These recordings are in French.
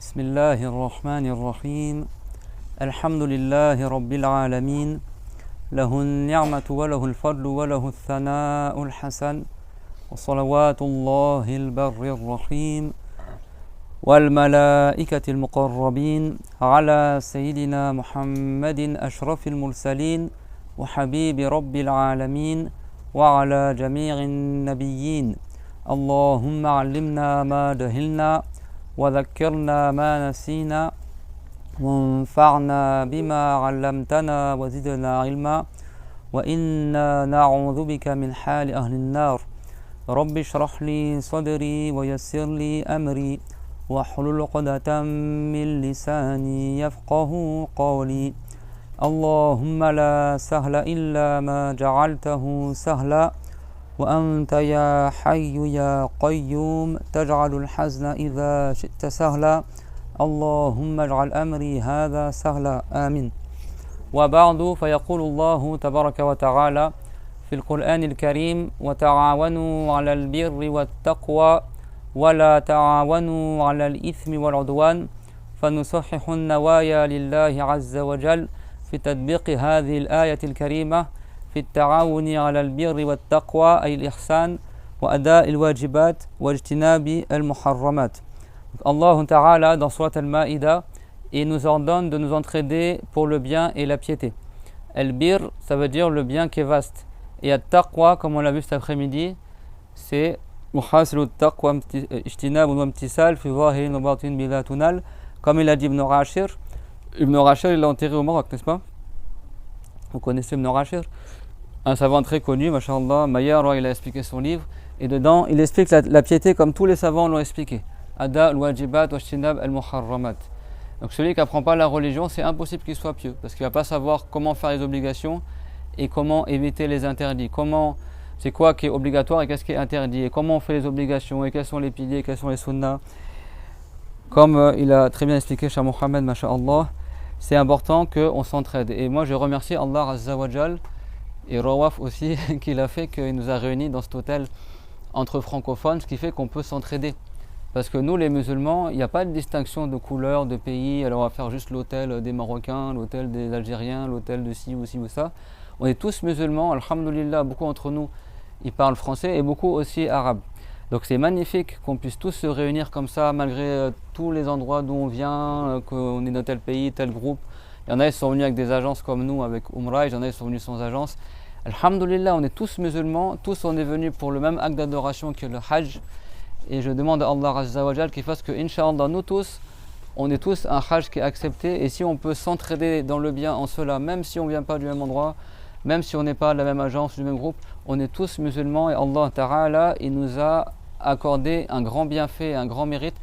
بسم الله الرحمن الرحيم الحمد لله رب العالمين له النعمة وله الفضل وله الثناء الحسن وصلوات الله البر الرحيم والملائكة المقربين على سيدنا محمد أشرف المرسلين وحبيب رب العالمين وعلى جميع النبيين اللهم علمنا ما جهلنا وذكرنا ما نسينا وانفعنا بما علمتنا وزدنا علما وإنا نعوذ بك من حال أهل النار رب اشرح لي صدري ويسر لي أمري واحلل عقدة من لساني يفقه قولي اللهم لا سهل إلا ما جعلته سهلا وأنت يا حي يا قيوم تجعل الحزن إذا شئت سهلا اللهم اجعل أمري هذا سهلا آمين. وبعد فيقول الله تبارك وتعالى في القرآن الكريم وتعاونوا على البر والتقوى ولا تعاونوا على الإثم والعدوان فنصحح النوايا لله عز وجل في تطبيق هذه الآية الكريمة في التعاون على البر والتقوى أي الإحسان وأداء الواجبات واجتناب المحرمات. Allah Ta'ala dans Surat Al-Ma'ida il nous ordonne de nous entraider pour le bien et la piété. Al-Bir ça veut dire le bien qui est vaste. Et At-Taqwa comme on l'a vu cet après-midi c'est Muhasilu Taqwa ijtinab wa imtisal fi zahirin wa batin bila tunal comme il a dit Ibn Rashir. Ibn Rashir il l'a enterré au Maroc, n'est-ce pas? Vous connaissez Ibn Rashir, un savant très connu, Masha'Allah. Maillard il a expliqué son livre et dedans il explique la piété comme tous les savants l'ont expliqué. Ada al-wajibat wa ijtinab al-muharramat. Donc celui qui n'apprend pas la religion, c'est impossible qu'il soit pieux parce qu'il ne va pas savoir comment faire les obligations et comment éviter les interdits. C'est quoi qui est obligatoire et qu'est-ce qui est interdit et comment on fait les obligations et quels sont les piliers, quels sont les sunnas. Comme il a très bien expliqué Cheikh Mohammed, Masha'Allah, c'est important qu'on s'entraide. Et moi je remercie Allah Azza wa Jal et Rawaf aussi qu'il a fait, qu'il nous a réunis dans cet hôtel entre francophones, ce qui fait qu'on peut s'entraider. Parce que nous les musulmans, il n'y a pas de distinction de couleur, de pays, alors on va faire juste l'hôtel des Marocains, l'hôtel des Algériens, l'hôtel de ci ou ça. On est tous musulmans, alhamdoulilah, beaucoup d'entre nous ils parlent français et beaucoup aussi arabe. Donc c'est magnifique qu'on puisse tous se réunir comme ça malgré tous les endroits d'où on vient, qu'on est dans tel pays, tel groupe. Il y en a qui sont venus avec des agences comme nous, avec Umrah, il y en a qui sont venus sans agence. Alhamdoulilah, on est tous musulmans, tous on est venus pour le même acte d'adoration que le Hajj. Et je demande à Allah Azza wa Jal qu'il fasse que, Inch'Allah, nous tous, on est tous un Hajj qui est accepté. Et si on peut s'entraider dans le bien en cela, même si on ne vient pas du même endroit, même si on n'est pas de la même agence, du même groupe, on est tous musulmans. Et Allah Ta'ala, il nous a accordé un grand bienfait, un grand mérite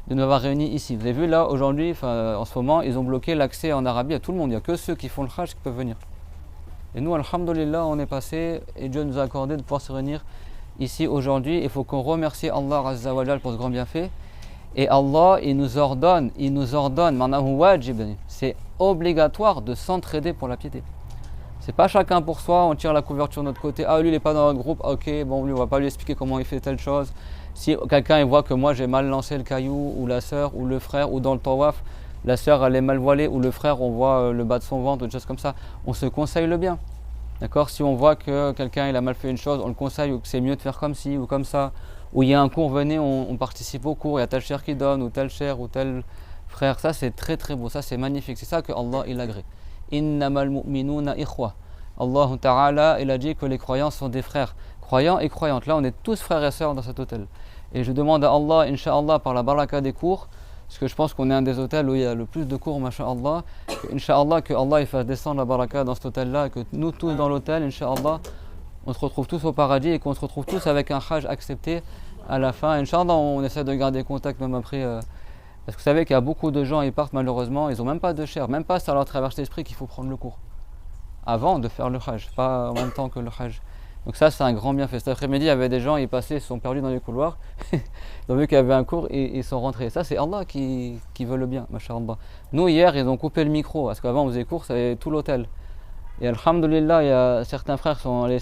de nous avoir réunis ici. Vous avez vu là, aujourd'hui, en ce moment, ils ont bloqué l'accès en Arabie à tout le monde. Il n'y a que ceux qui font le Hajj qui peuvent venir. Et nous, alhamdoulilah, on est passé et Dieu nous a accordé de pouvoir se réunir ici aujourd'hui. Il faut qu'on remercie Allah Azza wa Jal pour ce grand bienfait. Et Allah, il nous ordonne, c'est obligatoire de s'entraider pour la piété. C'est pas chacun pour soi, on tire la couverture de notre côté. Ah lui il n'est pas dans notre groupe, ok, bon lui on va pas lui expliquer comment il fait telle chose. Si quelqu'un il voit que moi j'ai mal lancé le caillou, ou la sœur, ou le frère, ou dans le tawaf, la sœur elle est mal voilée, ou le frère on voit le bas de son ventre, ou des choses comme ça, on se conseille le bien. D'accord? Si on voit que quelqu'un il a mal fait une chose, on le conseille ou que c'est mieux de faire comme ci ou comme ça. Ou il y a un cours, venez, on participe au cours, il y a tel cher qui donne, ou tel cher, ou tel frère. Ça c'est très très beau, ça c'est magnifique. C'est ça que Allah il agrée. Innamal mu'minuna ikhwa. Allah Ta'ala il a dit que les croyants sont des frères. Croyants et croyantes. Là on est tous frères et sœurs dans cet hôtel. Et je demande à Allah, Inch'Allah, par la baraka des cours, parce que je pense qu'on est un des hôtels où il y a le plus de cours, Masha'Allah, Inch'Allah, que Allah il fasse descendre la baraka dans cet hôtel-là, que nous tous dans l'hôtel, Inch'Allah, on se retrouve tous au paradis et qu'on se retrouve tous avec un Hajj accepté à la fin. Inch'Allah, on essaie de garder contact même après. Parce que vous savez qu'il y a beaucoup de gens, ils partent malheureusement, ils n'ont même pas de chair, même pas ça leur traverse l'esprit qu'il faut prendre le cours. Avant de faire le Hajj, pas en même temps que le Hajj. Donc ça c'est un grand bienfait. Cet après-midi il y avait des gens, ils passaient, ils se sont perdus dans les couloirs, ils ont vu qu'il y avait un cours et ils sont rentrés. Ça c'est Allah qui veut le bien, masha'Allah. Nous hier ils ont coupé le micro, parce qu'avant on faisait cours, c'était tout l'hôtel. Et alhamdoulilah, il y a certains frères qui sont allés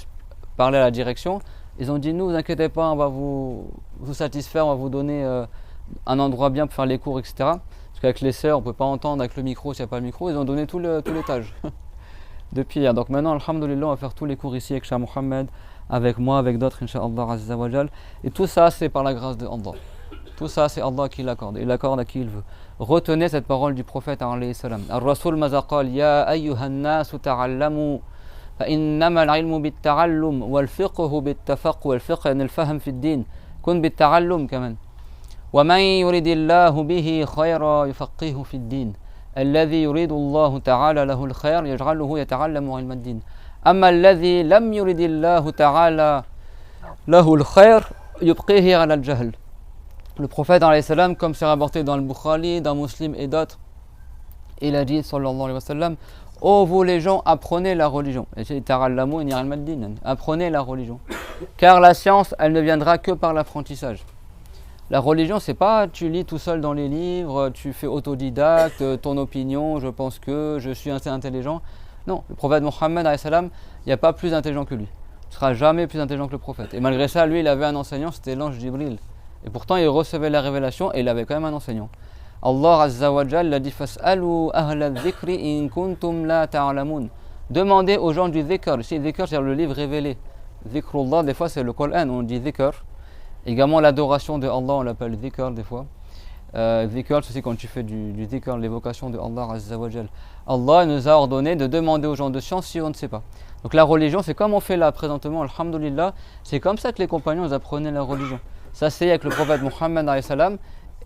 parler à la direction, ils ont dit nous, vous inquiétez pas, on va vous satisfaire, on va vous donner un endroit bien pour faire les cours, etc. Parce qu'avec les sœurs, on ne peut pas entendre avec le micro s'il n'y a pas le micro, ils ont donné tout l'étage depuis hier. Donc maintenant, alhamdoulilah, on va faire tous les cours ici avec Cheikh Mohammed, avec moi, avec d'autres, Inch'Allah Azza wa Jal. Et tout ça, c'est par la grâce de Allah. Tout ça, c'est Allah qui l'accorde. Il l'accorde à qui il veut. Retenez cette parole du prophète, alayhi salam. Al-Rasul mazaqal, ya ayyuhan nasu ta'allamu, fa innama al-ilmu bit-ta'allum, wal-fiqhu bit-tafaqq, wal-fiqh yani al-fahm fi ad-din. Kun bit-ta'allum kaman. ومن يريد الله به خيرا يفقهه في الدين الذي يريد الله تعالى له الخير يجعله يتعلم علم الدين أما الذي لم يريد الله تعالى له الخير يبقيه على الجهل. Le prophète alayhi salam, comme c'est rapporté dans le Bukhari, dans Muslim et d'autres, il a dit sallallahu alayhi wa sallam: ô vous les gens, apprenez la religion. Apprenez la religion, car la science elle ne viendra que par l'apprentissage. La religion, c'est pas tu lis tout seul dans les livres, tu fais autodidacte, ton opinion, je pense que je suis assez intelligent. Non, le prophète Mohammed, il n'y a pas plus intelligent que lui. Il ne sera jamais plus intelligent que le prophète. Et malgré ça, lui, il avait un enseignant, c'était l'ange Jibril. Et pourtant, il recevait la révélation et il avait quand même un enseignant. Allah Azza wa Jal l'a dit: Fas'alu ahla dhikri in kuntum la ta'lamun. Demandez aux gens du dhikr. Ici, dhikr, c'est le livre révélé. Dhikrullah, des fois, c'est le Coran, on dit dhikr. Également l'adoration de Allah, on l'appelle dhikr des fois. Dhikr, c'est aussi quand tu fais du dhikr, l'évocation de Allah Azza wa Jal. Allah nous a ordonné de demander aux gens de science si on ne sait pas. Donc la religion, c'est comme on fait là présentement, alhamdoulilah, c'est comme ça que les compagnons apprenaient la religion. Ça c'est avec le prophète Mohammed alayhi salam,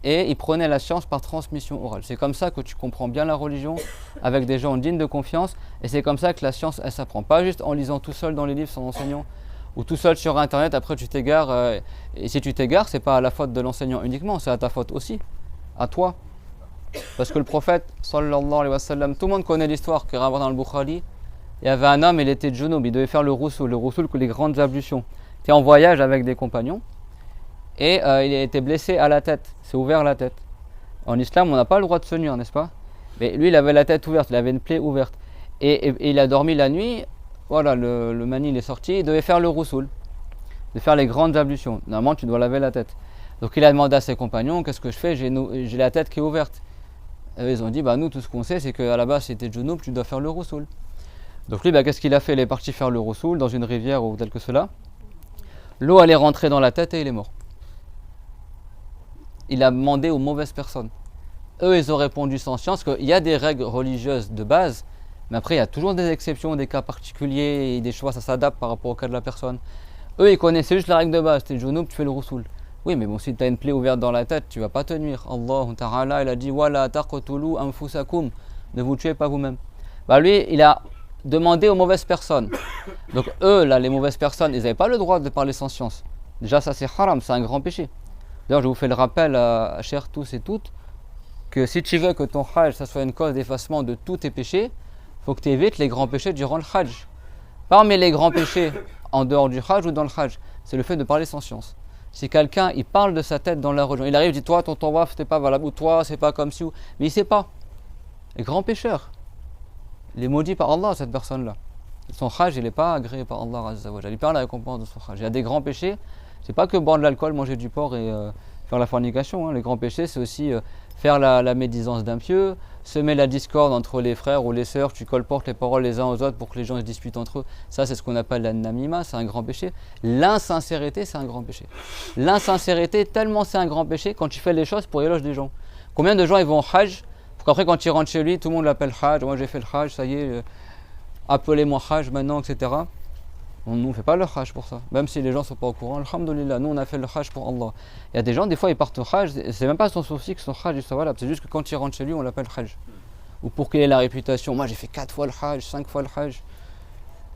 et ils prenaient la science par transmission orale. C'est comme ça que tu comprends bien la religion, avec des gens dignes de confiance, et c'est comme ça que la science, elle s'apprend. Pas juste en lisant tout seul dans les livres sans enseignant, ou tout seul sur internet, après tu t'égares, et si tu t'égares, c'est pas à la faute de l'enseignant uniquement, c'est à ta faute aussi, à toi. Parce que le prophète, sallallahu alayhi wa sallam, tout le monde connaît l'histoire qui est rapportée dans le Bukhari. Il y avait un homme, il était djounoub, il devait faire le roussoul, les grandes ablutions. Il était en voyage avec des compagnons, et il a été blessé à la tête, s'est ouvert la tête. En islam, on n'a pas le droit de se nuire, n'est-ce pas? Mais lui, il avait la tête ouverte, il avait une plaie ouverte. Et il a dormi la nuit. Voilà, le mani il est sorti, il devait faire le roussoul, de faire les grandes ablutions. Normalement, tu dois laver la tête. Donc il a demandé à ses compagnons: qu'est-ce que je fais? J'ai la tête qui est ouverte. Et ils ont dit: bah nous, tout ce qu'on sait, c'est qu'à la base, si tu es djounoub, tu dois faire le roussoul. Donc lui, qu'est-ce qu'il a fait? Il est parti faire le roussoul dans une rivière ou tel que cela. L'eau, elle est rentrée dans la tête et il est mort. Il a demandé aux mauvaises personnes. Eux, ils ont répondu sans science qu'il y a des règles religieuses de base. Mais après, il y a toujours des exceptions, des cas particuliers, et des choix, ça s'adapte par rapport au cas de la personne. Eux, ils connaissaient juste la règle de base. Tu es djounoub, tu fais le roussoul. Oui, mais bon, si tu as une plaie ouverte dans la tête, tu vas pas te nuire. Allah Ta'ala, il a dit: Wala taqtulu anfusakum. Ne vous tuez pas vous-même. Bah lui, il a demandé aux mauvaises personnes. Donc eux, là, les mauvaises personnes, ils n'avaient pas le droit de parler sans science. Déjà, ça c'est haram, c'est un grand péché. D'ailleurs, je vous fais le rappel, chers tous et toutes, que si tu veux que ton hajj, ça soit une cause d'effacement de tous tes péchés, il faut que tu évites les grands péchés durant le hajj. Parmi les grands péchés en dehors du hajj ou dans le hajj, c'est le fait de parler sans science. Si quelqu'un il parle de sa tête dans la religion, il arrive, il dit: toi ton tawaf c'était pas valable, ou toi c'est pas comme si, ou... mais il sait pas. Les grands pécheurs, il est maudit par Allah, cette personne-là. Son hajj il n'est pas agréé par Allah Azza wa Jalla. Il perd la récompense de son hajj. Il y a des grands péchés, c'est pas que boire de l'alcool, manger du porc et faire la fornication. Les grands péchés, c'est aussi faire la médisance d'impieux, semer la discorde entre les frères ou les sœurs, tu colportes les paroles les uns aux autres pour que les gens se disputent entre eux. Ça, c'est ce qu'on appelle la namima, c'est un grand péché. L'insincérité, c'est un grand péché. L'insincérité, tellement c'est un grand péché quand tu fais les choses pour l'éloge des gens. Combien de gens ils vont au hajj, pour qu'après quand ils rentrent chez lui, tout le monde l'appelle hajj, moi j'ai fait le hajj, ça y est, appelez-moi hajj maintenant, etc. On ne fait pas le hajj pour ça, même si les gens ne sont pas au courant. Alhamdulillah, nous on a fait le hajj pour Allah. Il y a des gens, des fois ils partent au hajj, c'est même pas son souci que son hajj soit valable, c'est juste que quand il rentre chez lui, on l'appelle hajj. Ou pour qu'il ait la réputation, moi j'ai fait 4 fois le hajj, 5 fois le hajj.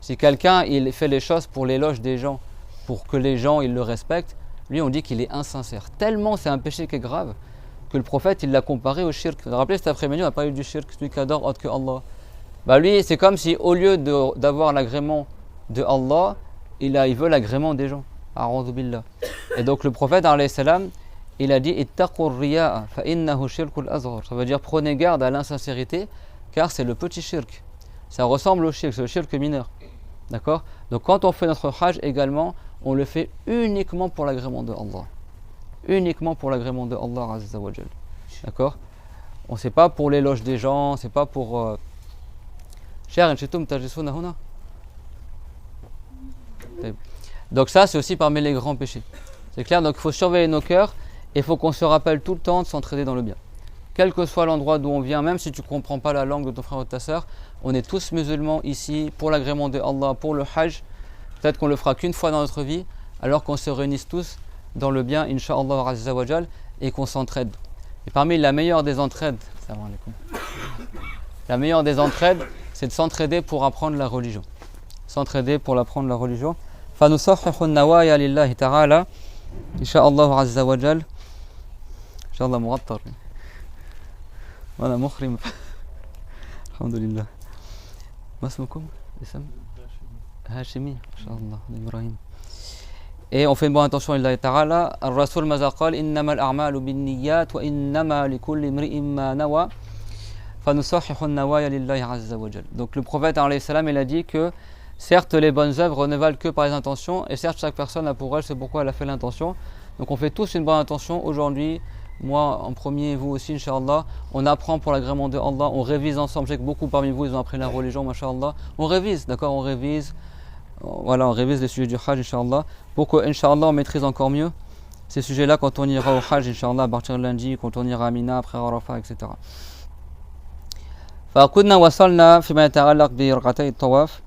Si quelqu'un il fait les choses pour l'éloge des gens, pour que les gens ils le respectent, lui on dit qu'il est insincère. Tellement c'est un péché qui est grave, que le prophète il l'a comparé au shirk. Vous vous rappelez cet après-midi on a parlé du shirk, celui qui adore autre que Allah. Bah lui c'est comme si au lieu d'avoir l'agrément de Allah, il veut l'agrément des gens. A'udhu billah. Et donc le prophète alayhi salam, il a dit: ittaqur riya'a fa innahu shirkul azghar. Ça veut dire prenez garde à l'insincérité car c'est le petit shirk. Ça ressemble au shirk, c'est le shirk mineur. D'accord? Donc quand on fait notre hajj également, on le fait uniquement pour l'agrément de Allah. Uniquement pour l'agrément de Allah Azza wa Jal. D'accord? On sait pas pour l'éloge des gens, c'est pas pour... Donc ça, c'est aussi parmi les grands péchés. C'est clair, donc il faut surveiller nos cœurs et il faut qu'on se rappelle tout le temps de s'entraider dans le bien. Quel que soit l'endroit d'où on vient, même si tu ne comprends pas la langue de ton frère ou de ta soeur, on est tous musulmans ici pour l'agrément de Allah, pour le Hajj. Peut-être qu'on le fera qu'une fois dans notre vie, alors qu'on se réunisse tous dans le bien, Inch'Allah Azza wa Jal, et qu'on s'entraide. Et parmi la meilleure des entraides, c'est de s'entraider pour apprendre la religion. S'entraider pour apprendre la religion. فنصحح النوايا لله تعالى إن شاء الله عز وجل إن شاء الله مغطر وأنا مخرم الحمد لله ما اسمكم؟ اسم هاشمي ما شاء الله إبراهيم. Et on fait une bonne attention لله تعالى. الرسول ماذا قال إنما الأعمال بالنيات وإنما لكل امرئ ما نوى فنصحح النوايا لله عز وجل. Donc le prophète alayhi salam il a dit que certes, les bonnes œuvres ne valent que par les intentions, et certes, chaque personne a pour elle, c'est pourquoi elle a fait l'intention. Donc on fait tous une bonne intention. Aujourd'hui, moi en premier, vous aussi, Inch'Allah, on apprend pour l'agrément de Allah, on révise ensemble. Je sais que beaucoup parmi vous, ils ont appris la religion, Masha'Allah. On révise, d'accord, on révise. Voilà, on révise les sujets du Hajj, Inch'Allah, pour que, Inch'Allah, on maîtrise encore mieux ces sujets-là quand on ira au Hajj, Inch'Allah, à partir de lundi, quand on ira à Mina, après Arafat, etc. فكنا وصلنا فيما يتعلق بركعتي الطواف.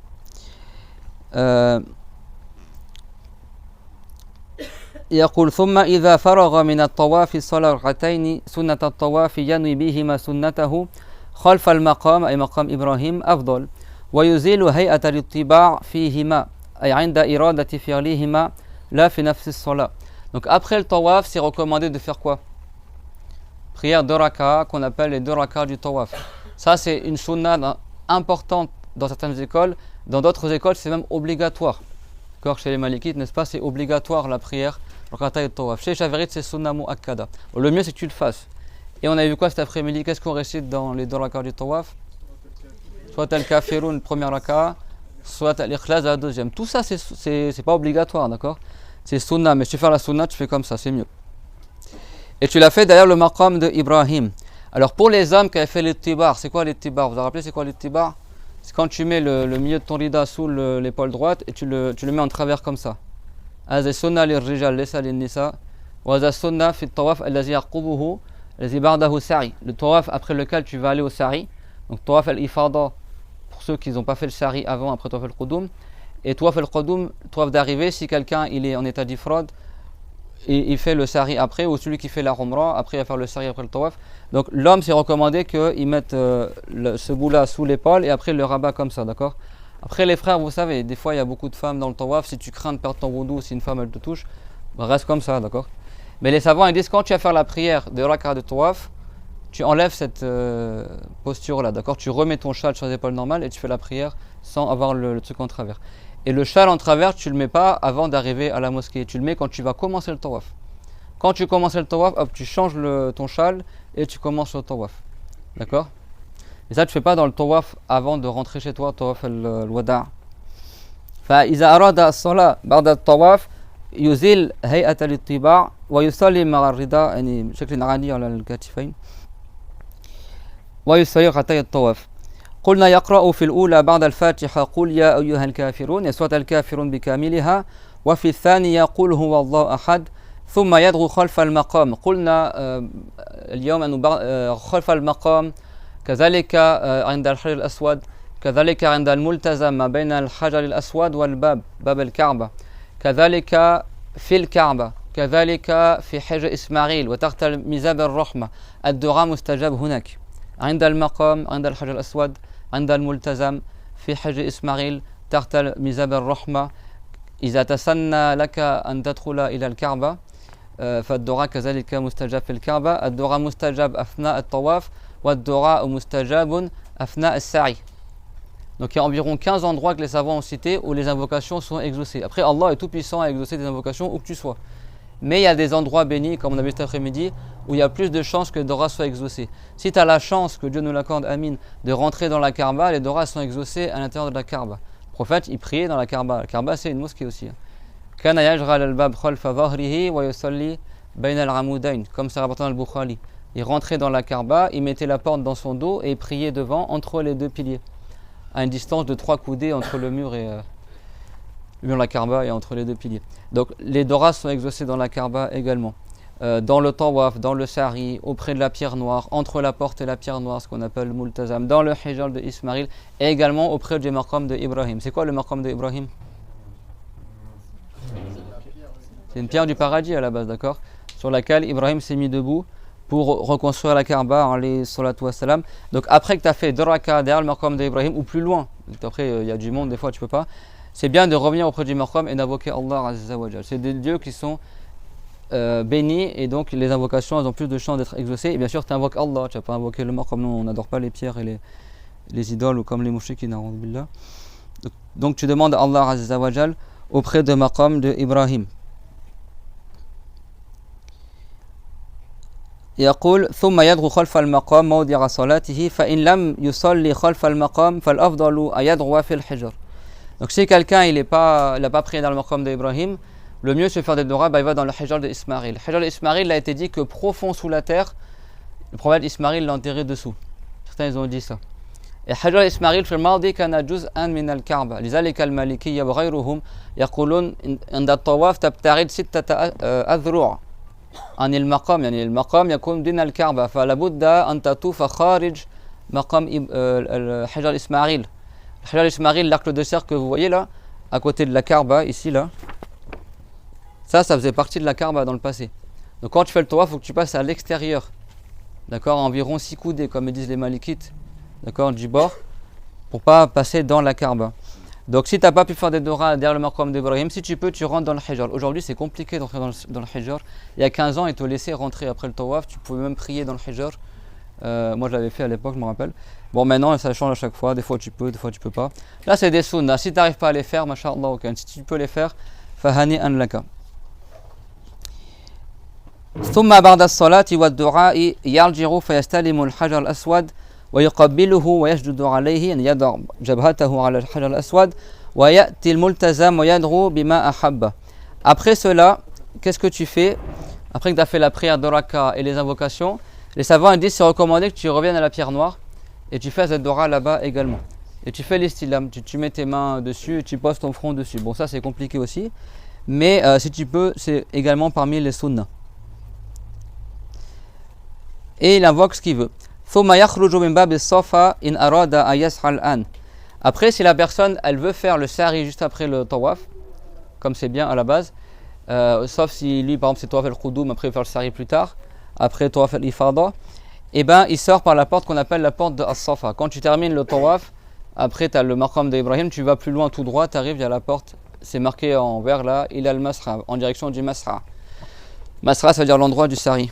يقول ثم إذا فرغ من الطواف صلى ركعتين سنة الطواف ينوي بهما سنته خلف المقام أي مقام إبراهيم أفضل ويزيل هيئة الاتباع فيهما أي عند إرادة فعلهما لا في نفس الصلاة. Donc après le tawaf, c'est recommandé de faire quoi? Prière de raka qu'on appelle les 2 rakas du tawaf. Ça c'est une sunna importante dans certaines écoles. Dans d'autres écoles, c'est même obligatoire. D'accord, chez les Malikites, n'est-ce pas, c'est obligatoire la prière, rakata et tawaf. Chez les Chavirit, c'est sunna mu'akkada. Le mieux, c'est que tu le fasses. Et on a vu quoi cet après-midi? Qu'est-ce qu'on récite dans les 2 rakats du tawaf? Soit al-kafirun, première raka, soit al-ikhlas, la deuxième. Tout ça, c'est pas obligatoire, d'accord? C'est sunna, mais si tu fais la sunna, tu fais comme ça, c'est mieux. Et tu l'as fait derrière le maqam de Ibrahim. Alors pour les hommes qui avaient fait l'ittibar, c'est quoi l'ittibar? Vous vous rappelez, c'est quoi l'ittibar? C'est quand tu mets le milieu de ton rida sous l'épaule droite et tu le mets en travers comme ça. هذا السنة للرجال ليس للنساء وهذا السنة في الطواف الذي يعقبه الذي بعده سعي. Le tawaf après lequel tu vas aller au sari. Donc tawaf al-ifada pour ceux qui n'ont pas fait le sari avant après tawaf al-qudum. Et tawaf al-qudum, tawaf d'arrivée, si quelqu'un il est en état d'ifrad, il fait le sari après, ou celui qui fait la umrah, après il va faire le sari après le tawaf. Donc l'homme, c'est recommandé qu'il mette ce bout-là sous l'épaule et après le rabat comme ça, d'accord? Après les frères, vous savez, des fois il y a beaucoup de femmes dans le tawaf, si tu crains de perdre ton wudu, si une femme elle te touche, reste comme ça, d'accord? Mais les savants ils disent quand tu vas faire la prière de raka de tawaf, tu enlèves cette posture-là, d'accord? Tu remets ton châle sur les épaules normales et tu fais la prière sans avoir le truc en travers. Et le châle en travers, tu ne le mets pas avant d'arriver à la mosquée, tu le mets quand tu vas commencer le tawaf. Quand tu commences le tawaf, hop, tu changes ton châle et tu commences le tawaf. D'accord? Et ça, tu ne fais pas dans le tawaf avant de rentrer chez toi, tawaf al-wada'. فإذا أراد الصلاة بعد الطواف يزيل هيئة الاتباع ويصلي مع الرداء يعني بشكل عادي على الكتفين ويصلي ركعتي الطواف. قلنا يقرأ في الأولى بعد الفاتحة قل يا أيها الكافرون سورة الكافرون بكاملها وفي الثانية قل هو الله أحد ثم يدعو خلف المقام. قلنا اليوم أنه خلف المقام كذلك عند الحجر الأسود كذلك عند الملتزم ما بين الحجر الأسود والباب باب الكعبة كذلك في الكعبة كذلك في حجر إسماعيل وتحت ميزاب الرحمة الدعاء مستجاب هناك عند المقام عند الحجر الأسود عند الملتزم في حجر إسماعيل تحت ميزاب الرحمة إذا تسنى لك أن تدخل إلى الكعبة فالدعاء كذلك مستجاب في الكعبة الدعاء مستجاب أثناء الطواف والدعاء مستجاب أثناء السعي. Donc il y a environ 15 endroits que les savants ont cités où les invocations sont exaucées. Après Allah est tout puissant à exaucer des invocations où que tu sois. Mais il y a des endroits bénis, comme on a vu cet après-midi, où il y a plus de chances que les doras soient exaucées. Si tu as la chance, que Dieu nous l'accorde, Amin, de rentrer dans la Kaaba, les doras sont exaucées à l'intérieur de la Kaaba. Le prophète, il priait dans la Kaaba. La Kaaba, c'est une mosquée aussi. Kana yajral al-bab khalfa dhahrihi wa yusalli bayna al-amudayn, comme ça rapporte dans le Bukhari. il rentrait dans la Kaaba, il mettait la porte dans son dos et il priait devant entre les deux piliers, à une distance de 3 coudées entre le mur et le mur de la Kaaba et entre les deux piliers. Donc les doras sont exaucés dans la Kaaba également. Dans le tawaf, dans le sari, auprès de la pierre noire, entre la porte et la pierre noire, ce qu'on appelle le multazam, dans le hijr de Ismaïl et également auprès du maqam de Ibrahim. C'est quoi le maqam de Ibrahim? C'est une pierre du paradis à la base, d'accord, sur laquelle Ibrahim s'est mis debout pour reconstruire la Kaaba, alayhi salatu wassalam. Donc après que tu as fait 2 rakas derrière le maqam d'Ibrahim ou plus loin, après il y a du monde, des fois tu peux pas, c'est bien de revenir auprès du maqam et d'invoquer Allah Azza wa Jal. C'est des dieux qui sont bénis et donc les invocations elles ont plus de chances d'être exaucées. Et bien sûr tu invoques Allah, tu vas pas invoquer le maqam, non, on n'adore pas les pierres et les idoles ou comme les mouchriquins, na'udhu billah. Donc tu demandes à Allah Azza wa Jal auprès de maqam de Ibrahim. يقول ثم يدعو خلف المقام موضع صلاته فإن لم يصلي خلف المقام فالأفضل أن يدعو في الحجر. Donc si quelqu'un il n'a pas prié dans le maqam d'Ibrahim, le mieux c'est faire des doras, il va dans le hijr d'Ismaïl. Le hijr d'Ismaïl a été dit que profond sous la terre, le prophète Ismaïl l'a enterré dessous. Certains ils ont dit ça. Et hijr d'Ismaïl في الماضي كان جزءا من الكعبة لذلك المالكية وغيرهم يقولون عند الطواف تبتعد 6 أذرع عن المقام، يعني المقام يكون دون الكعبة فلا بد أن تطوف خارج مقام الحجر الإسماعيل. Le Hijr Ismaïl, l'arc de cercle que vous voyez là, à côté de la Kaaba, ici là, ça faisait partie de la Kaaba dans le passé. Donc quand tu fais le tawaf, il faut que tu passes à l'extérieur, d'accord, à environ 6 coudées, comme disent les Malikites, d'accord, du bord, pour pas passer dans la Kaaba. Donc si tu n'as pas pu faire des doras derrière le maqam d'Ibrahim, si tu peux, tu rentres dans le hijr. Aujourd'hui c'est compliqué d'entrer dans le hijr. Il y a 15 ans, ils te laissaient rentrer après le tawaf, tu pouvais même prier dans le hijr. Moi je l'avais fait à l'époque, je me rappelle. Bon maintenant ça change à chaque fois, des fois tu peux, des fois tu peux pas. Là c'est des sunnahs, si tu n'arrives pas à les faire, masha'Allah, okay. Si tu peux les faire, fahani an laka. ثم بعد الصلاة والدعاء يرجع فيستلم الحجر الأسود ويقبله ويسجد عليه، يعني يضع جبهته على الحجر الأسود ويأتي الملتزم ويدعو بما أحب. Après cela, qu'est-ce que tu fais? Après que tu as fait la prière de raka et les invocations, les savants disent c'est recommandé que tu reviennes à la pierre noire et tu fais cette dora là-bas également. Et tu fais l'istilam, tu mets tes mains dessus et tu poses ton front dessus. Bon ça c'est compliqué aussi, mais si tu peux, c'est également parmi les sunnahs. Et il invoque ce qu'il veut. Après, si la personne elle veut faire le sari juste après le tawaf, comme c'est bien à la base, sauf si lui par exemple c'est tawaf al-Qudum, après il va faire le sari plus tard, après tawaf al-Ifada, et ben il sort par la porte qu'on appelle la porte de As-Safa. Quand tu termines le tawaf, après tu as le maqam d'Ibrahim, tu vas plus loin tout droit, tu arrives, il y a la porte, c'est marqué en vert là, il a le masra, en direction du masra. Masra ça veut dire l'endroit du sari.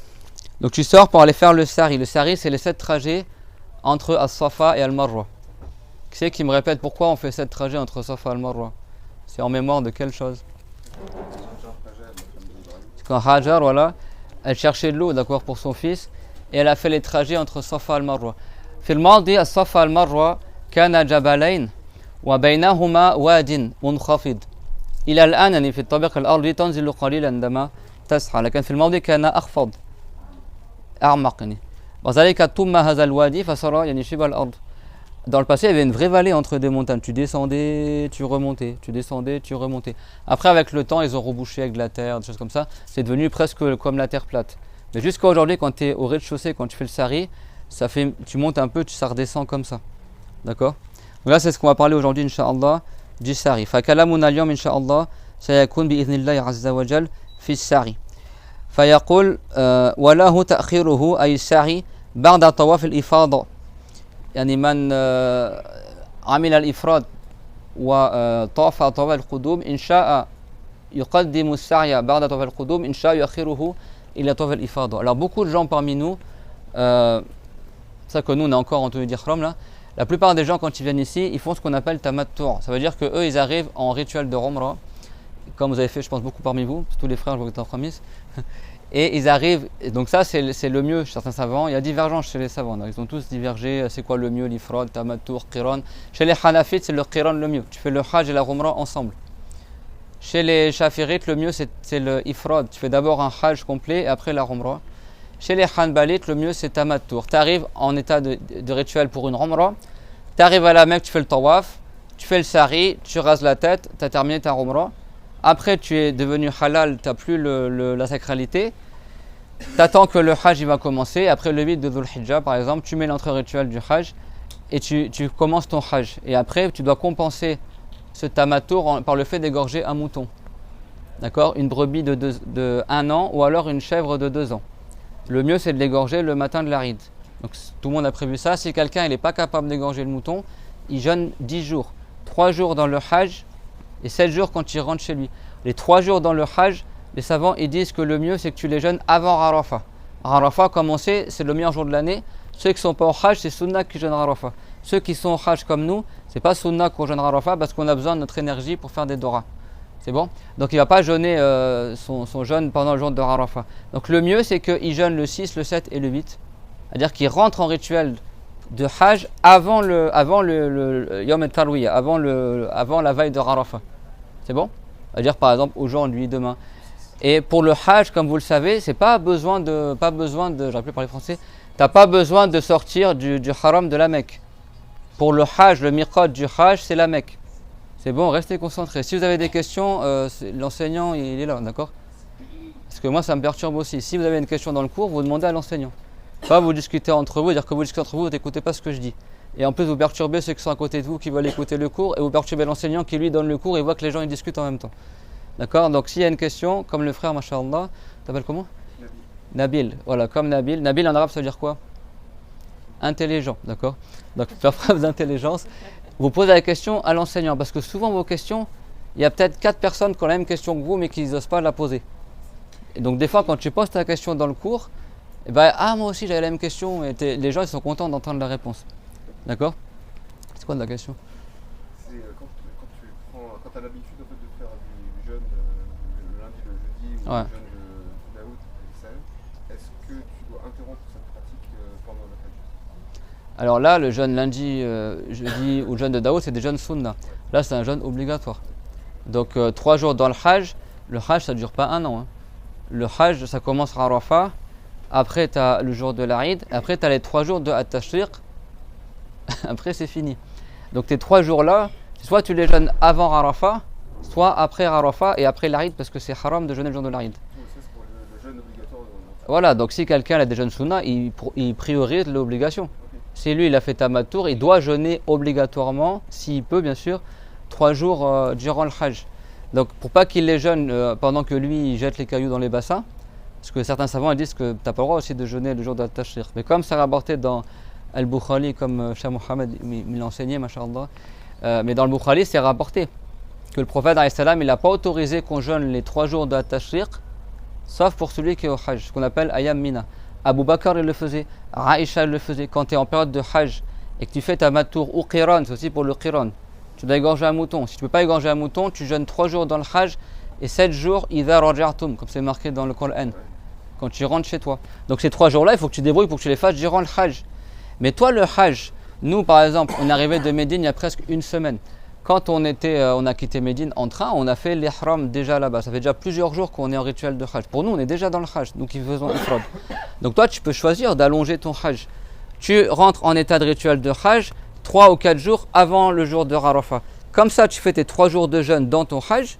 Donc tu sors pour aller faire le sari. Le sari c'est les 7 trajets entre As-Safa et Al-Marwa. Qui c'est qui me répète pourquoi on fait 7 trajets entre Safa et Al-Marwa? C'est en mémoire de quelle chose? Quand Hajar, voilà, elle cherchait de l'eau, d'accord, pour son fils, et elle a fait les trajets entre Safa et Al-Marwa. في الماضي الصفا المروة كان جبلين وبينهما واد منخفض إلى الآن يعني في الطابق الأرضي تنزل قليلا عندما تسعى، لكن في الماضي كان أخفض أعمق يعني وذلك ثم هذا الوادي فصار يعني شبه الأرض. Dans le passé, il y avait une vraie vallée entre des montagnes. Tu descendais, tu remontais, tu descendais, tu remontais. Après, avec le temps, ils ont rebouché avec de la terre, des choses comme ça. C'est devenu presque comme la terre plate. Mais jusqu'à aujourd'hui, quand tu es au rez-de-chaussée, quand tu fais le sari, ça fait, tu montes un peu, ça redescend comme ça. D'accord? Donc là, c'est ce qu'on va parler aujourd'hui, Inch'Allah, du sari. فكلامنا اليوم إن شاء الله سيكون بإذن الله عز وجل في السعي. فيقول وله تأخيره أي السعي بعد طواف الإفاضة. يعني من عمل الإفراد وطاف طواف القدوم إن شاء يقدم السعي بعد طواف القدوم إن شاء يؤخره إلى طواف الإفاضة. Alors beaucoup de gens parmi nous, ça que nous on est encore en tenue d'ihram là, la plupart des gens quand ils viennent ici, ils font ce qu'on appelle tamattu'. Ça veut dire que eux ils arrivent en rituel de Umrah, comme vous avez fait je pense beaucoup parmi vous, tous les frères je vois que tu es en premier. Et ils arrivent, et donc ça c'est le mieux chez certains savants, il y a divergence chez les savants, donc ils ont tous divergé, c'est quoi le mieux, l'ifrad, tamattu', qiran. Chez les hanafites c'est le qiran le mieux, tu fais le hajj et la umrah ensemble. Chez les shafirites le mieux c'est le ifrad, tu fais d'abord un hajj complet et après la umrah. Chez les Hanbalites, le mieux c'est tamattur. Tu arrives en état de rituel pour une umrah, tu arrives à la Mecque, tu fais le tawaf, tu fais le sari, tu rases la tête, tu as terminé ta umrah. Après, tu es devenu halal, tu n'as plus la sacralité. Tu attends que le hajj il va commencer. Après le 8 de Dhul Hijjah, par exemple, tu mets l'entrée rituelle du hajj et tu commences ton hajj. Et après, tu dois compenser ce tamattur par le fait d'égorger un mouton. D'accord? Une brebis de 1 an ou alors une chèvre de 2 ans. Le mieux, c'est de l'égorger le matin de l'Arid. Donc, tout le monde a prévu ça. Si quelqu'un n'est pas capable d'égorger le mouton, il jeûne 10 jours. 3 jours dans le hajj et 7 jours quand il rentre chez lui. Les 3 jours dans le hajj, les savants ils disent que le mieux, c'est que tu les jeûnes avant Arafah. Arafah, comme on sait, c'est le meilleur jour de l'année. Ceux qui ne sont pas au hajj, c'est sunnah qui jeûnent Arafah. Ceux qui sont au hajj comme nous, c'est pas sunnah qu'on jeûne Arafah parce qu'on a besoin de notre énergie pour faire des doras. C'est bon? Donc il ne va pas jeûner son jeûne pendant le jour de Arafah. Donc le mieux, c'est qu'il jeûne le 6, le 7 et le 8. C'est-à-dire qu'il rentre en rituel de hajj avant le Yom el-Tarwiyah, avant la veille de Arafah. C'est bon? C'est-à-dire par exemple aujourd'hui, demain. Et pour le hajj, comme vous le savez, c'est pas besoin de, j'aurais pu parler français, t'as pas besoin de sortir du haram de la Mecque. Pour le hajj, le miqat du hajj, c'est la Mecque. C'est bon, restez concentrés. Si vous avez des questions, l'enseignant il est là, d'accord? Parce que moi ça me perturbe aussi. Si vous avez une question dans le cours, vous demandez à l'enseignant. Pas vous discuter entre vous, dire que vous discutez entre vous, vous n'écoutez pas ce que je dis. Et en plus vous perturbez ceux qui sont à côté de vous qui veulent écouter le cours et vous perturbez l'enseignant qui lui donne le cours et voit que les gens ils discutent en même temps. D'accord? Donc s'il y a une question, comme le frère, masha'Allah, t'appelles comment? Nabil. Voilà, comme Nabil. Nabil en arabe ça veut dire quoi? Intelligent, d'accord? Donc faire preuve d'intelligence. Vous posez la question à l'enseignant parce que souvent vos questions, il y a peut-être 4 personnes qui ont la même question que vous mais qui n'osent pas la poser. Et donc des fois quand tu poses ta question dans le cours, et ben, moi aussi j'avais la même question et les gens ils sont contents d'entendre la réponse. D'accord? C'est quoi la question? C'est quand tu as l'habitude en fait, de faire du jeûne le lundi, le jeudi ou ouais. le jeûne de Daoud, est-ce que tu dois interrompre cette pratique pendant le hajj? Alors là, le jeûne lundi, jeudi ou le jeûne de Daoud, c'est des jeûnes sunnah. Là, c'est un jeûne obligatoire. Donc 3 jours dans le hajj ça ne dure pas 1 an. Hein. Le hajj, ça commence à Arafah, après tu as le jour de l'Aïd, après tu as les 3 jours de At-Tashriq, après c'est fini. Donc tes 3 jours-là, soit tu les jeûnes avant Arafah, soit après Arafah et après l'Aïd parce que c'est haram de jeûner le jour de l'Aïd. C'est pour le jeûne obligatoire. Voilà, donc si quelqu'un a des jeûnes sunnah, il priorise l'obligation. Si lui il a fait tamattur, il doit jeûner obligatoirement, s'il peut bien sûr, 3 jours durant le hajj. Donc pour pas qu'il les jeûne pendant que lui il jette les cailloux dans les bassins, parce que certains savants ils disent que tu n'as pas le droit aussi de jeûner le jour de At-Tashriq. Mais comme c'est rapporté dans Al-Bukhari, comme Cheikh Mohammed il l'a enseigné, masha'Allah, mais dans le Bukhari c'est rapporté que le prophète il n'a pas autorisé qu'on jeûne les 3 jours de At-Tashriq, sauf pour celui qui est au hajj, ce qu'on appelle Ayam Mina. Abu Bakr il le faisait, Aïcha le faisait. Quand tu es en période de hajj et que tu fais ta matour ou qiran, c'est aussi pour le qiran, tu dois égorger un mouton. Si tu ne peux pas égorger un mouton, tu jeûnes 3 jours dans le hajj et 7 jours idha raja'tum, comme c'est marqué dans le Coran, quand tu rentres chez toi. Donc ces 3 jours-là, il faut que tu débrouilles pour que tu les fasses durant le hajj. Mais toi, le hajj, nous par exemple, on est arrivé de Médine il y a presque 1 semaine. Quand on a quitté Médine en train, on a fait l'ihram déjà là-bas. Ça fait déjà plusieurs jours qu'on est en rituel de hajj. Pour nous, on est déjà dans le hajj, nous qui faisons ifrad. Donc toi, tu peux choisir d'allonger ton hajj. Tu rentres en état de rituel de hajj 3 ou 4 jours avant le jour de Arafah. Comme ça, tu fais tes 3 jours de jeûne dans ton hajj.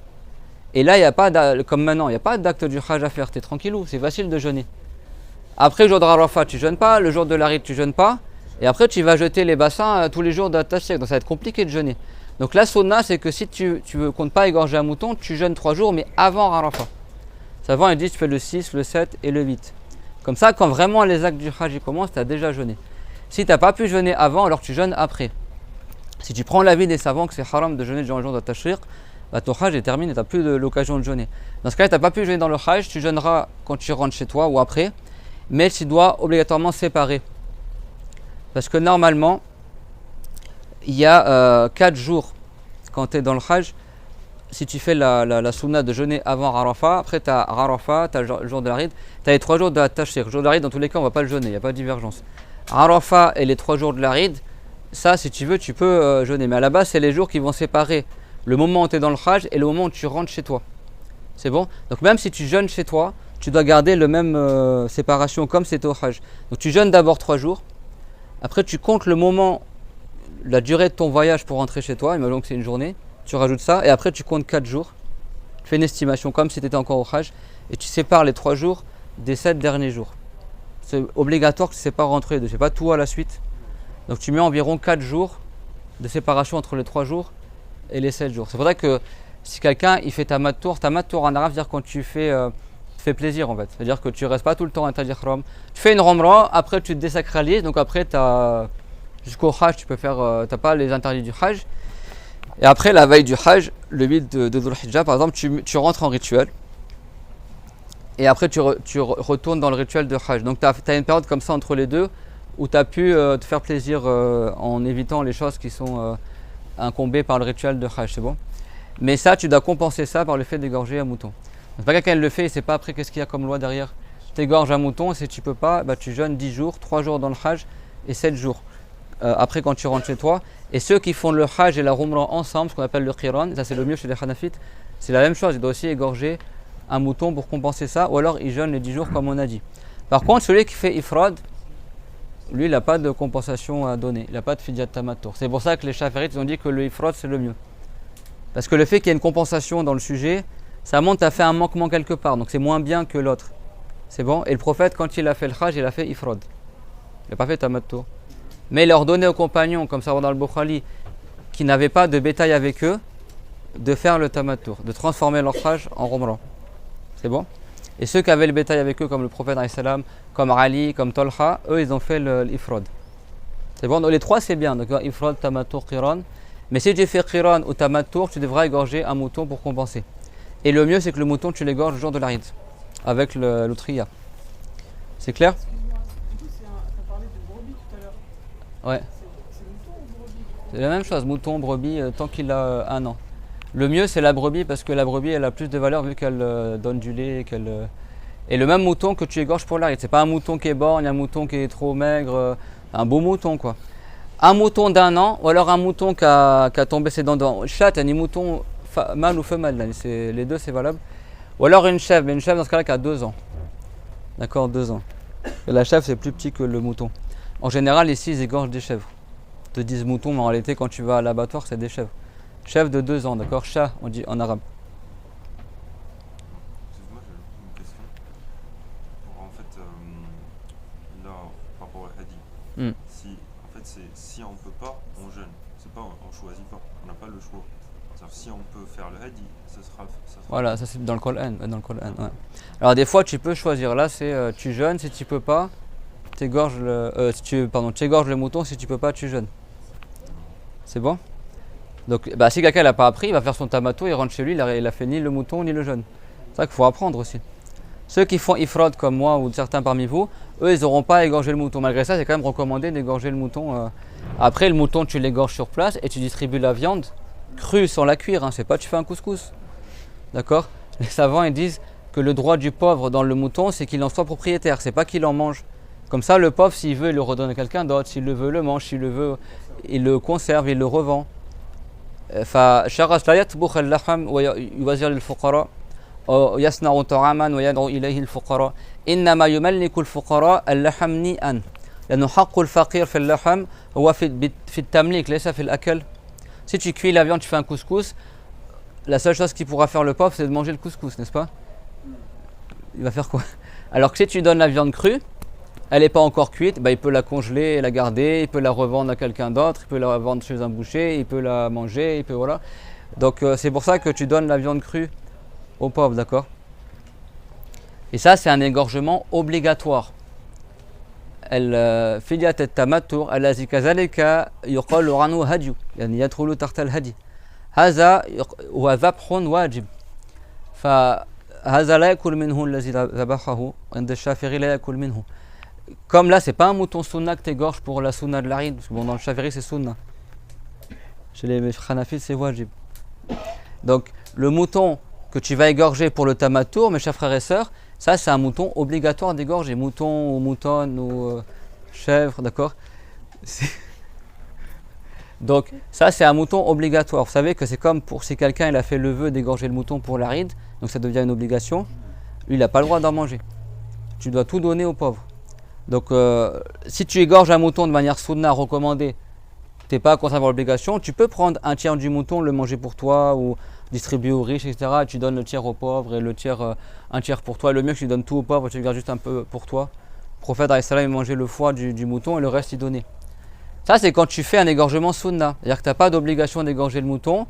Et là, il n'y a pas, comme maintenant, il n'y a pas d'acte du hajj à faire. Tu es tranquillou, c'est facile de jeûner. Après le jour de Arafah, tu ne jeûnes pas. Le jour de l'Arid, tu ne jeûnes pas. Et après, tu vas jeter les bassins tous les jours d'At-Tashriq. Donc ça va être compliqué de jeûner. Donc la sunna, c'est que si tu ne comptes pas égorger un mouton, tu jeûnes 3 jours, mais avant Arafah. Savant, ils disent tu fais le 6, le 7 et le 8. Comme ça, quand vraiment les actes du hajj commencent, tu as déjà jeûné. Si tu n'as pas pu jeûner avant, alors tu jeûnes après. Si tu prends l'avis des savants que c'est haram de jeûner durant le jour de Tashriq, ton hajj est terminé, tu n'as plus l'occasion de jeûner. Dans ce cas-là, tu n'as pas pu jeûner dans le hajj, tu jeûneras quand tu rentres chez toi ou après, mais tu dois obligatoirement séparer. Parce que normalement, il y a 4 jours quand tu es dans le hajj. Si tu fais la sunna de jeûner avant Arafah, après tu as Arafah, tu as le jour de l'Arid, tu as les 3 jours de At-Tashriq. Le jour de l'Arid, dans tous les cas, on ne va pas le jeûner, il n'y a pas de divergence. Arafah et les 3 jours de l'Arid, ça, si tu veux, tu peux jeûner. Mais à la base, c'est les jours qui vont séparer le moment où tu es dans le hajj et le moment où tu rentres chez toi. C'est bon? Donc même si tu jeûnes chez toi, tu dois garder le même séparation comme c'était au Hajj. Donc tu jeûnes d'abord 3 jours, après tu comptes le moment, la durée de ton voyage pour rentrer chez toi, imaginons que c'est une journée, tu rajoutes ça, et après tu comptes 4 jours, tu fais une estimation comme si tu étais encore au Hajj, et tu sépares les 3 jours des 7 derniers jours. C'est obligatoire que tu sépares entre les deux, c'est pas tout à la suite. Donc tu mets environ 4 jours de séparation entre les 3 jours et les 7 jours. C'est pour ça que si quelqu'un il fait tamattour en arabe, c'est-à-dire quand tu fais plaisir en fait. C'est-à-dire que tu restes pas tout le temps à Tajihram. Tu fais une Umrah, après tu te désacralises, donc après jusqu'au Hajj tu peux faire, t'as pas les interdits du Hajj. Et après la veille du Hajj, le 8 de Dhul Hijjah par exemple, tu rentres en rituel. Et après tu retournes dans le rituel de Hajj. Donc tu as une période comme ça entre les deux où tu as pu te faire plaisir en évitant les choses qui sont incombées par le rituel de Hajj, c'est bon. Mais ça, tu dois compenser ça par le fait d'égorger un mouton. Donc pas quelqu'un le fait et c'est pas après qu'est-ce qu'il y a comme loi derrière. Tu égorges un mouton et si tu peux pas, bah, tu jeûnes 10 jours, 3 jours dans le Hajj et 7 jours après quand tu rentres chez toi. Et ceux qui font le Hajj et la Umrah ensemble, ce qu'on appelle le Qiran, ça c'est le mieux chez les Hanafites, c'est la même chose, ils doivent aussi égorger un mouton pour compenser ça, ou alors il jeûne les 10 jours comme on a dit. Par contre, celui qui fait Ifrad, lui il n'a pas de compensation à donner, il n'a pas de fidyat tamattur. C'est pour ça que les Shafarites ont dit que le Ifrad c'est le mieux. Parce que le fait qu'il y ait une compensation dans le sujet, ça montre que tu as fait un manquement quelque part, donc c'est moins bien que l'autre. C'est bon. Et le prophète, quand il a fait le Hajj, il a fait Ifrad. Il n'a pas fait tamattur. Mais il leur donnait aux compagnons, comme ça dans le Bukhari, qui n'avaient pas de bétail avec eux, de faire le tamattur, de transformer leur Hajj en Umrah. C'est bon. Et ceux qui avaient le bétail avec eux, comme le prophète, comme Ali, comme Talha, eux, ils ont fait l'Ifrad. C'est bon. Donc les trois, c'est bien. Donc Ifrad, tamattur, qiran. Mais si tu fais qiran ou tamattur, tu devras égorger un mouton pour compenser. Et le mieux, c'est que le mouton, tu l'égorges le jour de l'Aïd, avec l'outriya. C'est clair? Du coup, tu as parlé de brebis tout à l'heure. Ouais. C'est mouton ou brebis? C'est la même chose, mouton, brebis, tant qu'il a 1 an. Le mieux, c'est la brebis, parce que la brebis, elle a plus de valeur vu qu'elle donne du lait. Et le même mouton que tu égorges pour l'Aïd. C'est pas un mouton qui est borgne, un mouton qui est trop maigre, un beau mouton, quoi. Un mouton d'1 an, ou alors un mouton qui a tombé ses dents dans le chat, un mouton mâle ou femelle, là, les deux c'est valable. Ou alors une chèvre, mais une chèvre dans ce cas-là qui a 2 ans. D'accord, 2 ans. Et la chèvre c'est plus petit que le mouton. En général ici ils égorgent des chèvres. Ils te disent mouton, mais en réalité quand tu vas à l'abattoir c'est des chèvres. Chèvre de 2 ans, d'accord, chat on dit en arabe. Excuse-moi, j'ai une question. En fait, là, par rapport à Hadi, si on peut pas, on jeûne. C'est pas, on choisit pas, on n'a pas le choix. C'est-à-dire, si on peut faire le Hadi, ça sera. Voilà, ça c'est dans le Coran. Ouais. Alors des fois tu peux choisir, là c'est tu jeûnes, si tu peux pas, tu égorges le mouton, si tu peux pas, tu jeûnes. C'est bon? Donc si quelqu'un l'a pas appris, il va faire son tamato, il rentre chez lui, il a fait ni le mouton ni le jeûne. C'est ça qu'il faut apprendre aussi. Ceux qui font ifrad comme moi ou certains parmi vous, eux ils n'auront pas à égorger le mouton. Malgré ça, c'est quand même recommandé d'égorger le mouton. Après le mouton tu l'égorges sur place et tu distribues la viande crue sans la cuire, c'est pas tu fais un couscous. D'accord? Les savants ils disent que le droit du pauvre dans le mouton c'est qu'il en soit propriétaire, c'est pas qu'il en mange. Comme ça le pauvre s'il veut il le redonne à quelqu'un d'autre, s'il le veut il le mange, s'il le veut il le conserve, il le revend. فشخص لا يطبخ اللحم ويوزع للفقراء أو يصنع طعاما ويدعو إليه الفقراء إنما يملك الفقراء اللحم نيئا لأنه حق الفقير في اللحم هو في التمليك ليس في الأكل. Si tu cuis la viande, tu fais un couscous, la seule chose qu'il pourra faire le pauvre c'est de manger le couscous, n'est-ce pas? Il va faire quoi? Alors que si tu donnes la viande crue, elle n'est pas encore cuite, il peut la congeler et la garder, il peut la revendre à quelqu'un d'autre, il peut la vendre chez un boucher, il peut la manger, voilà. Donc c'est pour ça que tu donnes la viande crue aux pauvres, d'accord? Et ça c'est un égorgement obligatoire. فدية التمتع الذي كذلك يقال عنه هدي يعني يدخل تحت الهدي هذا هو ذبح واجب فهذا لا يأكل منه الذي ذبحه عند الشافعي لا يأكل منه. Comme là, c'est pas un mouton sunna que tu égorges pour la sunna de l'Aïd, parce que bon, dans le Shafiri c'est sunna. Chez les Hanafites c'est wajib. Donc le mouton que tu vas égorger pour le tamattour, mes chers frères et sœurs, ça c'est un mouton obligatoire d'égorger. Mouton ou moutonne ou chèvre, d'accord? Donc ça c'est un mouton obligatoire. Vous savez que c'est comme pour si quelqu'un il a fait le vœu d'égorger le mouton pour l'Aïd, donc ça devient une obligation. lui il n'a pas le droit d'en manger. Tu dois tout donner aux pauvres. Donc si tu égorges un mouton de manière sunna recommandée, tu n'es pas contraint par l'obligation, tu peux prendre un tiers du mouton, le manger pour toi ou distribuer aux riches, etc. Et tu donnes le tiers aux pauvres et le tiers, un tiers pour toi. Le mieux que tu donnes tout aux pauvres, tu gardes juste un peu pour toi. Le prophète il mangeait le foie du mouton et le reste il donnait. Ça c'est quand tu fais un égorgement sunna, c'est-à-dire que tu n'as pas d'obligation d'égorger le mouton,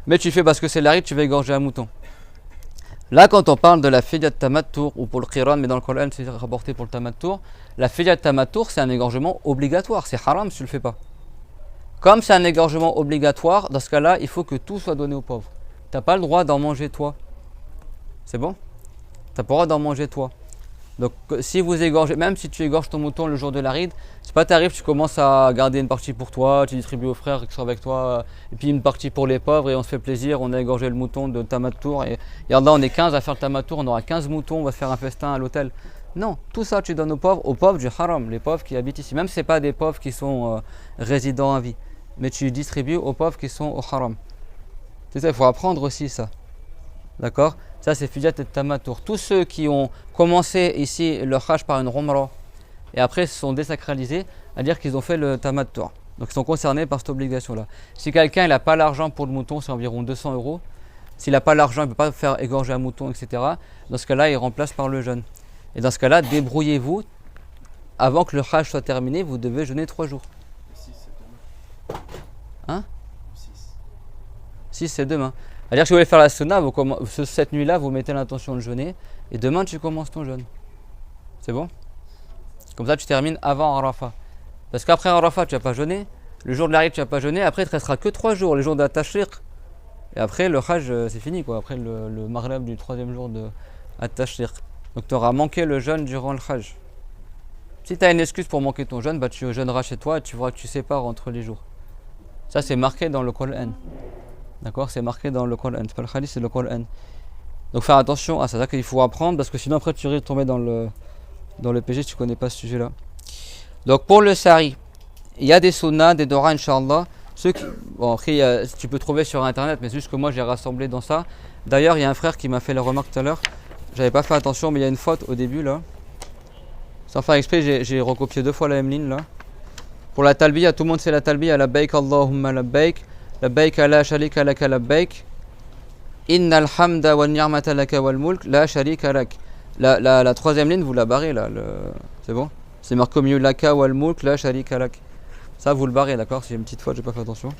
mais tu fais parce que c'est l'aride, tu vas égorger un mouton. Là quand on parle de la fidyat tamattur ou pour le qiran, mais dans le Coran c'est rapporté pour le tamattur, la fidyat tamattur c'est un égorgement obligatoire, c'est haram si tu ne le fais pas. Comme c'est un égorgement obligatoire, dans ce cas-là il faut que tout soit donné aux pauvres. Tu n'as pas le droit d'en manger toi. C'est bon? Tu n'as pas le droit d'en manger toi. Donc si vous égorgez, même si tu égorges ton mouton le jour de la ride, c'est pas t'arrives, tu commences à garder une partie pour toi, tu distribues aux frères qui sont avec toi, et puis une partie pour les pauvres, et on se fait plaisir, on a égorgé le mouton de tamattour, et regarde là on est 15 à faire le tamattour, on aura 15 moutons, on va se faire un festin à l'hôtel. Non, tout ça tu donnes aux pauvres du haram, les pauvres qui habitent ici, même si c'est pas des pauvres qui sont résidents à vie, mais tu distribues aux pauvres qui sont au haram. C'est ça, il faut apprendre aussi ça. D'accord? Ça c'est fidyat et tamattur. Tous ceux qui ont commencé ici le hajj par une umrah et après se sont désacralisés, à dire qu'ils ont fait le tamattur. Donc ils sont concernés par cette obligation-là. Si quelqu'un n'a pas l'argent pour le mouton, c'est environ 200 €. S'il n'a pas l'argent, il ne peut pas faire égorger un mouton, etc. Dans ce cas-là, il remplace par le jeûne. Et dans ce cas-là, débrouillez-vous. Avant que le hajj soit terminé, vous devez jeûner 3 jours. 6 c'est demain. Hein? 6. 6 c'est demain. C'est-à-dire que si vous voulez faire la sunna, cette nuit-là, vous mettez l'intention de jeûner et demain tu commences ton jeûne. C'est bon? Comme ça tu termines avant Arafat. Parce qu'après Arafat tu n'as pas jeûné, le jour de la ride tu n'as pas jeûné, après il ne te restera que 3 jours, les jours de la tashriq. Et après le hajj c'est fini quoi, après le maghrib du 3e jour de tashriq. Donc tu auras manqué le jeûne durant le hajj. Si tu as une excuse pour manquer ton jeûne, tu jeûneras chez toi et tu verras que tu sépares entre les jours. Ça c'est marqué dans le Coran. D'accord, c'est marqué dans le Coran, c'est pas le hadith, c'est le Coran. Donc faire attention à ça, c'est ça qu'il faut apprendre parce que sinon après tu risques de tomber dans le péché si tu connais pas ce sujet-là. Donc pour le sari, il y a des sunnas, des doras, Inch'Allah. Bon après tu peux trouver sur internet, mais c'est juste que moi j'ai rassemblé dans ça. D'ailleurs il y a un frère qui m'a fait la remarque tout à l'heure, j'avais pas fait attention mais il y a une faute au début là. Sans faire exprès, j'ai recopié 2 fois la même ligne là. Pour la talbiya, tout le monde sait la talbiya, labbaik Allahumma labbaik. Labbaik la sharika laka labbaik. Innal hamda wa ni'mata laka wal mulk la sharika lak. La troisième ligne, vous la barrez là. C'est bon? C'est marqué au milieu laka wal mulk la sharika lak. Ça, vous le barrez, d'accord? Si j'ai une petite faute, j'ai pas fait attention.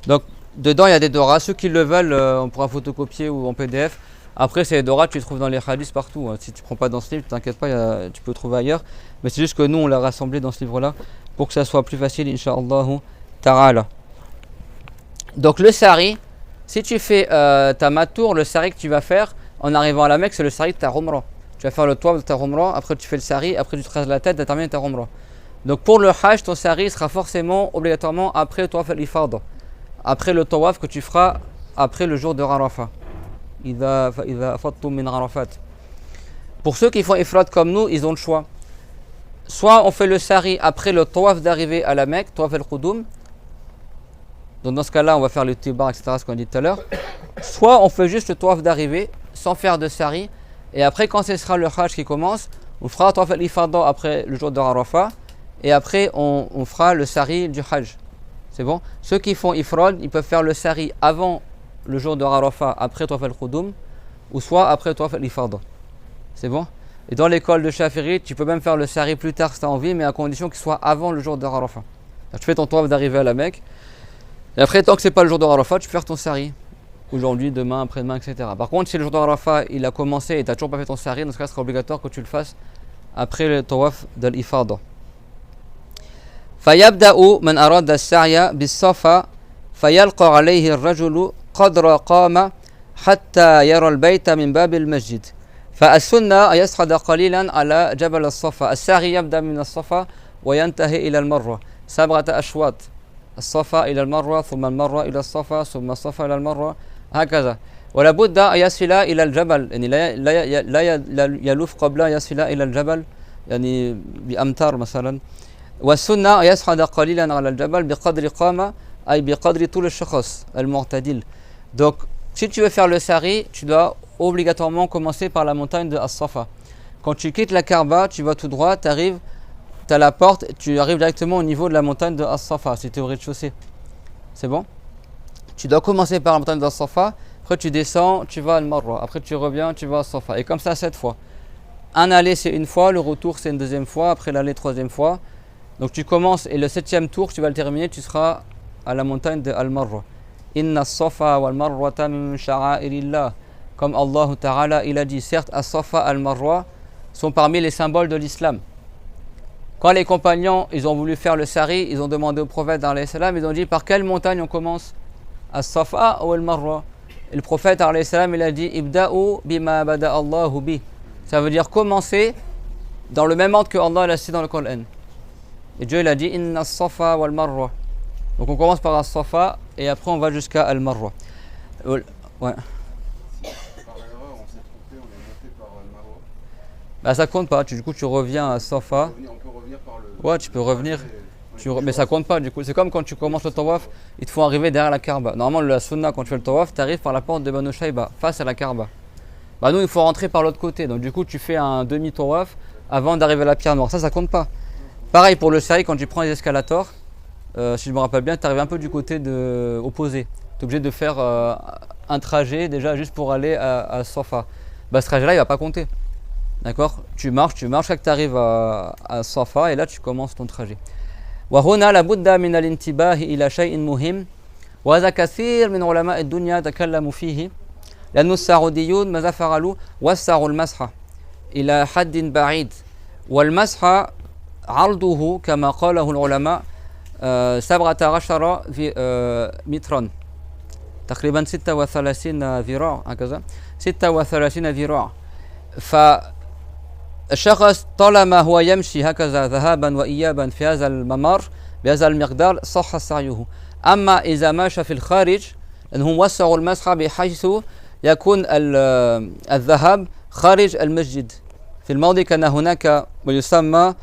Donc, dedans, il y a des doras. Ceux qui le veulent, on pourra photocopier ou en PDF. Après, c'est les doras, tu les trouves dans les hadiths partout. Si tu ne prends pas dans ce livre, t'inquiète pas, tu peux le trouver ailleurs. Mais c'est juste que nous, on l'a rassemblé dans ce livre-là pour que ça soit plus facile, Inch'Allah ta'ala. Donc le sari, si tu fais ta matour, le sari que tu vas faire en arrivant à la Mecque, c'est le sari de ta umrah. Tu vas faire le tawaf de ta umrah, après tu fais le sari, après tu te rases la tête, tu as terminé ta umrah. Donc pour le hajj, ton sari sera forcément, obligatoirement, après le tawaf al-ifada. Après le tawaf que tu feras après le jour de Arafat. Pour ceux qui font ifrad comme nous, ils ont le choix. Soit on fait le sari après le tawaf d'arrivée à la Mecque, tawaf al-Qudum. Donc dans ce cas-là, on va faire le tibar, etc., ce qu'on a dit tout à l'heure. Soit on fait juste le tawaf d'arrivée, sans faire de sari. Et après, quand ce sera le hajj qui commence, on fera le tawaf al-ifada après le jour de Arafat. Et après, on fera le sari du hajj. C'est bon? Ceux qui font ifrad, ils peuvent faire le sari avant le jour de Arafat, après tawaf al-Qudum, ou soit après tawaf al-ifada. C'est bon? Et dans l'école de Shafi'i, tu peux même faire le sari plus tard si tu as envie, mais à condition qu'il soit avant le jour de Arafat. Tu fais ton tawaf d'arrivée à la Mecque. Et après, tant que c'est pas le jour de Arafat, tu peux faire ton sari. Aujourd'hui, demain, après-demain, etc. Par contre, si le jour de Arafat il a commencé et tu n'as toujours pas fait ton sari, dans ce cas, ce sera obligatoire que tu le fasses après le tawaf de l'ifada. فيبدأ من أراد السعي بالصفا فيلقى عليه الرجل قدر قامة حتى يرى البيت من باب المسجد فالسنة يصعد قليلا على جبل الصفا. السعي يبدأ من الصفا وينتهي إلى المروة 7 أشواط. الصفا إلى المروة ثم المروة إلى الصفا ثم الصفا إلى المروة هكذا. ولا بد أن يصل إلى الجبل يعني لا يلف قبل يصل إلى الجبل يعني بأمتار مثلا. والسنة يصعد قليلا على الجبل بقدر قامة أي بقدر طول الشخص المعتدل. Donc si tu veux faire le sari, tu dois obligatoirement commencer par la montagne de As-Safa. Quand tu quittes la Kaaba, tu vas tout droit, tu arrives, tu as la porte, tu arrives directement au niveau de la montagne de As-Safa, si tu es au rez-de-chaussée. C'est bon? Tu dois commencer par la montagne de As-Safa, après tu descends, tu vas à Al-Marwa, après tu reviens, tu vas à As-Safa. Et comme ça 7 fois. Un aller c'est une fois, le retour c'est une deuxième fois, après l'aller troisième fois. Donc tu commences et le 7e tour, tu vas le terminer, tu seras à la montagne de Al-Marwa. Inna as-Safa wal Marwata min sha'airillah. Comme Allah Ta'ala il a dit, certes as-Safa al-Marwa sont parmi les symboles de l'islam. Quand les compagnons ils ont voulu faire le sari, ils ont demandé au prophète alayhi salam, ils ont dit par quelle montagne on commence, as-Safa ou al-Marwa? Et le prophète alayhi salam il a dit ibda'u bima bada Allahu bi. Ça veut dire commencer dans le même ordre que Allah l'a cité dans le Coran. Et Dieu il a dit inna as-Safa wal Marwa. Donc on commence par as-Safa et après on va jusqu'à al-Marwa. Ouais. Par erreur, on s'est trompé, on est monté par Al-Marwa. Bah ça compte pas, du coup tu reviens à Safa. On peut revenir par le. Ouais, tu peux revenir. Mais ça compte pas du coup. C'est comme quand tu commences le tawaf, il te faut arriver derrière la Kaaba. Normalement, la sunna, quand tu fais le tawaf, tu arrives par la porte de Banu Shayba, face à la Kaaba. Bah nous, il faut rentrer par l'autre côté. Donc du coup, tu fais un demi-tawaf avant d'arriver à la pierre noire. Ça compte pas. Pareil pour le sari, quand tu prends les escalators, si je me rappelle bien, tu arrives un peu du côté opposé. Tu es obligé de faire un trajet déjà juste pour aller à Safa. Bah ce trajet-là, il va pas compter. D'accord? Tu marches, jusqu'à que tu arrives à Safa et là, tu commences ton trajet. وهنا لابد من الانتباه إلى شيء مهم وهذا كثير من علماء الدنيا تكلموا فيه لأن السعوديون ماذا فعلوا؟ وسعوا المسح إلى حد بعيد والمسح عرضه كما قاله العلماء 17 مترا تقريبا 36 ذراع هكذا 36 ذراع الشخص طالما هو يمشي هكذا ذهابا وإيابا في هذا الممر بهذا المقدار صح سعيه. أما إذا ماشى في الخارج لأنهم وسعوا المسح بحيث يكون الذهاب خارج المسجد في الماضي كان هناك ما يسمى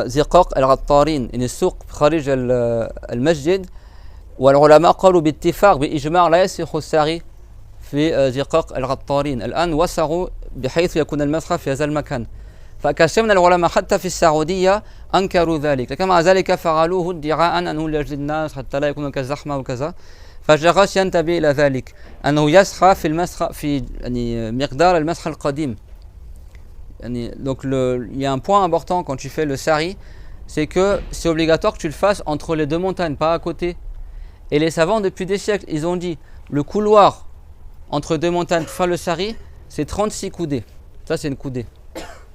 زقاق العطارين يعني السوق خارج المسجد والعلماء قالوا باتفاق بإجماع لا يصح السعي في زقاق العطارين. الآن وسعوا بحيث يكون المسح في هذا المكان. فكثير من العلماء حتى في السعودية أنكروا ذلك، لكن مع ذلك فعلوه ادعاء أنه لأجل الناس حتى لا يكون كزحمة وكذا. فالشخص ينتبه إلى ذلك أنه يسعى في المسح في يعني مقدار المسح القديم. يعني donc il y a un point important quand tu fais le sari, c'est que c'est obligatoire que tu le fasses entre les deux montagnes, pas à côté. Et les savants depuis des siècles, ils ont dit le couloir entre deux montagnes pour faire le sari, c'est 36 coudées. Ça c'est une coudée.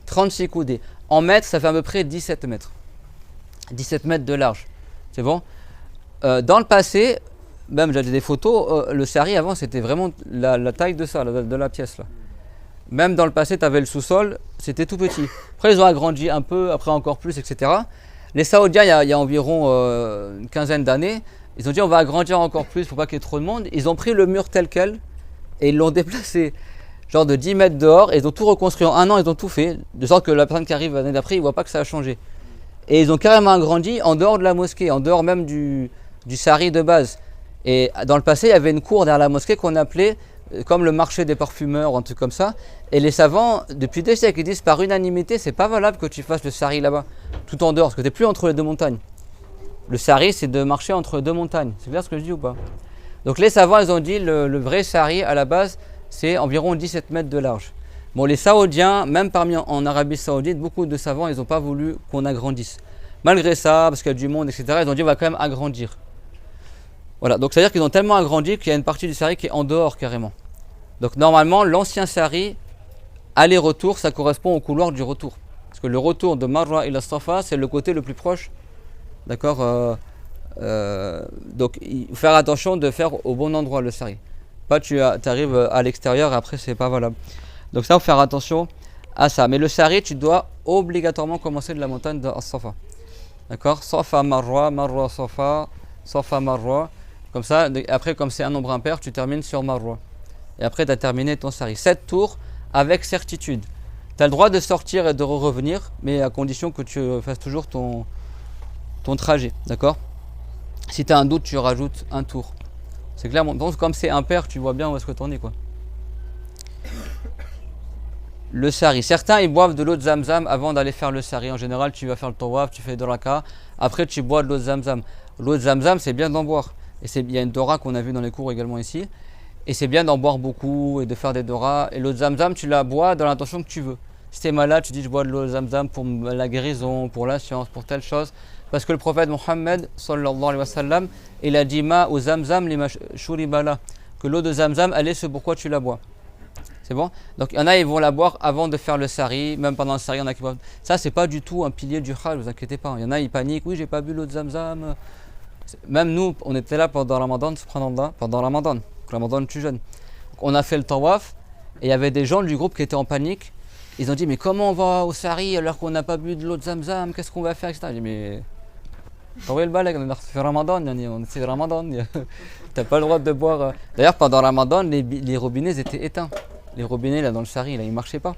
36 coudées. En mètres, ça fait à peu près 17 mètres. 17 mètres de large. C'est bon? Dans le passé, même j'avais des photos, le sari avant c'était vraiment la taille de ça, de la pièce là. Même dans le passé, tu avais le sous-sol, c'était tout petit. Après, ils ont agrandi un peu, après encore plus, etc. Les Saoudiens, il y a environ une quinzaine d'années, ils ont dit on va agrandir encore plus pour pas qu'il y ait trop de monde. Ils ont pris le mur tel quel et ils l'ont déplacé genre de 10 mètres dehors et ils ont tout reconstruit en un an, ils ont tout fait, de sorte que la personne qui arrive l'année d'après, il ne voit pas que ça a changé. Et ils ont carrément agrandi en dehors de la mosquée, en dehors même du sari de base. Et dans le passé, il y avait une cour derrière la mosquée qu'on appelait comme le marché des parfumeurs, un truc comme ça. Et les savants, depuis des siècles, ils disent par unanimité, c'est pas valable que tu fasses le sari là-bas, tout en dehors, parce que tu n'es plus entre les deux montagnes. Le sari, c'est de marcher entre deux montagnes. C'est clair ce que je dis ou pas? Donc les savants, ils ont dit le vrai sari à la base, c'est environ 17 mètres de large. Bon, les Saoudiens, même parmi en Arabie Saoudite, beaucoup de savants, ils n'ont pas voulu qu'on agrandisse. Malgré ça, parce qu'il y a du monde, etc., ils ont dit on va quand même agrandir. Voilà, donc c'est-à-dire qu'ils ont tellement agrandi qu'il y a une partie du sari qui est en dehors carrément. Donc normalement, l'ancien sari, aller-retour, ça correspond au couloir du retour. Parce que le retour de Marwa ila Safa, c'est le côté le plus proche. D'accord donc il faut faire attention de faire au bon endroit le sari. Pas tu arrives à l'extérieur et après c'est pas valable. Donc ça, il faut faire attention à ça. Mais le sari, tu dois obligatoirement commencer de la montagne de As-Safa. D'accord? Safa Marwa, Marwa Safa, Safa Marwa. Comme ça, après comme c'est un nombre impair, tu termines sur Marwa. Et après tu as terminé ton sari. 7 tours avec certitude. Tu as le droit de sortir et de revenir, mais à condition que tu fasses toujours ton trajet. D'accord? Si tu as un doute, tu rajoutes un tour. C'est clair, donc comme c'est impair, tu vois bien où est-ce que tu en es, quoi. le sari. Certains, ils boivent de l'eau de Zamzam avant d'aller faire le sari. En général, tu vas faire le tawaf, tu fais de raka, après tu bois de l'eau de Zamzam. L'eau de Zamzam, c'est bien d'en boire. Et il y a une dora qu'on a vue dans les cours également ici. Et c'est bien d'en boire beaucoup et de faire des doras. Et l'eau de Zamzam, tu la bois dans l'intention que tu veux. Si tu es malade, tu dis je bois de l'eau de Zamzam pour la guérison, pour la science, pour telle chose. Parce que le prophète Mohammed, sallallahu alayhi wa sallam, il a dit ma au Zamzam lima shuribala, que l'eau de Zamzam, elle est ce pourquoi tu la bois. C'est bon? Donc il y en a, ils vont la boire avant de faire le sari, même pendant le sari, il y en a qui boivent. Ça, c'est pas du tout un pilier du Hajj, ne vous inquiétez pas. Il y en a, ils paniquent, oui, j'ai pas bu l'eau de Zamzam. Même nous, on était là pendant Ramadan, subhanallah, pendant Ramadan tu jeûnes. On a fait le tawaf, et il y avait des gens du groupe qui étaient en panique. Ils ont dit, mais comment on va au sari alors qu'on n'a pas bu de l'eau de Zamzam, qu'est-ce qu'on va faire, etc. J'ai dit, mais. On a fait Ramadan, on fait Ramadan. T'as pas le droit de boire. D'ailleurs, pendant Ramadan, les robinets étaient éteints. Les robinets là dans le sari, là, ils marchaient pas.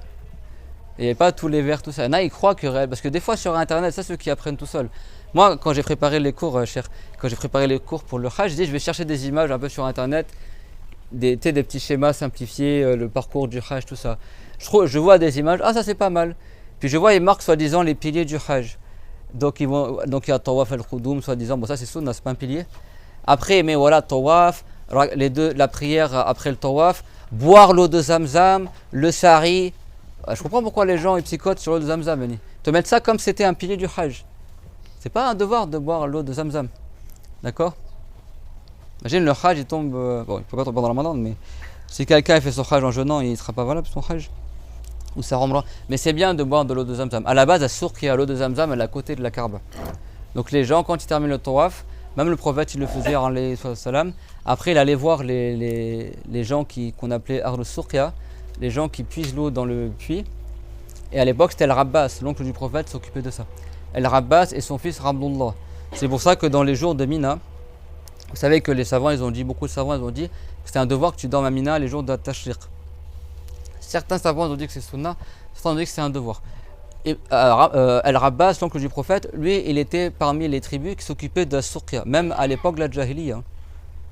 Il n'y avait pas tous les verres, tout ça. Il y en a, ils croient que. Parce que des fois sur internet, ça, ceux qui apprennent tout seuls. Moi, quand j'ai préparé les cours, quand j'ai préparé les cours pour le Hajj, j'ai dit, je vais chercher des images un peu sur internet, des petits schémas simplifiés, le parcours du Hajj, tout ça. Je vois des images, ah, ça c'est pas mal. Puis je vois, ils marquent soi-disant les piliers du Hajj. Donc il y a Tawaf al-Khoudoum, soi-disant, bon ça c'est sunna, c'est pas un pilier. Après, mais voilà, Tawaf, la prière après le Tawaf, boire l'eau de Zamzam, le sari. Je comprends pourquoi les gens ils psychotent sur l'eau de Zamzam. Te mettre ça comme c'était un pilier du Hajj. C'est pas un devoir de boire l'eau de Zamzam. D'accord? Imagine le Hajj il tombe. Bon, il peut pas tomber dans le Ramadan, mais si quelqu'un fait son Hajj en jeûnant, il ne sera pas valable son Hajj. Ou ça rendra. Mais c'est bien de boire de l'eau de Zamzam. À la base, la source qui a l'eau de Zamzam, elle est à côté de la Kaaba. Donc les gens, quand ils terminent le tawaf, même le prophète, il le faisait en salam. Après, il allait voir les gens qu'on appelait Ahl Surqiya, les gens qui puisent l'eau dans le puits. Et à l'époque, c'était Al-Rabbas, l'oncle du prophète, s'occupait de ça. Al-Rabbas et son fils Abdullah. C'est pour ça que dans les jours de Mina, vous savez que les savants, beaucoup de savants, ils ont dit que c'était un devoir que tu dormes à Mina les jours de Tashriq. Certains savants ont dit que c'est sunna, certains ont dit que c'est un devoir. Et Al-Rabbas, l'oncle du prophète, lui, il était parmi les tribus qui s'occupaient de la Surqiya, même à l'époque de la Jahiliya.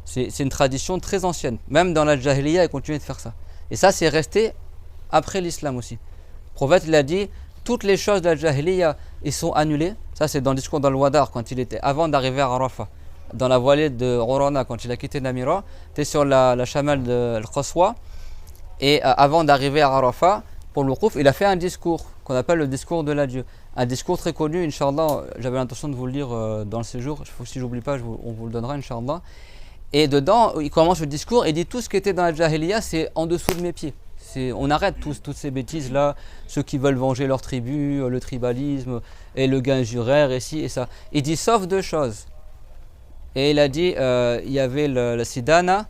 C'est une tradition très ancienne. Même dans la Jahiliya, ils continuaient de faire ça. Et ça, c'est resté après l'islam aussi. Le prophète, il a dit, toutes les choses de la Jahiliya, ils sont annulées. Ça, c'est dans le discours d'Al-Wadar, quand il était, avant d'arriver à Arafah. Dans la vallée de Urana, quand il a quitté Namira, il était sur la chamelle de Al-Qaswa. Et avant d'arriver à Arafah, pour le Wouqouf, il a fait un discours qu'on appelle le discours de l'adieu. Un discours très connu, Inch'Allah, j'avais l'intention de vous le lire dans le séjour. Si j'oublie pas, on vous le donnera, Inch'Allah. Et dedans, il commence le discours et dit tout ce qui était dans la Jahiliya, c'est en dessous de mes pieds. On arrête toutes ces bêtises-là, ceux qui veulent venger leur tribu, le tribalisme, et le gain juraire, et ci et ça. Il dit sauf deux choses. Et il a dit, il y avait la Sidana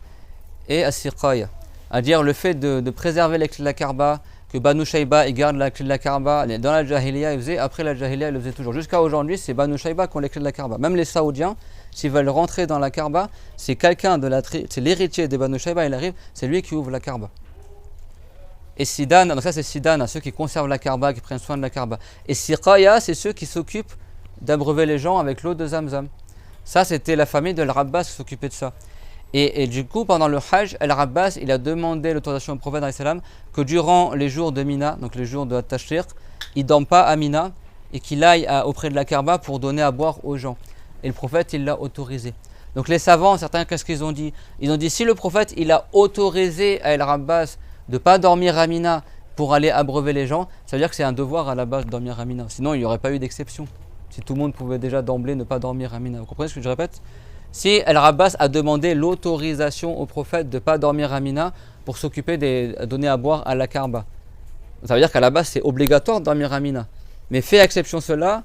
et As-Siqaya. C'est-à-dire le fait de préserver les clés de la Kaaba, que Banu Shayba il garde la clé de la Kaaba. Dans la Jahiliya, il faisait, après la Jahiliya, il le faisait toujours. Jusqu'à aujourd'hui, c'est Banu Shayba qui ont les clés de la Kaaba. Même les Saoudiens, s'ils veulent rentrer dans la Kaaba, c'est c'est l'héritier des Banu Shayba, il arrive, c'est lui qui ouvre la Kaaba. Et Sidana, donc ça c'est Sidana, ceux qui conservent la Kaaba, qui prennent soin de la Kaaba. Et Siqaya, c'est ceux qui s'occupent d'abreuver les gens avec l'eau de Zamzam. Ça, c'était la famille de Al-Rabbas qui s'occupait de ça. Et du coup, pendant le Hajj, Al-Rabbas, il a demandé l'autorisation au prophète que durant les jours de Mina, donc les jours de Tashriq, il ne dorme pas à Mina et qu'il aille auprès de la Kaaba pour donner à boire aux gens. Et le prophète, il l'a autorisé. Donc les savants, certains, qu'est-ce qu'ils ont dit? Ils ont dit, si le prophète, il a autorisé à Al-Rabbas de ne pas dormir à Mina pour aller abreuver les gens, ça veut dire que c'est un devoir à la base de dormir à Mina. Sinon, il n'y aurait pas eu d'exception. Si tout le monde pouvait déjà d'emblée ne pas dormir à Mina. Vous comprenez ce que je répète? Si Al-Rabbas a demandé l'autorisation au prophète de ne pas dormir à Mina pour s'occuper de donner à boire à la Kaaba, ça veut dire qu'à la base c'est obligatoire de dormir à Mina. Mais fait exception cela,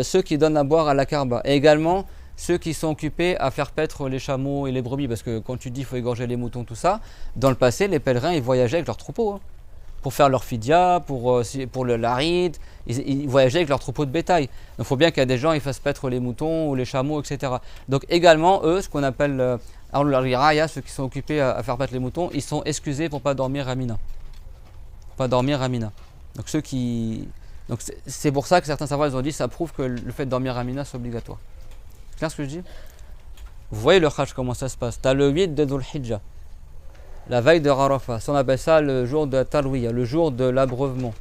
ceux qui donnent à boire à la Kaaba. Et également ceux qui sont occupés à faire paître les chameaux et les brebis. Parce que quand tu dis qu'il faut égorger les moutons, tout ça, dans le passé les pèlerins ils voyageaient avec leurs troupeaux. Pour faire leur fidya, pour le larid, ils voyageaient avec leurs troupeaux de bétail. Donc il faut bien qu'il y ait des gens qui fassent paître les moutons ou les chameaux, etc. Donc également, eux, ce qu'on appelle ceux qui sont occupés à faire paître les moutons, ils sont excusés pour ne pas dormir à Mina. Donc c'est pour ça que certains savants ils ont dit ça prouve que le fait de dormir à Mina c'est obligatoire. C'est clair ce que je dis? Vous voyez le Hajj comment ça se passe. Tu as le 8 de Dhul Hijjah. la veille de Arafat. Ça, on appelle ça le jour de Tarwiya, le jour de l'abreuvement.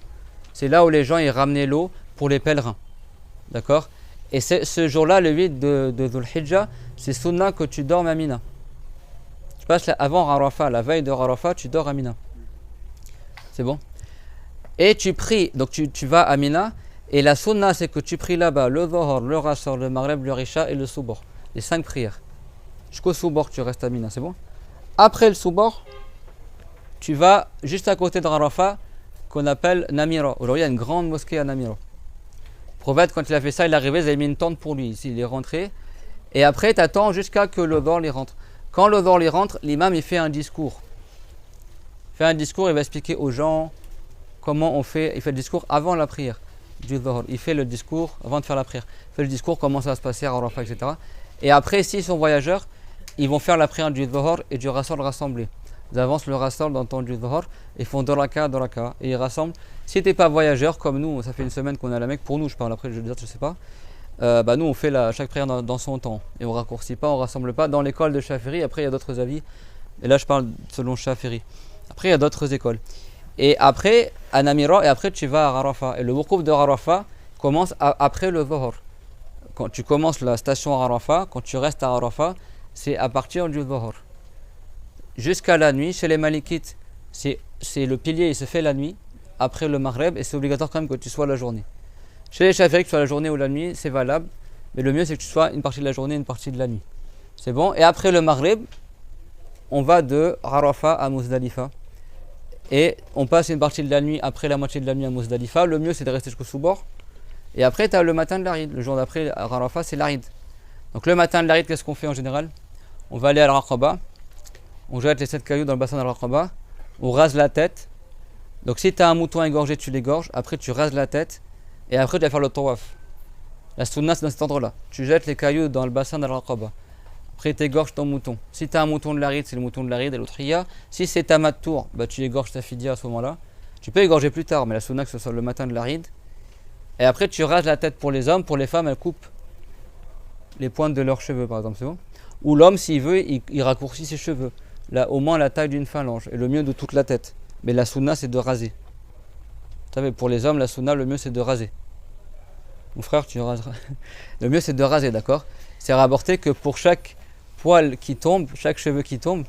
C'est là où les gens ils ramenaient l'eau pour les pèlerins. D'accord? Et ce jour-là, le 8 de Dhul Hijjah, c'est sunna que tu dormes à Mina. Tu passes avant Arafat, la veille de Arafat, tu dors à Mina. C'est bon? Et tu pries, donc tu vas à Mina, et la sunna c'est que tu pries là-bas le Dhuhr, le Asr, le Maghrib, le Isha et le Subh. Les 5 prières. Jusqu'au Subh, tu restes à Mina, c'est bon? Après le Subh, tu vas juste à côté de Arafat, qu'on appelle Namira. Aujourd'hui, il y a une grande mosquée à Namira. Le prophète, quand il a fait ça, il est arrivé, il avait mis une tente pour lui. Ici, il est rentré. Et après, tu attends jusqu'à que le Dhuhr rentre. Quand le Dhuhr rentre, l'imam, il fait un discours. Il fait un discours, il va expliquer aux gens comment on fait. Il fait le discours avant la prière du Dhuhr. Il fait le discours avant de faire la prière. Il fait le discours, comment ça va se passer à Arafat, etc. Et après, s'ils sont voyageurs, ils vont faire la prière du Dhuhr et du Rassol rassemblé. Ils avancent le Rassol dans le temps du Dhuhr, ils font 2 raka, et ils rassemblent. Si tu n'es pas voyageur, comme nous, ça fait une semaine qu'on est à la Mecque, pour nous, je parle après, je sais pas, nous on fait chaque prière dans son temps. Et on raccourcit pas, on rassemble pas. Dans l'école de Shafiri, après il y a d'autres avis. Et là je parle selon Shafiri. Après il y a d'autres écoles. Et après, à Namira, et après tu vas à Arafat. Et le Wuquf de Arafat commence après le Dhuhr. Quand tu commences la station à Arafat, quand tu restes à Arafat, c'est à partir du Dhuhr. Jusqu'à la nuit, chez les Malikites, c'est le pilier, il se fait la nuit, après le Maghreb, et c'est obligatoire quand même que tu sois la journée. Chez les Shafi'i, que tu sois la journée ou la nuit, c'est valable, mais le mieux c'est que tu sois une partie de la journée, une partie de la nuit. C'est bon? Et après le Maghreb, on va de Arafat à Muzdalifa, et on passe une partie de la nuit, après la moitié de la nuit à Muzdalifa. Le mieux c'est de rester jusqu'au Subh, et après tu as le matin de l'Arid. Le jour d'après, à Arafat, c'est l'Arid. Donc le matin de l'Arid, qu'est-ce qu'on fait en général? On va aller à l'Aqaba, on jette les 7 cailloux dans le bassin de l'Aqaba, on rase la tête. Donc si tu as un mouton égorgé, tu l'égorges, après tu rases la tête, et après tu vas faire le tawaf. La sunna c'est dans cet endroit-là. Tu jettes les cailloux dans le bassin de l'Aqaba. Après tu égorges ton mouton. Si tu as un mouton de l'Arid, c'est le mouton de l'Arid et l'Udhiyya. Si c'est ta mattour, tu égorges ta fidya à ce moment-là. Tu peux égorger plus tard, mais la sunna que ce soit le matin de l'Arid. Et après tu rases la tête pour les hommes, pour les femmes elles coupent les pointes de leurs cheveux par exemple, c'est bon? Ou l'homme s'il veut, il raccourcit ses cheveux. Là, au moins la taille d'une phalange, et le mieux de toute la tête. Mais la sunna c'est de raser. Vous savez, pour les hommes, la sunna, le mieux c'est de raser. Mon frère, tu raseras. Le mieux c'est de raser, d'accord? C'est rapporté que pour chaque poil qui tombe, chaque cheveu qui tombe,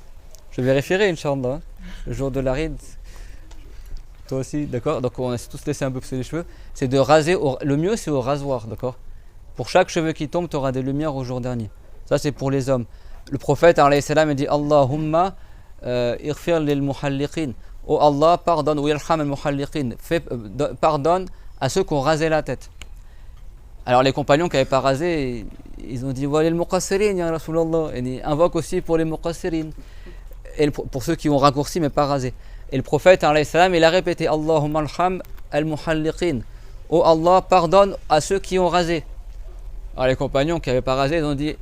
je vérifierai, Inch'Allah, le jour de l'Arid. Toi aussi, d'accord? Donc on a tous laissé un peu pousser les cheveux. C'est de raser, le mieux c'est au rasoir, d'accord? Pour chaque cheveu qui tombe, tu auras des lumières au jour dernier. Ça c'est pour les hommes. Le prophète, alayhi salam, il dit Allahumma irfir lil muhalliqin. Oh Allah, pardonne, ou yarham al muhalliqin. Pardonne à ceux qui ont rasé la tête. Alors les compagnons qui n'avaient pas rasé, ils ont dit Wa lil muqassirin, ya Rasulallah. Et ils invoquent aussi pour les muqassirin. Et pour ceux qui ont raccourci mais pas rasé. Et le prophète, alayhi salam, il a répété Allahumma arham al muhalliqin. Oh Allah, pardonne à ceux qui ont rasé. Alors les compagnons qui n'avaient pas rasé, ils ont dit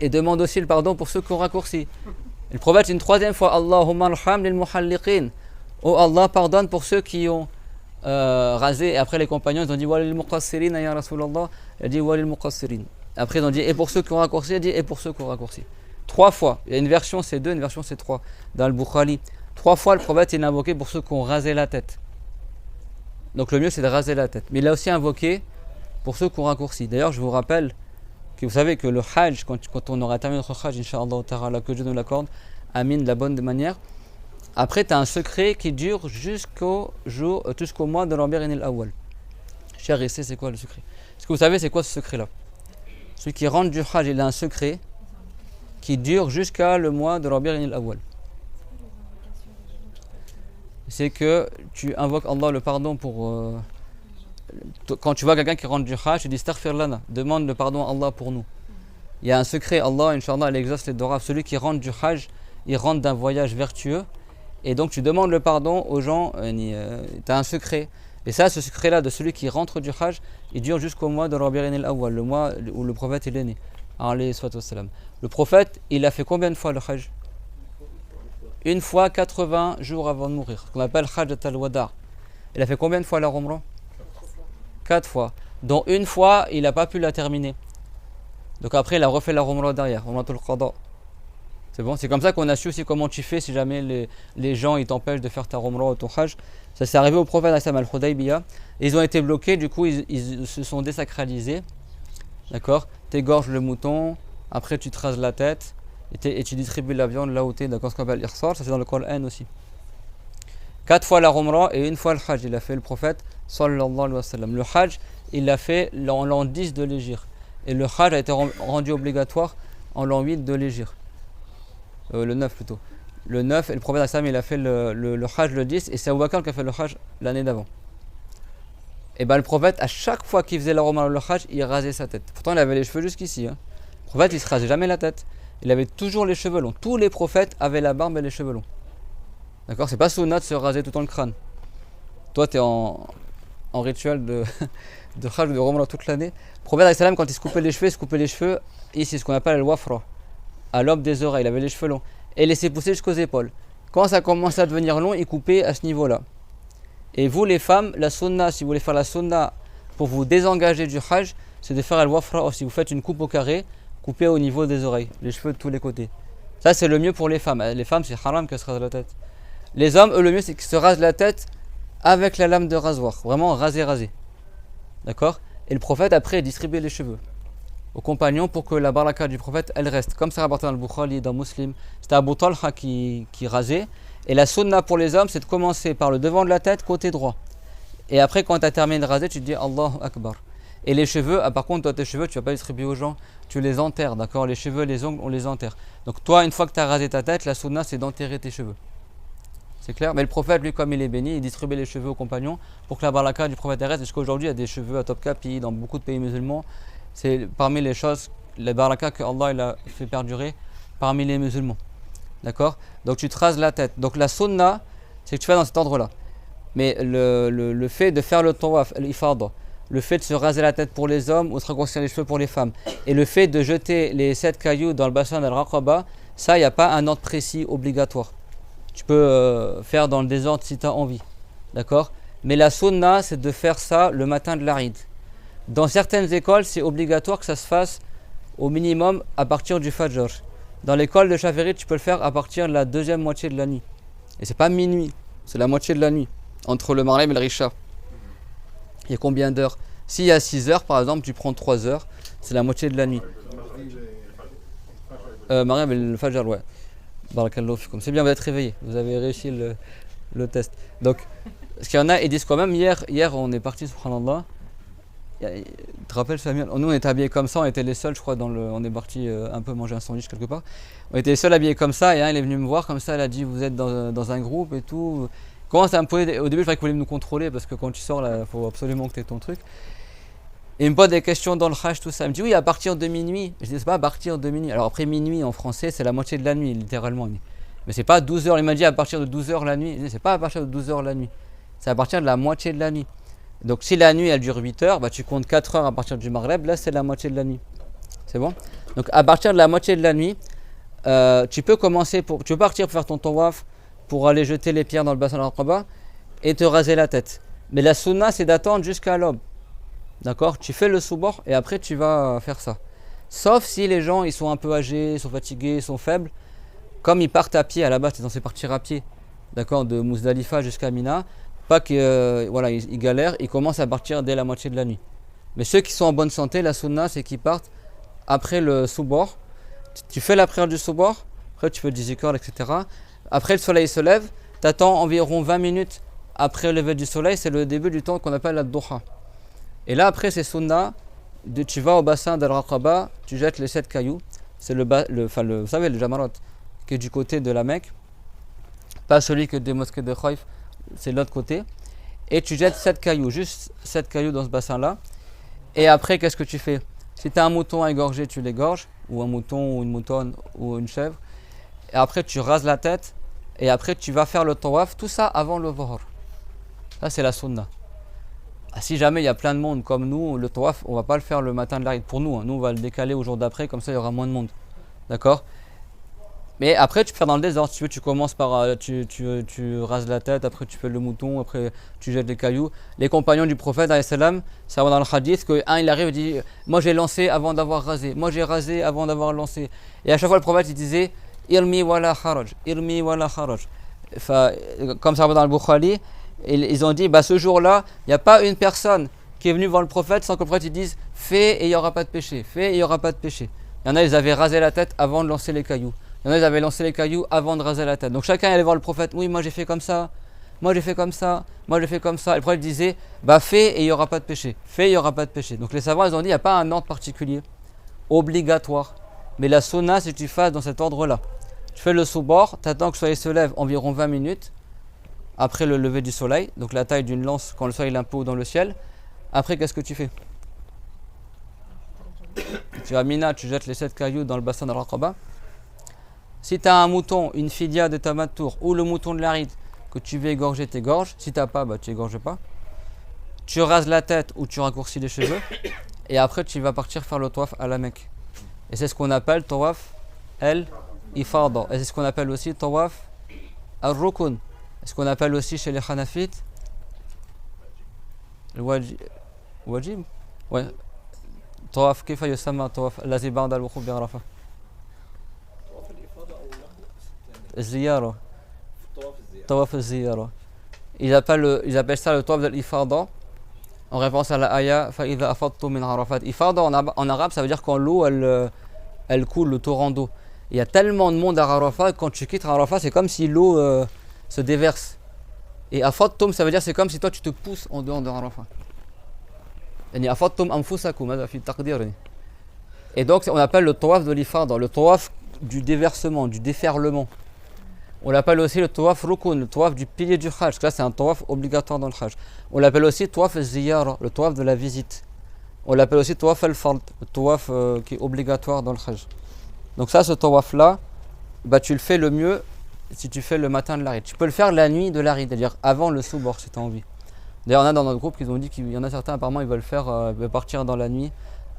et demande aussi le pardon pour ceux qui ont raccourci. Et le prophète une troisième fois Allahumma arham lil muhalliqin. Oh Allah, pardonne pour ceux qui ont rasé. Et après les compagnons ils ont dit walil muqassirin ya Rasulallah. Il a dit walil muqassirin. Après ils ont dit et pour ceux qui ont raccourci, il a dit et pour ceux qui ont raccourci. 3 fois. Il y a une version c'est 2, une version c'est 3 dans le Bukhari. 3 fois le prophète il a invoqué pour ceux qui ont rasé la tête. Donc le mieux c'est de raser la tête. Mais il a aussi invoqué pour ceux qui ont raccourci. D'ailleurs je vous rappelle que vous savez que le Hajj, quand on aura terminé notre Hajj, Inch'Allah ta'ala, que Dieu nous l'accorde, Amin, de la bonne manière. Après, tu as un secret qui dure jusqu'au mois de Rabi'in al-Awwal. Cher ici, c'est quoi le secret? Est-ce que vous savez c'est quoi ce secret-là? Celui qui rentre du Hajj, il a un secret qui dure jusqu'à le mois de Rabi'in al-Awwal. C'est que tu invoques Allah le pardon pour... quand tu vois quelqu'un qui rentre du Hajj, tu dis Astaghfir lana, demande le pardon à Allah pour nous. Il y a un secret, Allah, Inch'Allah, il exauce les doras. Celui qui rentre du Hajj, il rentre d'un voyage vertueux. Et donc tu demandes le pardon aux gens, tu as un secret. Et ça, ce secret-là de celui qui rentre du Hajj, il dure jusqu'au mois de Rabi'in al-Awwal, le mois où le prophète il est né. Le prophète, il a fait combien de fois le Hajj? Une fois 80 jours avant de mourir, ce qu'on appelle Hajj al-Wada'. Il a fait combien de fois la Umrah? 4 fois, dont une fois il n'a pas pu la terminer. Donc après il a refait la Umrah derrière, Umratul Qada. C'est bon, c'est comme ça qu'on a su aussi comment tu fais si jamais les gens ils t'empêchent de faire ta Umrah ou ton Hajj. Ça s'est arrivé au prophète al-Hudaybiyah. Ils ont été bloqués, du coup ils se sont désacralisés. D'accord? T'égorges le mouton, après tu te rases la tête et tu distribues la viande là où t'es. D'accord? Ce qu'on appelle l'Irsal, ça c'est dans le Coran aussi. 4 fois la Umrah et 1 fois le Hajj. Il a fait le prophète sallallahu alayhi wa sallam. Le Hajj, il l'a fait en l'an 10 de l'Hégire. Et le Hajj a été rendu obligatoire en l'an 8 de l'Hégire. Le 9 plutôt. Le 9, et le prophète il a fait le Hajj le 10, et c'est Abu Bakr qui a fait le Hajj l'année d'avant. Et bien le prophète, à chaque fois qu'il faisait la Umrah ou le Hajj, il rasait sa tête. Pourtant il avait les cheveux jusqu'ici. Hein. Le prophète, il se rasait jamais la tête. Il avait toujours les cheveux longs. Tous les prophètes avaient la barbe et les cheveux longs. D'accord? C'est pas sunnah de se raser tout le temps le crâne. Toi, tu es en rituel de Hajj ou de Umrah toute l'année. Le prophète, quand il se coupait les cheveux, ici, ce qu'on appelle le wafra, à l'aube des oreilles. Il avait les cheveux longs. Et il laissait pousser jusqu'aux épaules. Quand ça commençait à devenir long, il coupait à ce niveau-là. Et vous, les femmes, la sunna, si vous voulez faire la sunna pour vous désengager du Hajj, c'est de faire al-wafra aussi. Vous faites une coupe au carré, coupée au niveau des oreilles, les cheveux de tous les côtés. Ça, c'est le mieux pour les femmes. Les femmes, c'est haram qu'elles se rasent la tête. Les hommes, eux, le mieux, c'est qu'ils se rasent la tête avec la lame de rasoir. Vraiment raser. D'accord? Et le prophète, après, il distribuait les cheveux aux compagnons pour que la baraka du prophète, elle reste. Comme ça rapporté dans le Bukhari, dans Muslim. C'était Abu Talha qui rasait. Et la sunna pour les hommes, c'est de commencer par le devant de la tête, côté droit. Et après, quand tu as terminé de raser, tu te dis Allahu Akbar. Et les cheveux, par contre, toi, tes cheveux, tu ne vas pas les distribuer aux gens, tu les enterres, d'accord? Les cheveux, les ongles, on les enterre. Donc toi, une fois que tu as rasé ta tête, la sunna, c'est d'enterrer tes cheveux. C'est clair? Mais le prophète, lui, comme il est béni, il distribue les cheveux aux compagnons pour que la baraka du prophète reste. Jusqu'aujourd'hui, il y a des cheveux à top capi dans beaucoup de pays musulmans. C'est parmi les choses, les baraka que Allah il a fait perdurer parmi les musulmans. D'accord? Donc tu te rases la tête. Donc la sunna, c'est que tu fais dans cet ordre-là. Mais le fait de faire le tawaf, l'ifada, le fait de se raser la tête pour les hommes ou de se raccourcir les cheveux pour les femmes, et le fait de jeter les 7 cailloux dans le bassin d'Al-Raqaba, ça, il n'y a pas un ordre précis obligatoire. Tu peux faire dans le désordre si tu as envie. D'accord? Mais la sunna, c'est de faire ça le matin de l'Aïd. Dans certaines écoles, c'est obligatoire que ça se fasse au minimum à partir du Fajr. Dans l'école de Shafi'i, tu peux le faire à partir de la deuxième moitié de la nuit. Et c'est pas minuit, c'est la moitié de la nuit, entre le Maghrib et le Risha. Il y a combien d'heures? S'il y a 6 heures, par exemple, tu prends 3 heures, c'est la moitié de la nuit. Maghrib et le Fajr, ouais. Barakallahu fikum. C'est bien, vous êtes réveillés, vous avez réussi le test. Donc, ce qu'il y en a, ils disent quand même, hier on est parti, subhanallah. Tu te rappelles, Samuel? Nous on était habillés comme ça, on était les seuls, je crois, on est parti un peu manger un sandwich quelque part. On était les seuls habillés comme ça, et il est venu me voir comme ça, il a dit vous êtes dans un groupe et tout. Commence à me poser, au début je croyais qu'il voulait nous contrôler parce que quand tu sors là, il faut absolument que tu aies ton truc. Et il me pose des questions dans le Hajj, tout ça. Il me dit oui, à partir de minuit. Je dis c'est pas à partir de minuit. Alors après minuit en français, c'est la moitié de la nuit, littéralement. Mais c'est pas 12 heures. Il m'a dit à partir de 12 heures la nuit. Je dis c'est pas à partir de 12 heures la nuit. C'est à partir de la moitié de la nuit. Donc si la nuit elle dure 8 heures, bah, tu comptes 4 heures à partir du Maghreb, là c'est la moitié de la nuit. C'est bon? Donc à partir de la moitié de la nuit, tu peux partir pour faire ton tawaf, pour aller jeter les pierres dans le bassin d'Al-Raqaba et te raser la tête. Mais la sunna c'est d'attendre jusqu'à l'aube. D'accord? Tu fais le soubor et après tu vas faire ça. Sauf si les gens ils sont un peu âgés, ils sont fatigués, ils sont faibles. Comme ils partent à pied, à la base tu es censé partir à pied. D'accord? De Muzdalifa jusqu'à Mina. Pas qu'ils voilà, ils galèrent, ils commencent à partir dès la moitié de la nuit. Mais ceux qui sont en bonne santé, la sunna c'est qu'ils partent après le soubor. Tu fais la prière du soubor, après tu fais du zikr, etc. Après le soleil se lève, tu attends environ 20 minutes après le lever du soleil, c'est le début du temps qu'on appelle la duha. Et là après c'est sunna, tu vas au bassin d'Al-Raqaba, tu jettes les 7 cailloux, c'est vous savez le Jamarat, qui est du côté de la Mecque, pas celui que des mosquées de Khaïf, c'est de l'autre côté, et tu jettes 7 cailloux, juste 7 cailloux dans ce bassin là, et après qu'est-ce que tu fais? Si tu as un mouton à égorger, tu l'égorges, ou un mouton, ou une moutonne, ou une chèvre, et après tu rases la tête, et après tu vas faire le tawaf, tout ça avant le dhuhr. Ça c'est la sunna. Si jamais il y a plein de monde comme nous, le tawaf, on va pas le faire le matin de l'Aïd pour nous, nous on va le décaler au jour d'après, comme ça il y aura moins de monde, d'accord? Mais après tu peux faire dans le désordre, si tu veux, tu commences par tu rases la tête, après tu fais le mouton, après tu jettes les cailloux. Les compagnons du prophète, ça va dans le hadith, qu'un il arrive et dit moi j'ai lancé avant d'avoir rasé, moi j'ai rasé avant d'avoir lancé. Et à chaque fois le prophète il disait Irmi wala kharaj, irmi wala kharaj. Enfin, comme ça va dans le Bukhari, ils ont dit, ce jour-là, il n'y a pas une personne qui est venue voir le prophète sans que le prophète il dise fais et il n'y aura pas de péché, fais et il n'y aura pas de péché. Il y en a, ils avaient rasé la tête avant de lancer les cailloux. Il y en a, ils avaient lancé les cailloux avant de raser la tête. Donc chacun allait voir le prophète, oui, moi j'ai fait comme ça, moi j'ai fait comme ça, moi j'ai fait comme ça. Et le prophète disait, fais et il n'y aura pas de péché, fais et il n'y aura pas de péché. Donc les savants, ils ont dit, il n'y a pas un ordre particulier, obligatoire. Mais la sunna, c'est que tu fasses dans cet ordre-là. Tu fais le soubor, tu attends que le soleil se lève environ 20 minutes après le lever du soleil, donc la taille d'une lance quand le soleil est un peu haut dans le ciel. Après, qu'est-ce que tu fais? Tu as mina, tu jettes les 7 cailloux dans le bassin de Raqaba. Si tu as un mouton, une fidia de tamattour ou le mouton de l'aride que tu veux égorger, t'égorges. Si tu n'as pas, tu n'égorges pas. Tu rases la tête ou tu raccourcis les cheveux. Et après, tu vas partir faire le tawaf à la Mecque. Et c'est ce qu'on appelle tawaf el-ifada. Et c'est ce qu'on appelle aussi tawaf al-rukun. Ce qu'on appelle aussi chez les Hanafites le wajib. Ouais. Tawaf كيف يسمى tawaf الذي بعد الوقوف بعرفة الزيارة tawaf الزيارة. Ils appellent ça le tawaf de l'ifada en référence à la aya فإذا أفضتم من عرفات. Ifada en arabe ça veut dire quand l'eau elle coule, le torrent d'eau. Il y a tellement de monde à Arafat, quand tu quittes Arafat, c'est comme si l'eau se déverse. Et afadtum, ça veut dire c'est comme si toi tu te pousses en dehors de Arafat. Et donc on appelle le tawaf de l'ifada, le tawaf du déversement, du déferlement. On l'appelle aussi le tawaf rukun, le tawaf du pilier du hajj. Là c'est un tawaf obligatoire dans le hajj. On l'appelle aussi tawaf al-ziyara, le tawaf de la visite. On l'appelle aussi tawaf al-fard, le tawaf qui est obligatoire dans le hajj. Donc ça, ce tawaf là, tu le fais le mieux si tu fais le matin de l'Arid. Tu peux le faire la nuit de l'Arid, c'est-à-dire avant le soubor si tu as envie. D'ailleurs, on a dans notre groupe qui ont dit qu'il y en a certains apparemment ils veulent partir dans la nuit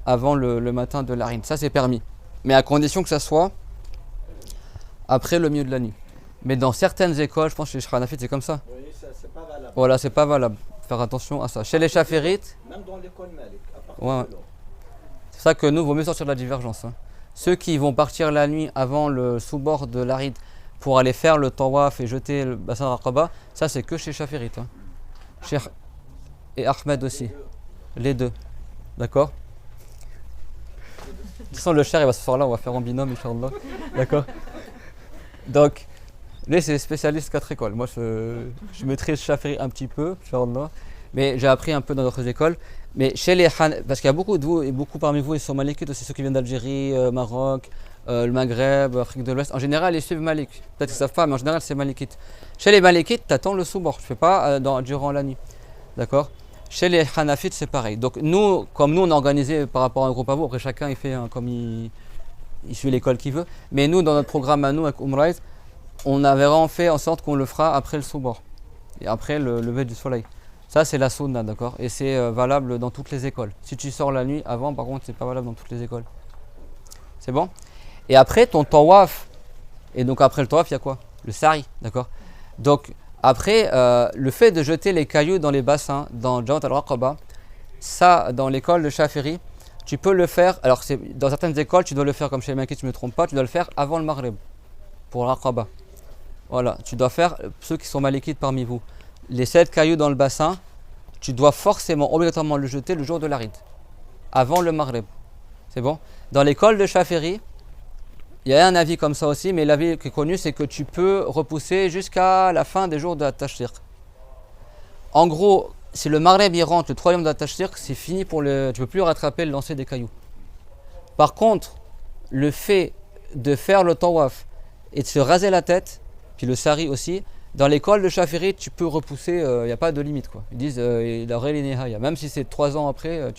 avant le matin de l'Arid. Ça c'est permis, mais à condition que ça soit après le milieu de la nuit. Mais dans certaines écoles, je pense que chez les Hanafites c'est comme ça. Oui, c'est pas valable. Voilà, c'est pas valable. Faire attention à ça. Chez les Chaférites, même dans l'école Malik, à partir ouais. de là. C'est ça que nous, il vaut mieux sortir de la divergence. Ceux qui vont partir la nuit avant le soubord de l'Arid pour aller faire le tawaf et jeter le bassin de Raqaba, ça c'est que chez Shafirit. Cheikh et Ahmed aussi. Les deux. D'accord? De toute façon, le cher il va se faire là, on va faire en binôme, Inch'Allah. D'accord? Donc, lui c'est spécialiste 4 écoles. Moi je maîtrise Shafirit un petit peu, Inch'Allah. Mais j'ai appris un peu dans d'autres écoles. Mais chez les parce qu'il y a beaucoup de vous, et beaucoup parmi vous, ils sont malikites aussi, ceux qui viennent d'Algérie, Maroc, le Maghreb, Afrique de l'Ouest. En général, ils suivent Malik. Peut-être qu'ils ne savent pas, mais en général, c'est malikite. Chez les malikites, tu attends le soubor. Tu ne fais pas durant la nuit. D'accord? Chez les Hanafites, c'est pareil. Donc, nous, comme nous, on est organisé par rapport à un groupe à vous. Après, chacun, il fait comme il suit l'école qu'il veut. Mais nous, dans notre programme à nous, avec Umraiz, on avait vraiment fait en sorte qu'on le fera après le soubor. Et après le lever du soleil. Ça, c'est la sunna, d'accord? Et c'est valable dans toutes les écoles. Si tu sors la nuit avant, par contre, c'est pas valable dans toutes les écoles. C'est bon? Et après, ton tawaf. Et donc, après le tawaf, il y a quoi? Le sari, d'accord? Donc, après, le fait de jeter les cailloux dans les bassins, dans Jawat al-Raqaba, ça, dans l'école de Shafiri, tu peux le faire. Alors, dans certaines écoles, tu dois le faire comme chez les Makites, je ne me trompe pas, tu dois le faire avant le Maghrib, pour l'Raqaba. Voilà, tu dois faire, ceux qui sont malikites parmi vous, les 7 cailloux dans le bassin, tu dois forcément, obligatoirement le jeter le jour de l'Arid, avant le Maghrib. C'est bon? Dans l'école de Shafiri, il y a un avis comme ça aussi, mais l'avis qui est connu, c'est que tu peux repousser jusqu'à la fin des jours de la Tashriq. En gros, si le Maghrib y rentre le 3e de la Tashriq, c'est fini tu ne peux plus rattraper le lancer des cailloux. Par contre, le fait de faire le tawaf et de se raser la tête, puis le sari aussi, dans l'école de Shafiri, tu peux repousser, il n'y a pas de limite, quoi. Ils disent il aurait les nihaya. Même si c'est 3 ans après,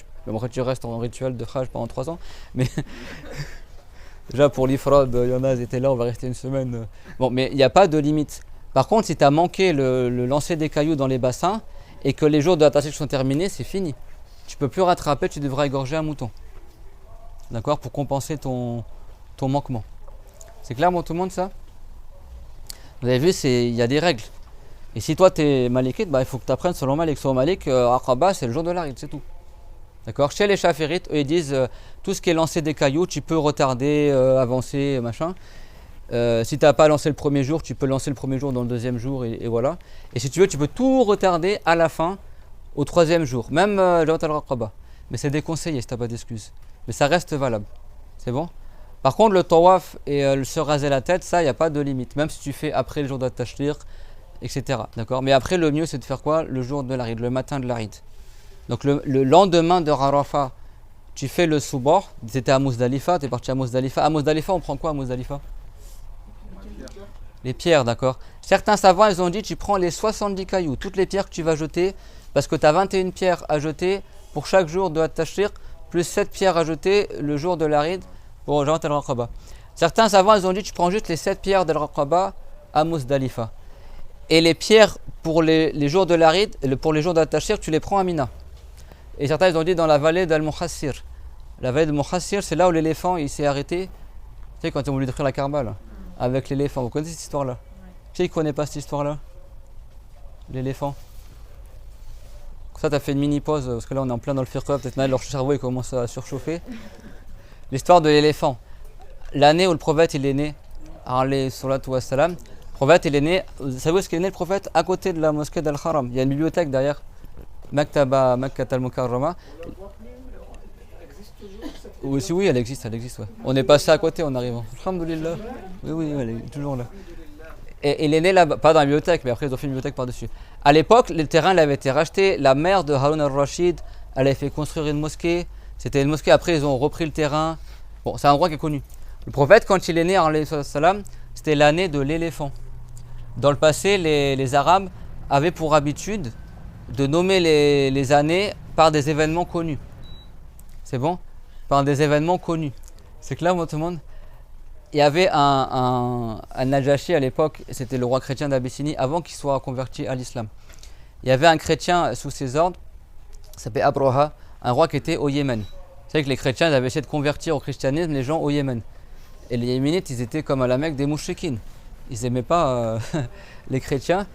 tu restes en rituel de Hajj pendant 3 ans. Mais déjà pour l'Ifrad, il y en a, ils étaient là, on va rester une semaine. Bon, mais il n'y a pas de limite. Par contre, si tu as manqué le lancer des cailloux dans les bassins et que les jours de la tashriq sont terminés, c'est fini. Tu ne peux plus rattraper, tu devras égorger un mouton. D'accord? Pour compenser ton manquement. C'est clair pour tout le monde ça? Vous avez vu, il y a des règles. Et si toi tu es malikite, il faut que tu apprennes selon Malik. Selon Malik, Aqaba c'est le jour de l'Arid, c'est tout. D'accord? Chez les Shafirites, eux ils disent tout ce qui est lancé des cailloux, tu peux retarder, avancer, machin. Si tu n'as pas lancé le premier jour, tu peux lancer le premier jour dans le deuxième jour et voilà. Et si tu veux, tu peux tout retarder à la fin, au troisième jour, même Jawat al-Raqaba. Mais c'est déconseillé si tu n'as pas d'excuses. Mais ça reste valable. C'est bon? Par contre, le tawaf et se raser la tête, ça, il n'y a pas de limite. Même si tu fais après le jour de Tashriq, etc. D'accord? Mais après, le mieux, c'est de faire quoi? Le jour de l'Arid, le matin de l'Arid. Donc le lendemain de Arafah, tu fais le Subah. C'était à Muzdalifa, tu es parti à Muzdalifa. À Muzdalifa, on prend quoi à Muzdalifa? Les pierres, d'accord. Certains savants, ils ont dit, tu prends les 70 cailloux, toutes les pierres que tu vas jeter, parce que tu as 21 pierres à jeter pour chaque jour de At-Tashriq, plus 7 pierres à jeter le jour de l'Arid pour Jawat al-Raqaba. Certains savants, ils ont dit, tu prends juste les 7 pierres d'Al-Raqaba à Muzdalifa. Et les pierres pour les jours de l'Arid, pour les jours d'At-Tashriq, tu les prends à Mina. Et certains, ils ont dit dans la vallée d'Al-Muhassir. La vallée de Muhassir, c'est là où l'éléphant il s'est arrêté. Tu sais, quand ils ont voulu détruire la Kaaba, là, avec l'éléphant. Vous connaissez cette histoire-là? Qui ne connaît pas cette histoire-là? L'éléphant. Ça, tu as fait une mini-pause, parce que là, on est en plein dans le fiqh. Peut-être même leur cerveau il commence à surchauffer. L'histoire de l'éléphant. L'année où le prophète il est né, alayhi salatu wassalam, le prophète il est né, vous savez où est-ce qu'il est né le prophète? À côté de la mosquée d'Al-Haram. Il y a une bibliothèque derrière. Maktaba, Makkat al-Mukarrama. Oui, elle existe, ouais. On est passé à côté en arrivant. Alhamdulillah. Oui, elle est toujours là. Et il est né là, pas dans la bibliothèque, mais après ils ont fait une bibliothèque par-dessus. À l'époque, le terrain avait été racheté. La mère de Harun al-Rashid, elle avait fait construire une mosquée. C'était une mosquée, après ils ont repris le terrain. Bon, c'est un endroit qui est connu. Le prophète, quand il est né, c'était l'année de l'éléphant. Dans le passé, les Arabes avaient pour habitude de nommer les années par des événements connus. C'est bon? Par des événements connus. C'est clair, tout le monde? Il y avait un Najashi à l'époque, c'était le roi chrétien d'Abyssinie, avant qu'il soit converti à l'islam. Il y avait un chrétien sous ses ordres, qui s'appelait Abraha, un roi qui était au Yémen. Vous savez que les chrétiens avaient essayé de convertir au christianisme les gens au Yémen. Et les Yéménites, ils étaient comme à la Mecque des mouchriquines. Ils n'aimaient pas les chrétiens.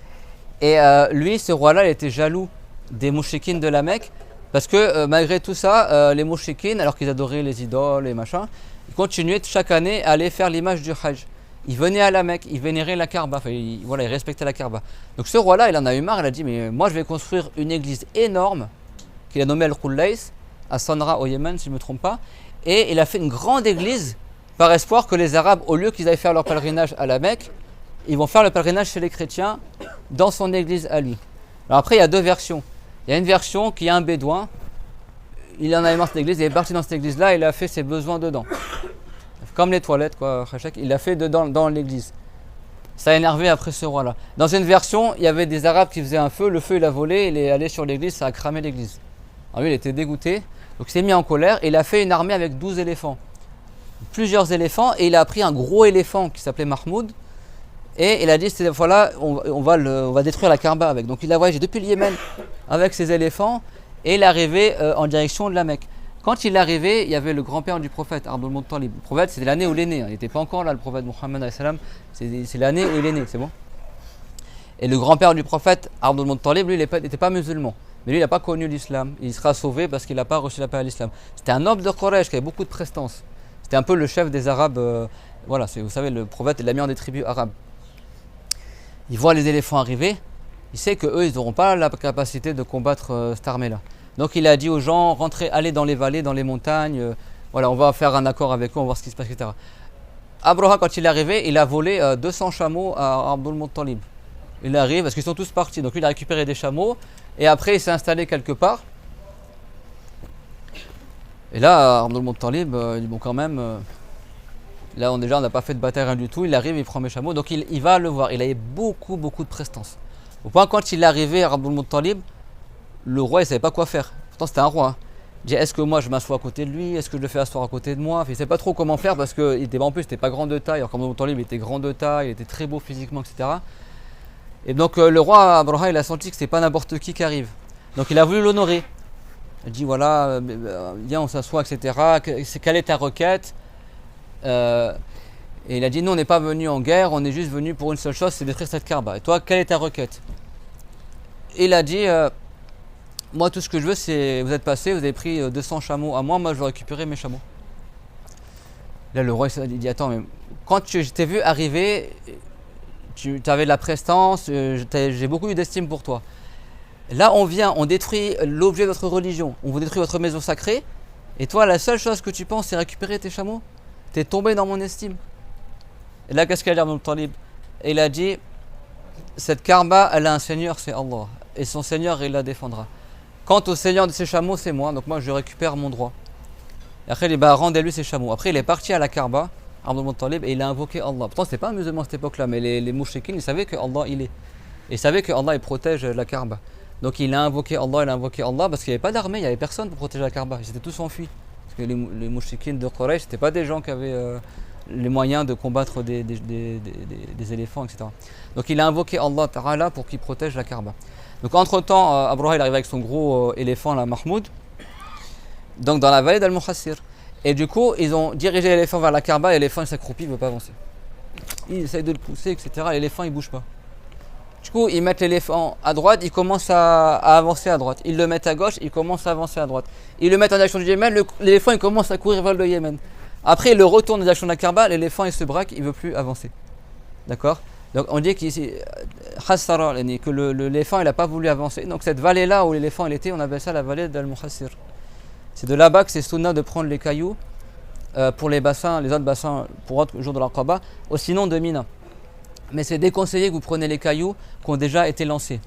Et lui, ce roi-là, il était jaloux des mouchriquines de la Mecque, parce que malgré tout ça, les mouchriquines, alors qu'ils adoraient les idoles et machin, ils continuaient chaque année à aller faire l'image du Hajj. Ils venaient à la Mecque, ils vénéraient la Kaaba, ils respectaient la Kaaba. Donc ce roi-là, il en a eu marre, il a dit, mais moi je vais construire une église énorme, qu'il a nommée Al-Qullays, à Sanra au Yémen, si je ne me trompe pas, et il a fait une grande église, par espoir que les Arabes, au lieu qu'ils aillent faire leur pèlerinage à la Mecque, ils vont faire le pèlerinage chez les chrétiens, dans son église à lui. Alors après, il y a deux versions. Il y a une version qui a un bédouin, il en a marre cette église, il est parti dans cette église-là, il a fait ses besoins dedans. Comme les toilettes, quoi, il l'a fait dedans, dans l'église. Ça a énervé après ce roi-là. Dans une version, il y avait des Arabes qui faisaient un feu, le feu il a volé, il est allé sur l'église, ça a cramé l'église. Alors lui, il était dégoûté, donc il s'est mis en colère et il a fait une armée avec 12 éléphants. Plusieurs éléphants, et il a pris un gros éléphant qui s'appelait Mahmoud, et il a dit, cette fois-là, on va détruire la Kaaba avec. Donc il a voyagé depuis le Yémen avec ses éléphants, et il est arrivé en direction de la Mecque. Quand il est arrivé, il y avait le grand-père du prophète, Abdul Muttalib. Le prophète, c'était l'année où il est né. Il n'était pas encore là, le prophète Muhammad, c'est l'année où il est né, c'est bon. Et le grand-père du prophète, Abdul Muttalib, lui, il n'était pas musulman. Mais lui, il n'a pas connu l'islam. Il sera sauvé parce qu'il n'a pas reçu l'appel à l'islam. C'était un noble de Quraysh qui avait beaucoup de prestance. C'était un peu le chef des Arabes. Voilà, vous savez, le prophète est la meilleure des tribus arabes. Il voit les éléphants arriver. Il sait qu'eux, ils n'auront pas la capacité de combattre cette armée-là. Donc il a dit aux gens, rentrez, allez dans les vallées, dans les montagnes, voilà, on va faire un accord avec eux, on va voir ce qui se passe, etc. Abraha, quand il est arrivé, il a volé 200 chameaux à Abdul Muttalib. Il arrive, parce qu'ils sont tous partis, donc lui il a récupéré des chameaux, et après il s'est installé quelque part. Et là, Abdul Muttalib, il dit, bon quand même, là on n'a pas fait de bataille, rien du tout, il arrive, il prend mes chameaux, donc il va le voir, il avait beaucoup de prestance. Au point, quand il est arrivé à Abdul Muttalib, le roi, il ne savait pas quoi faire. Pourtant, c'était un roi. Hein. Il dit, est-ce que moi, je m'assois à côté de lui? Est-ce que je le fais asseoir à côté de moi? Enfin, il ne savait pas trop comment faire parce qu'il était, en plus, il n'était pas grand de taille. Alors, comme dans le temps libre, il était grand de taille, il était très beau physiquement, etc. Et donc, le roi Abraha, il a senti que ce n'était pas n'importe qui arrive. Donc, il a voulu l'honorer. Il dit, voilà, viens, on s'assoit, etc. Quelle est ta requête? Et il a dit, nous, on n'est pas venu en guerre, on est juste venu pour une seule chose, c'est détruire cette Kaaba. Et toi, quelle est ta requête? Et il a dit, moi, tout ce que je veux, c'est, vous êtes passé, vous avez pris 200 chameaux à moi, je veux récupérer mes chameaux. Là, le roi il dit attends, mais quand je t'ai vu arriver, tu avais de la prestance, j'ai beaucoup eu d'estime pour toi. Là, on vient, on détruit l'objet de votre religion, on vous détruit votre maison sacrée, et toi, la seule chose que tu penses, c'est récupérer tes chameaux. T'es tombé dans mon estime. Et là, qu'est-ce qu'il a dit Abdul Talib? Et il a dit cette Kaaba, elle a un seigneur, c'est Allah, et son seigneur, il la défendra. Quant au seigneur de ses chameaux, c'est moi, donc moi, je récupère mon droit. Et après, il dit rendez-lui ses chameaux. Après, il est parti à la Kaaba, Abdul Talib, et il a invoqué Allah. Pourtant, c'était pas un musulman à cette époque-là, mais les mouchriquins, ils savaient que Allah, il est. Et ils savaient que Allah, il protège la Kaaba. Donc il a invoqué Allah parce qu'il n'y avait pas d'armée, il n'y avait personne pour protéger la Kaaba. Ils étaient tous enfuis. Parce que les mouchriquins de Quraysh, ce n'étaient pas des gens qui avaient les moyens de combattre des éléphants, etc. Donc il a invoqué Allah Ta'ala pour qu'il protège la Kaaba. Donc entre-temps, Abraha il arrive avec son gros éléphant, la Mahmoud, donc dans la vallée d'Al-Muhassir. Et du coup, ils ont dirigé l'éléphant vers la Kaaba et l'éléphant il s'accroupit, il ne veut pas avancer. Il essaye de le pousser, etc. L'éléphant il ne bouge pas. Du coup, ils mettent l'éléphant à droite, il commence à avancer à droite. Ils le mettent à gauche, il commence à avancer à droite. Ils le mettent en direction du Yémen, l'éléphant il commence à courir vers le Yémen. Après, il le retourne en direction de la Kaaba, l'éléphant il se braque, il ne veut plus avancer. D'accord? Donc on dit qu'ici, que l'éléphant il n'a pas voulu avancer. Donc cette vallée-là où l'éléphant il était, on appelle ça la vallée d'Al-Muhassir. C'est de là-bas que c'est sunna de prendre les cailloux pour les bassins, les autres bassins pour autre jour de l'Aqaba, ou sinon de Mina. Mais c'est déconseillé que vous preniez les cailloux qui ont déjà été lancés.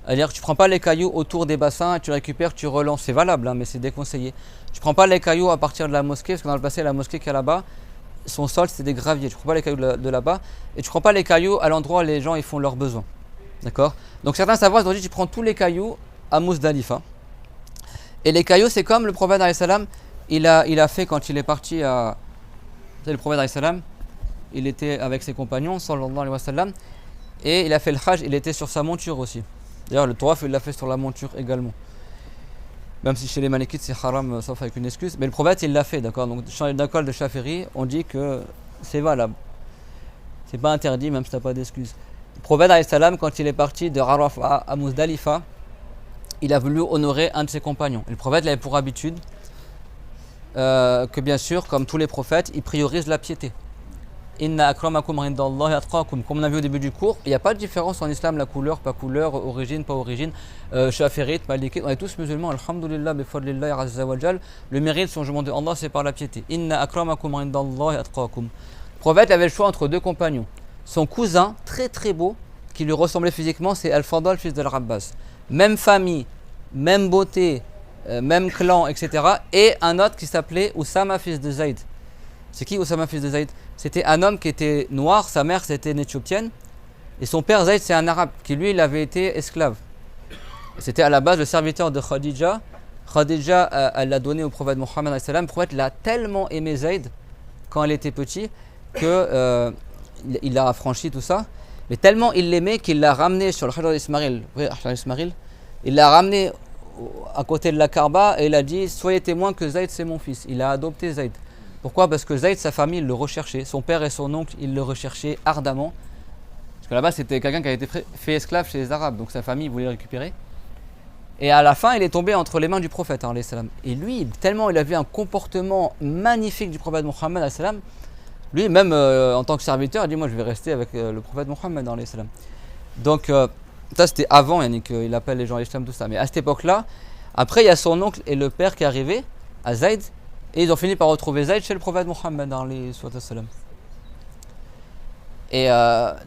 C'est-à-dire que tu ne prends pas les cailloux autour des bassins, tu récupères, tu relances. C'est valable, hein, mais c'est déconseillé. Tu ne prends pas les cailloux à partir de la mosquée, parce que dans le passé, la mosquée qu'il y a là-bas, son sol c'était des graviers. Tu ne prends pas les cailloux de là-bas, et tu ne prends pas les cailloux à l'endroit où les gens ils font leurs besoins. D'accord? Donc certains savants ils ont dit tu prends tous les cailloux à Mousdalifa. Et les cailloux, c'est comme le prophète alayhi salam, il a fait quand il est parti à. C'est le prophète alayhi salam. Il était avec ses compagnons, sallallahu alayhi wa sallam, et il a fait le hajj, il était sur sa monture aussi. D'ailleurs, le tawaf, il l'a fait sur la monture également. Même si chez les Malikites, c'est haram, sauf avec une excuse. Mais le prophète, il l'a fait, d'accord? Donc, dans l'école de Shafiri, on dit que c'est valable. C'est pas interdit, même si tu n'as pas d'excuse. Le prophète, alayhi salam, quand il est parti de Arafah à Muzdalifa, il a voulu honorer un de ses compagnons. Et le prophète, il avait pour habitude que, bien sûr, comme tous les prophètes, il priorise la piété. Inna akramakum indallahi atqakum. Comme on a vu au début du cours, il n'y a pas de différence en islam, la couleur, pas couleur, origine, pas origine, shafirite, malikite, on est tous musulmans, alhamdulillah, bifadlillahi azza wa jal. Le mérite, son jugement de Allah, c'est par la piété. Inna akramakum indallahi atqakum. Le prophète avait le choix entre deux compagnons. Son cousin, très très beau, qui lui ressemblait physiquement, c'est Al-Fadl, fils d'Al-Rabbas. Même famille, même beauté, même clan, etc. Et un autre qui s'appelait Oussama, fils de Zayd. C'est qui Oussama, fils de Zayd? C'était un homme qui était noir, sa mère c'était une éthiopienne, et son père Zayd c'est un arabe, qui lui il avait été esclave. C'était à la base le serviteur de Khadija. Khadija elle l'a donné au prophète Mohammed. Le prophète l'a tellement aimé Zayd quand il était petit que il a affranchi tout ça, mais tellement il l'aimait qu'il l'a ramené sur le Hajar Ismail. Il l'a ramené à côté de la Kaaba et il a dit soyez témoin que Zayd c'est mon fils. Il a adopté Zayd. Pourquoi? Parce que Zayd, sa famille, il le recherchait. Son père et son oncle, ils le recherchaient ardemment. Parce que là-bas, c'était quelqu'un qui avait été fait esclave chez les Arabes. Donc sa famille voulait le récupérer. Et à la fin, il est tombé entre les mains du prophète. Et lui, tellement il avait un comportement magnifique du prophète Mohammed, lui, même en tant que serviteur, il dit moi, je vais rester avec le prophète Mohammed. Donc, ça, c'était avant, Yannick, il appelle les gens à l'islam, tout ça. Mais à cette époque-là, après, il y a son oncle et le père qui est arrivé à Zayd. Et ils ont fini par retrouver Zayd chez le prophète Mohammed. Et tu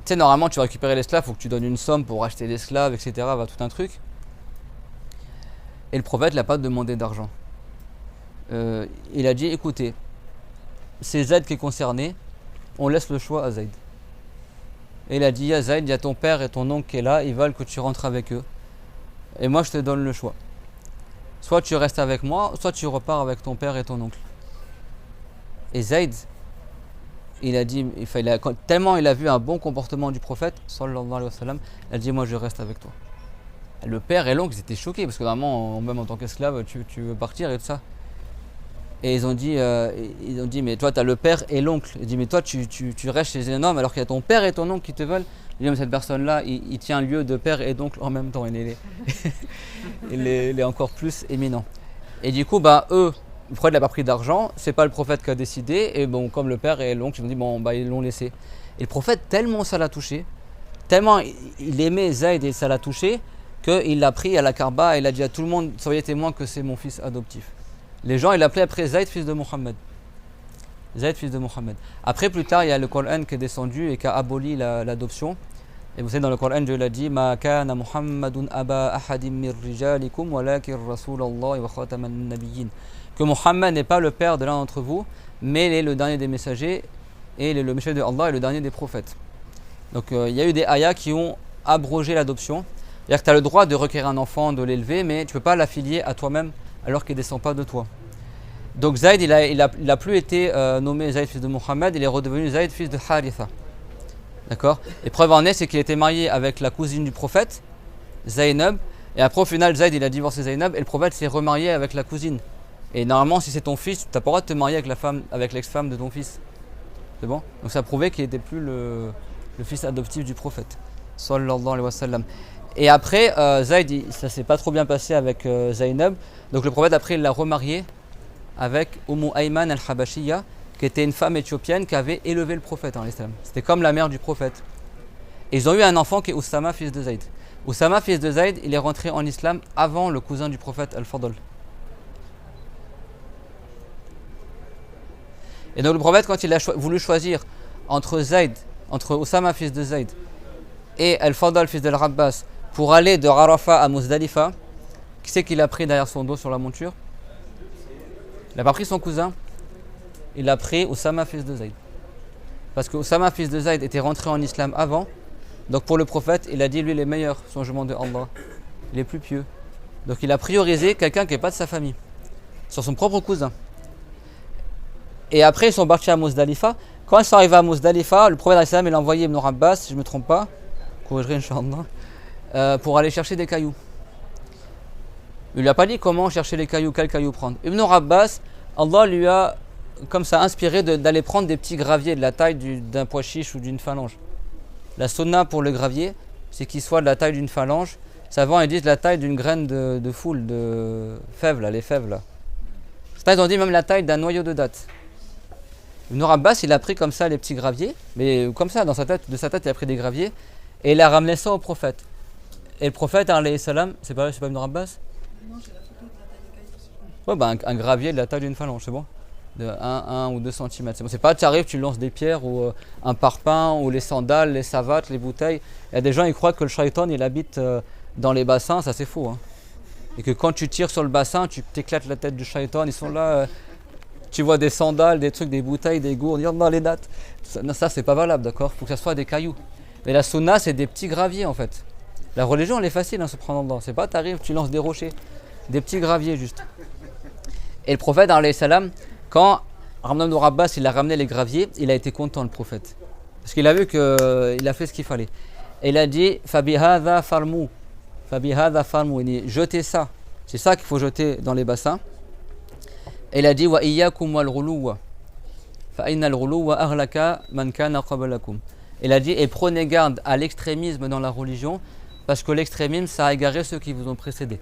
sais, normalement, tu vas récupérer l'esclave, il faut que tu donnes une somme pour acheter l'esclave, etc. Va tout un truc. Et le prophète n'a pas demandé d'argent. Il a dit écoutez, c'est Zayd qui est concerné, on laisse le choix à Zayd. Et il a dit à Zayd, il y a ton père et ton oncle qui est là, ils veulent que tu rentres avec eux. Et moi, je te donne le choix. Soit tu restes avec moi, soit tu repars avec ton père et ton oncle. Et Zayd, il a dit, tellement il a vu un bon comportement du prophète, sallallahu alayhi wa sallam, il a dit moi je reste avec toi. Le père et l'oncle ils étaient choqués parce que normalement, même en tant qu'esclave, tu veux partir et tout ça. Et ils ont dit mais toi tu as le père et l'oncle. Il dit mais toi tu restes chez un homme alors qu'il y a ton père et ton oncle qui te veulent. Il dit mais cette personne-là, il tient lieu de père et d'oncle en même temps. Il est encore plus éminent. Et du coup, eux, le prophète n'a pas pris d'argent, c'est pas le prophète qui a décidé, et bon, comme le père et l'oncle, ils ont dit, bon, bah, ils l'ont laissé. Et le prophète, tellement ça l'a touché, tellement il aimait Zayd et ça l'a touché, qu'il l'a pris à la Kaaba et il a dit à tout le monde, soyez témoins que c'est mon fils adoptif. Les gens, il l'appelaient après Zayd, fils de Mohammed. Zayd, fils de Mohammed. Après, plus tard, il y a le Coran qui est descendu et qui a aboli l'adoption. Et vous savez, dans le Coran, Dieu l'a dit, Ma kana Muhammadun aba ahadim mir rijalikum walakin rasulallah wa khataman nabiyyin. Que Mohammed n'est pas le père de l'un d'entre vous, mais il est le dernier des messagers et il est le messager de Allah et le dernier des prophètes. Donc, il y a eu des ayats qui ont abrogé l'adoption. C'est-à-dire que tu as le droit de requérir un enfant, de l'élever, mais tu ne peux pas l'affilier à toi-même alors qu'il ne descend pas de toi. Donc Zayd, il a plus été nommé Zayd fils de Mohammed, il est redevenu Zayd fils de Haritha. D'accord. Et preuve en est, c'est qu'il était marié avec la cousine du prophète, Zaynab, et après au final Zayd il a divorcé Zaynab et le prophète s'est remarié avec la cousine. Et normalement si c'est ton fils, tu n'as pas le droit de te marier avec l'ex-femme de ton fils. C'est bon. Donc ça prouvait qu'il n'était plus le fils adoptif du prophète. Sallallahu alayhi wa sallam. Et après, Zayd, ça s'est pas trop bien passé avec Zaynab. Donc le prophète, après, il l'a remarié avec Ayman al-Habashiyya, qui était une femme éthiopienne qui avait élevé le prophète en islam. C'était comme la mère du prophète. Et ils ont eu un enfant qui est Oussama, fils de Zayd. Oussama, fils de Zayd, il est rentré en islam avant le cousin du prophète, Al-Fadl. Et donc le prophète, quand il a voulu choisir entre Oussama, fils de Zayd, et Al-Fadl, fils de Al-Rabbas, pour aller de Arafat à Muzdalifa, qui c'est qu'il a pris derrière son dos sur la monture? Il n'a pas pris son cousin, il a pris Oussama fils de Zayd. Parce que Oussama fils de Zayd était rentré en islam avant, donc pour le prophète, il a dit lui il est meilleur, son jugement de Allah, il est plus pieux. Donc il a priorisé quelqu'un qui n'est pas de sa famille, sur son propre cousin. Et après ils sont partis à Muzdalifa. Quand ils sont arrivés à Muzdalifa, le prophète il a envoyé Ibn Abbas, si je ne me trompe pas, corrigerai Inch'Allah, pour aller chercher des cailloux. Il lui a pas dit comment chercher les cailloux, quel caillou prendre. Ibn Abbas, Allah lui a comme ça inspiré d'aller prendre des petits graviers de la taille d'un pois chiche ou d'une phalange. La sunna pour le gravier, c'est qu'il soit de la taille d'une phalange. Savants ils disent la taille d'une graine de foule, de fèves là, les fèves là. Ils ont dit même la taille d'un noyau de date. Ibn Abbas, il a pris comme ça les petits graviers, mais comme ça, de sa tête, il a pris des graviers et il a ramené ça au prophète. Et le prophète, alayhi salam, c'est pas Ibn Abbas? Non, j'ai la photo de la taille des cailloux aussi. Ouais, bah un gravier de la taille d'une phalange, c'est bon? De 1 ou 2 cm. C'est bon. C'est pas tu arrives, tu lances des pierres ou un parpaing ou les sandales, les savates, les bouteilles. Il y a des gens, ils croient que le shaitan, il habite dans les bassins, ça c'est faux. Hein. Et que quand tu tires sur le bassin, tu t'éclates la tête du shaitan, ils sont là. Tu vois des sandales, des trucs, des bouteilles, des gourdes, dans les dates. Ça c'est pas valable, d'accord? Il faut que ça soit des cailloux. Mais la sunna, c'est des petits graviers en fait. La religion, elle est facile, hein, subhanallah. C'est pas, t'arrives, tu lances des rochers. Des petits graviers juste. Et le prophète, alayhi salam, quand Ramdan ibn Abbas, il a ramené les graviers, il a été content, le prophète. Parce qu'il a vu qu'il a fait ce qu'il fallait. Et il a dit, Fabihadha farmou. Fabihadha farmou. Il dit, jetez ça. C'est ça qu'il faut jeter dans les bassins. Et il a dit, Wa iyyakum wal ghuluwa. Fa inna al-ghuluwa ahlaka man kana qablakum. Il a dit, et prenez garde à l'extrémisme dans la religion, parce que l'extrémisme, ça a égaré ceux qui vous ont précédés.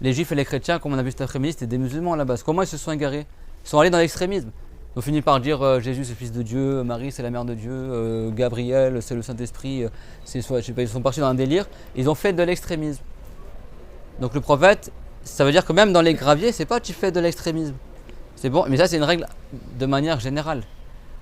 Les juifs et les chrétiens, comme on a vu cet après-midi, c'était des musulmans à la base. Comment ils se sont égarés? Ils sont allés dans l'extrémisme. Ils ont fini par dire Jésus c'est le fils de Dieu, Marie c'est la mère de Dieu, Gabriel c'est le Saint-Esprit, je sais pas, ils sont partis dans un délire. Ils ont fait de l'extrémisme. Donc le prophète, ça veut dire que même dans les graviers, c'est pas tu fais de l'extrémisme. C'est bon, mais ça c'est une règle de manière générale.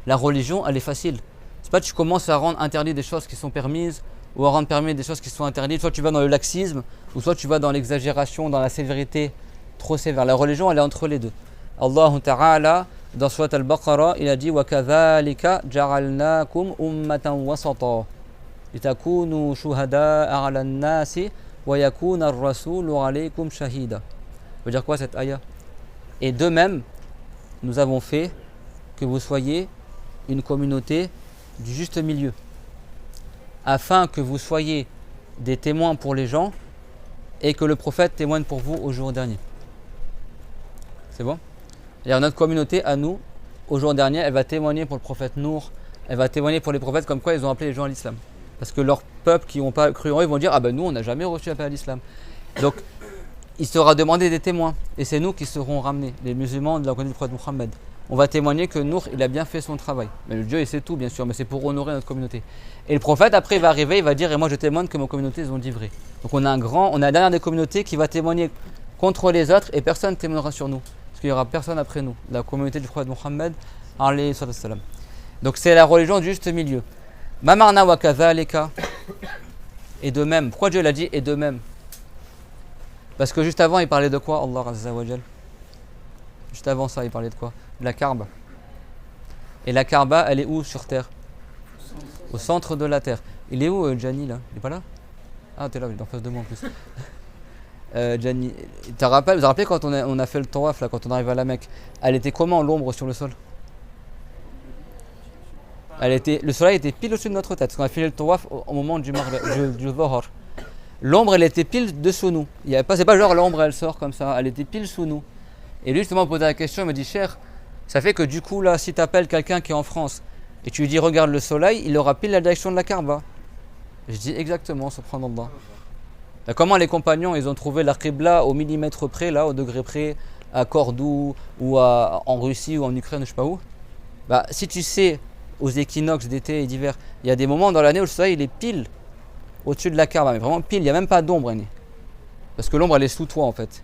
La religion, elle est facile. C'est pas tu commences à rendre interdit des choses qui sont permises ou à rendre permis des choses qui sont interdites. Soit tu vas dans le laxisme, ou soit tu vas dans l'exagération, dans la sévérité trop sévère. La religion, elle est entre les deux. Allah Ta'ala, dans Surat Al-Baqarah, il a dit وَكَذَلِكَ جَعَلْنَاكُمْ أُمَّةً وَسَطًا لِتَكُونُوا شُهَدَاءَ عَلَى النَّاسِ وَيَكُونَ الرَّسُولُ عَلَيْكُمْ شَهِيدًا. Ça veut dire quoi cette ayah? Et de même, nous avons fait que vous soyez une communauté du juste milieu, afin que vous soyez des témoins pour les gens et que le prophète témoigne pour vous au jour dernier. C'est bon? Et notre communauté, à nous, au jour dernier, elle va témoigner pour le prophète Nour, elle va témoigner pour les prophètes comme quoi ils ont appelé les gens à l'islam. Parce que leur peuple qui n'ont pas cru en eux, ils vont dire « Ah ben nous, on n'a jamais reçu l'appel à l'islam. » Donc, il sera demandé des témoins. Et c'est nous qui serons ramenés, les musulmans de la communauté du prophète Mohammed. On va témoigner que Nour, il a bien fait son travail. Mais le Dieu, il sait tout, bien sûr, mais c'est pour honorer notre communauté. Et le prophète, après, il va arriver, il va dire, et moi je témoigne que ma communauté, ils ont dit vrai. Donc on a la dernière des communautés qui va témoigner contre les autres, et personne ne témoignera sur nous. Parce qu'il n'y aura personne après nous, la communauté du prophète Mohammed, alayhi salam. Donc c'est la religion du juste milieu. Mamarna wa kadhalika. Et de même. Pourquoi Dieu l'a dit et de même? Parce que juste avant, il parlait de quoi, Allah Azza wa Jal? Juste avant ça, il parlait de quoi? De la Kaaba. Et la Kaaba, elle est où sur terre? Au centre de la terre. Il est où, Gianni, là? Il est pas là? Ah, t'es là, il est en face de moi en plus. Gianni, vous vous rappelez quand on a fait le tawaf, là, quand on arrive à la Mecque, elle était comment l'ombre sur le sol? Le soleil était pile au-dessus de notre tête, parce qu'on a fait le tawaf au moment du Dhuhr. L'ombre, elle était pile dessous nous. C'est pas genre l'ombre, elle sort comme ça, elle était pile sous nous. Et lui, justement, posait la question, il me dit, cher, ça fait que du coup, là, si tu appelles quelqu'un qui est en France et tu lui dis, regarde le soleil, il aura pile la direction de la Kaaba. Je dis exactement, subhanallah. Là, comment les compagnons, ils ont trouvé la Qibla au millimètre près, là, au degré près, à Cordoue, ou en Russie, ou en Ukraine, je sais pas où. Bah, si tu sais, aux équinoxes d'été et d'hiver, il y a des moments dans l'année où le soleil, il est pile au-dessus de la Kaaba, mais vraiment pile, il n'y a même pas d'ombre. Parce que l'ombre, elle est sous toi, en fait.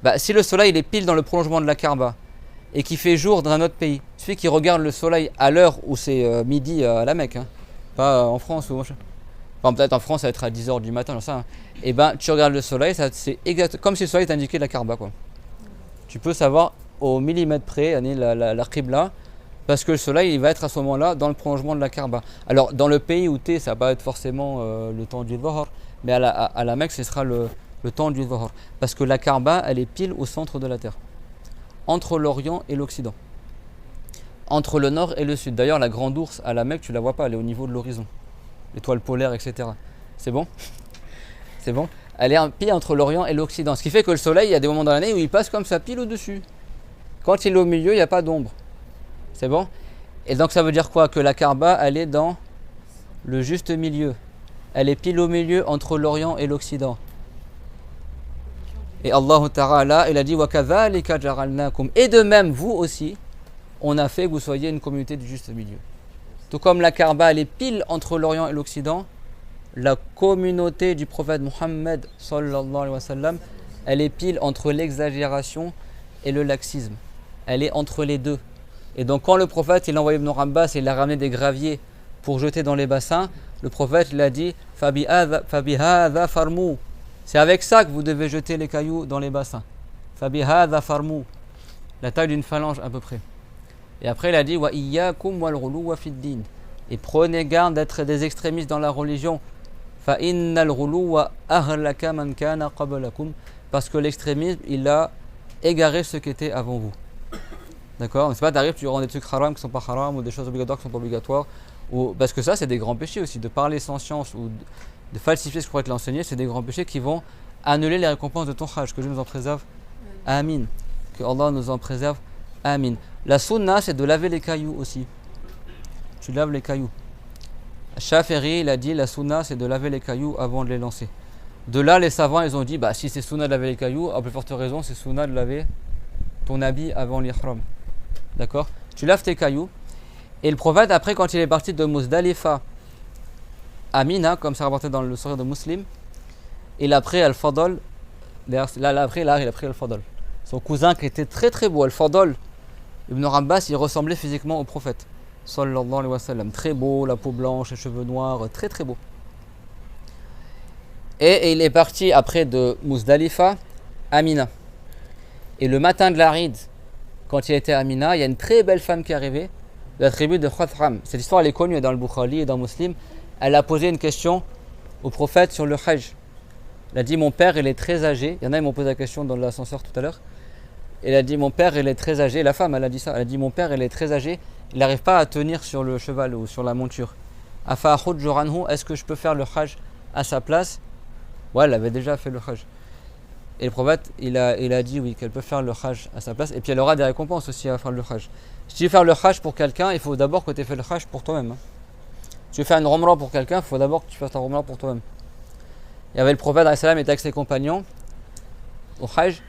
Bah, si le soleil il est pile dans le prolongement de la Kaaba et qu'il fait jour dans un autre pays, celui qui regarde le soleil à l'heure où c'est midi à la Mecque, hein, pas en France, ou enfin, peut-être en France ça va être à 10h du matin, j'en sais rien. Et ben tu regardes le soleil, c'est exact comme si le soleil t'indiquait la Kaaba, quoi. Tu peux savoir au millimètre près la Qibla, parce que le soleil il va être à ce moment-là dans le prolongement de la Kaaba. Alors dans le pays où tu es, ça va pas être forcément le temps du Dhuhr, mais à la Mecque ce sera le temps du Dhuhr. Parce que la Kaaba, elle est pile au centre de la terre. Entre l'Orient et l'Occident. Entre le Nord et le Sud. D'ailleurs, la grande ours à la Mecque, tu la vois pas, elle est au niveau de l'horizon. L'étoile polaire, etc. C'est bon? C'est bon? Elle est pile entre l'Orient et l'Occident. Ce qui fait que le soleil, il y a des moments dans l'année où il passe comme ça, pile au-dessus. Quand il est au milieu, il n'y a pas d'ombre. C'est bon? Et donc ça veut dire quoi? Que la Kaaba, elle est dans le juste milieu. Elle est pile au milieu entre l'Orient et l'Occident. Et Allah Ta'ala, il a dit وَكَذَلِكَ جَعَلْنَاكُمْ. Et de même, vous aussi, on a fait que vous soyez une communauté du juste milieu. Tout comme la Kaaba, elle est pile entre l'Orient et l'Occident, la communauté du prophète Mohammed, sallallahu alayhi wa sallam, elle est pile entre l'exagération et le laxisme. Elle est entre les deux. Et donc, quand le prophète il a envoyé Ibn Abbas et il a ramené des graviers pour jeter dans les bassins, le prophète il a dit فَبِهَذَا فَرْمُوا. C'est avec ça que vous devez jeter les cailloux dans les bassins. فَبِهَذَا فَرْمُوا. La taille d'une phalange à peu près. Et après il a dit وَإِيَّاكُمْ وَالْغُلُوَّ فِي الدِّينِ. Et prenez garde d'être des extrémistes dans la religion. فَإِنَّ الْغُلُوَّ أَهْلَكَ مَنْ كَانَ قَبْلَكُمْ. Parce que l'extrémisme, il a égaré ceux qui étaient avant vous. D'accord? Mais c'est pas t'arrives, tu rends des trucs haram qui sont pas haram, ou des choses obligatoires qui sont pas obligatoires. Ou, parce que ça, c'est des grands péchés aussi. De parler sans science ou de falsifier ce qu'on pourrait te l'enseigner, c'est des grands péchés qui vont annuler les récompenses de ton hajj. Que Dieu nous en préserve. Amin. Que Allah nous en préserve. Amin. La sunna, c'est de laver les cailloux aussi. Tu laves les cailloux. Shafi'i, il a dit la sunna, c'est de laver les cailloux avant de les lancer. De là, les savants, ils ont dit, bah, si c'est sunna de laver les cailloux, à plus forte raison, c'est sunna de laver ton habit avant l'ihram. D'accord? Tu laves tes cailloux. Et le prophète, après, quand il est parti de Muzdalifa à Mina, comme c'est rapporté dans le Sahih de Muslim, il a pris Al-Fadl. Là, il a pris Al-Fadl. Son cousin qui était très très beau, Al-Fadl. Ibn Abbas, il ressemblait physiquement au prophète. Sallallahu alayhi wa sallam. Très beau, la peau blanche, les cheveux noirs, très très beau. Et il est parti après de Muzdalifa à Mina. Et le matin de l'Arid, quand il était à Mina, il y a une très belle femme qui est arrivée de la tribu de Khathram. Cette histoire elle est connue dans le Bukhari et dans Muslim. Elle a posé une question au prophète sur le Hajj. Elle a dit mon père il est très âgé. Il y en a qui m'ont posé la question dans l'ascenseur tout à l'heure. Elle a dit mon père il est très âgé. La femme elle a dit ça. Elle a dit mon père il est très âgé. Il n'arrive pas à tenir sur le cheval ou sur la monture. Afa Hujju anhu, est-ce que je peux faire le Hajj à sa place? Ouais, elle avait déjà fait le Hajj. Et le prophète, il a dit oui, qu'elle peut faire le Hajj à sa place. Et puis elle aura des récompenses aussi à faire le Hajj. Si tu veux faire le Hajj pour quelqu'un, il faut d'abord que tu aies fait le Hajj pour toi-même. Si tu veux faire une Umrah pour quelqu'un, il faut d'abord que tu fasses ta Umrah pour toi-même. Il y avait le prophète, il était avec ses compagnons. au Hajj.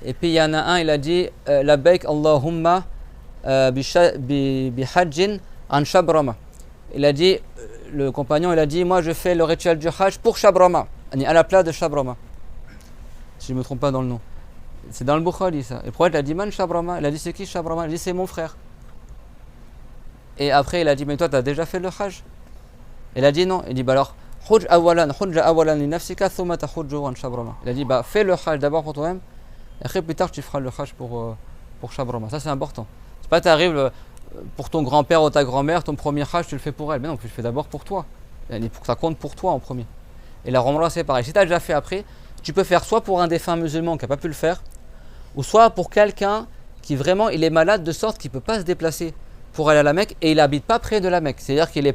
Et puis il y en a un, il a dit Labbaik Allahumma bi hajjin an Shabrama. Il a dit, le compagnon, il a dit, moi je fais le rituel du Hajj pour Shabrama, à la place de Shabrama. Si je ne me trompe pas dans le nom. C'est dans le Bukhari ça. Et le prophète a dit, man Shabrama. Il a dit, c'est qui Shabrama? Il a dit, c'est mon frère. Et après il a dit, mais toi tu as déjà fait le Hajj? Il a dit non. Il dit, bah alors, hujja awalan li nafsika thumma tahujju an Shabrama. Il a dit, bah fais le Hajj d'abord pour toi-même, et après plus tard tu feras le Hajj pour Shabrama. Ça c'est important. C'est pas t'arrives pour ton grand-père ou ta grand-mère, ton premier Hajj tu le fais pour elle. Mais non, tu le fais d'abord pour toi. Pour que ça compte pour toi en premier. Et la Umrah c'est pareil. Si tu as déjà fait après, tu peux faire soit pour un défunt musulman qui n'a pas pu le faire, ou soit pour quelqu'un qui vraiment il est malade de sorte qu'il ne peut pas se déplacer pour aller à la Mecque et il n'habite pas près de la Mecque. C'est-à-dire qu'il n'est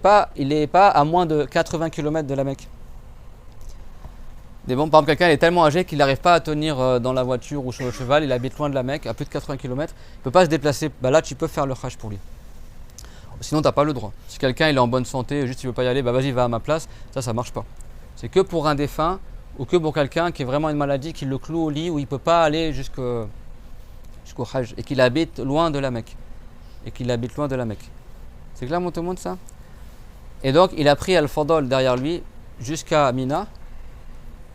pas à moins de 80 km de la Mecque. Par exemple, quelqu'un est tellement âgé qu'il n'arrive pas à tenir dans la voiture ou sur le cheval, il habite loin de la Mecque, à plus de 80 km, il ne peut pas se déplacer. Bah là, tu peux faire le Hajj pour lui. Sinon, tu n'as pas le droit. Si quelqu'un il est en bonne santé, juste il ne veut pas y aller, bah vas-y, va à ma place, ça ne marche pas. C'est que pour un défunt ou que pour quelqu'un qui est vraiment une maladie, qui le cloue au lit, où il ne peut pas aller jusqu'au Hajj et qu'il habite loin de la Mecque. C'est clair, tout le monde, ça? Et donc, il a pris Al-Fadl derrière lui jusqu'à Mina.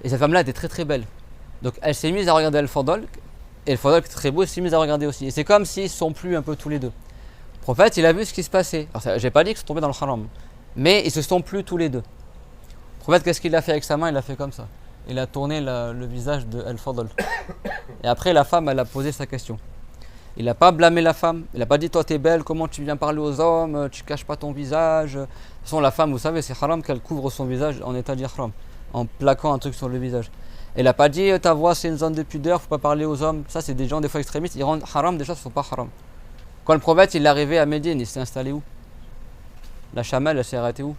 Et cette femme-là était très très belle. Donc, elle s'est mise à regarder Al-Fadl. Et Al-Fadl, qui est très beau, s'est mise à regarder aussi. Et c'est comme s'ils sont plus un peu tous les deux. Le prophète, il a vu ce qui se passait. Alors, j'ai pas dit qu'ils sont tombés dans le haram. Mais ils se sont plus tous les deux. Le prophète, qu'est-ce qu'il a fait avec sa main? Il a fait comme ça. Il a tourné le visage de Al-Fadl. Et après, la femme, elle a posé sa question. Il n'a pas blâmé la femme, il n'a pas dit toi t'es belle, comment tu viens parler aux hommes, tu caches pas ton visage. De toute façon la femme, vous savez, c'est haram qu'elle couvre son visage en état d'ihram, en plaquant un truc sur le visage. Elle n'a pas dit ta voix c'est une zone de pudeur, faut pas parler aux hommes. Ça c'est des gens des fois extrémistes, ils rendent haram des choses qui ne sont pas haram. Quand le prophète il est arrivé à Médine, il s'est installé où? La chamelle elle s'est arrêtée où?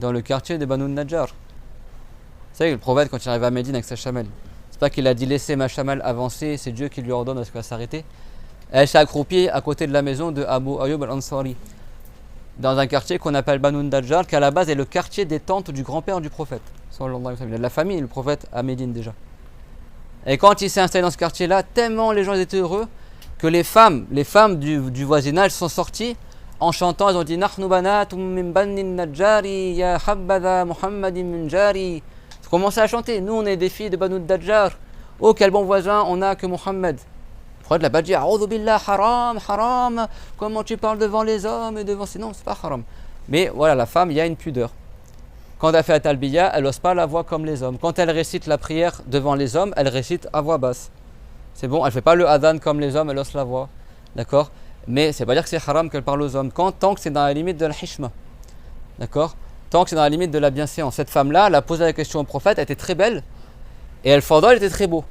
Dans le quartier de Banu Najjar. Vous savez le prophète quand il arrive à Médine avec sa chamelle, c'est pas qu'il a dit laissez ma chamelle avancer, c'est Dieu qui lui ordonne à ce qu'elle s'arrête. Elle s'est accroupie à côté de la maison de Abu Ayyub al-Ansari, dans un quartier qu'on appelle Banu Najjar, qui à la base est le quartier des tantes du grand-père du prophète. Il a de la famille, le prophète à Médine déjà. Et quand il s'est installé dans ce quartier-là, tellement les gens étaient heureux que les femmes du voisinage sont sorties en chantant, elles ont dit Nahnu banatum min Bani Najjari ya habbada Muhammadin min jari. Commencez à chanter, nous on est des filles de Banu Najjar. Oh quel bon voisin on a que Mohammed. Le prophète l'a pas dit A'udhu billah haram, haram, comment tu parles devant les hommes et devant. Non, c'est pas haram. Mais voilà, la femme, il y a une pudeur. Quand elle fait la talbiya, elle n'ose pas la voix comme les hommes. Quand elle récite la prière devant les hommes, elle récite à voix basse. C'est bon, elle fait pas le adhan comme les hommes, elle ose la voix. D'accord? Mais c'est pas dire que c'est haram qu'elle parle aux hommes, tant que c'est dans la limite de la hishma. D'accord? Tant que c'est dans la limite de la bienséance. Cette femme-là, elle a posé la question au prophète, elle était très belle, et Al-Fadl était très beau.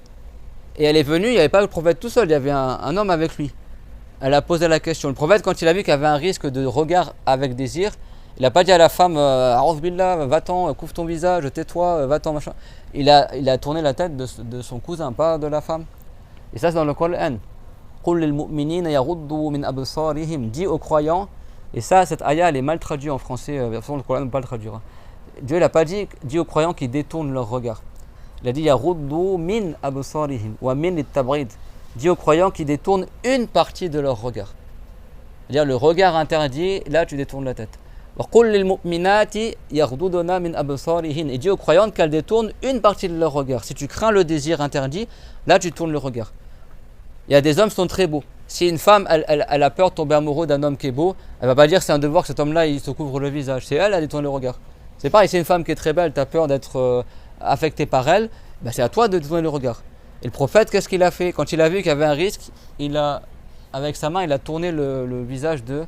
Et elle est venue, il n'y avait pas le prophète tout seul, il y avait un homme avec lui. Elle a posé la question. Le prophète, quand il a vu qu'il y avait un risque de regard avec désir, il n'a pas dit à la femme A'udhu billah, va-t'en, couvre ton visage, tais-toi, va-t'en, machin. Il a tourné la tête de son cousin, pas de la femme. Et ça, c'est dans le Coran. Qul lil mu'minina yaghuddu min absarihim. Dit aux croyants. Et ça, cette ayah, elle est mal traduite en français. De toute façon, le Coran ne peut pas le traduire. Dieu n'a pas dit aux croyants qui détournent leur regard. Il a dit yaghuddu min absarihim wa min at-tabrid. Dit aux croyants qui détournent une partie de leur regard. C'est-à-dire le regard interdit, là tu détournes la tête. Qul lil mu'minati yaghudduna min absarihin. Et dit aux croyantes qu'elles détournent une partie de leur regard. Si tu crains le désir interdit, là tu tournes le regard. Il y a des hommes qui sont très beaux. Si une femme elle a peur de tomber amoureux d'un homme qui est beau, elle va pas dire c'est un devoir que cet homme-là il se couvre le visage. C'est elle, elle détourne le regard. C'est pareil, si une femme qui est très belle, tu as peur d'être affecté par elle, ben c'est à toi de détourner le regard. Et le prophète, qu'est-ce qu'il a fait? Quand il a vu qu'il y avait un risque, avec sa main, il a tourné le visage de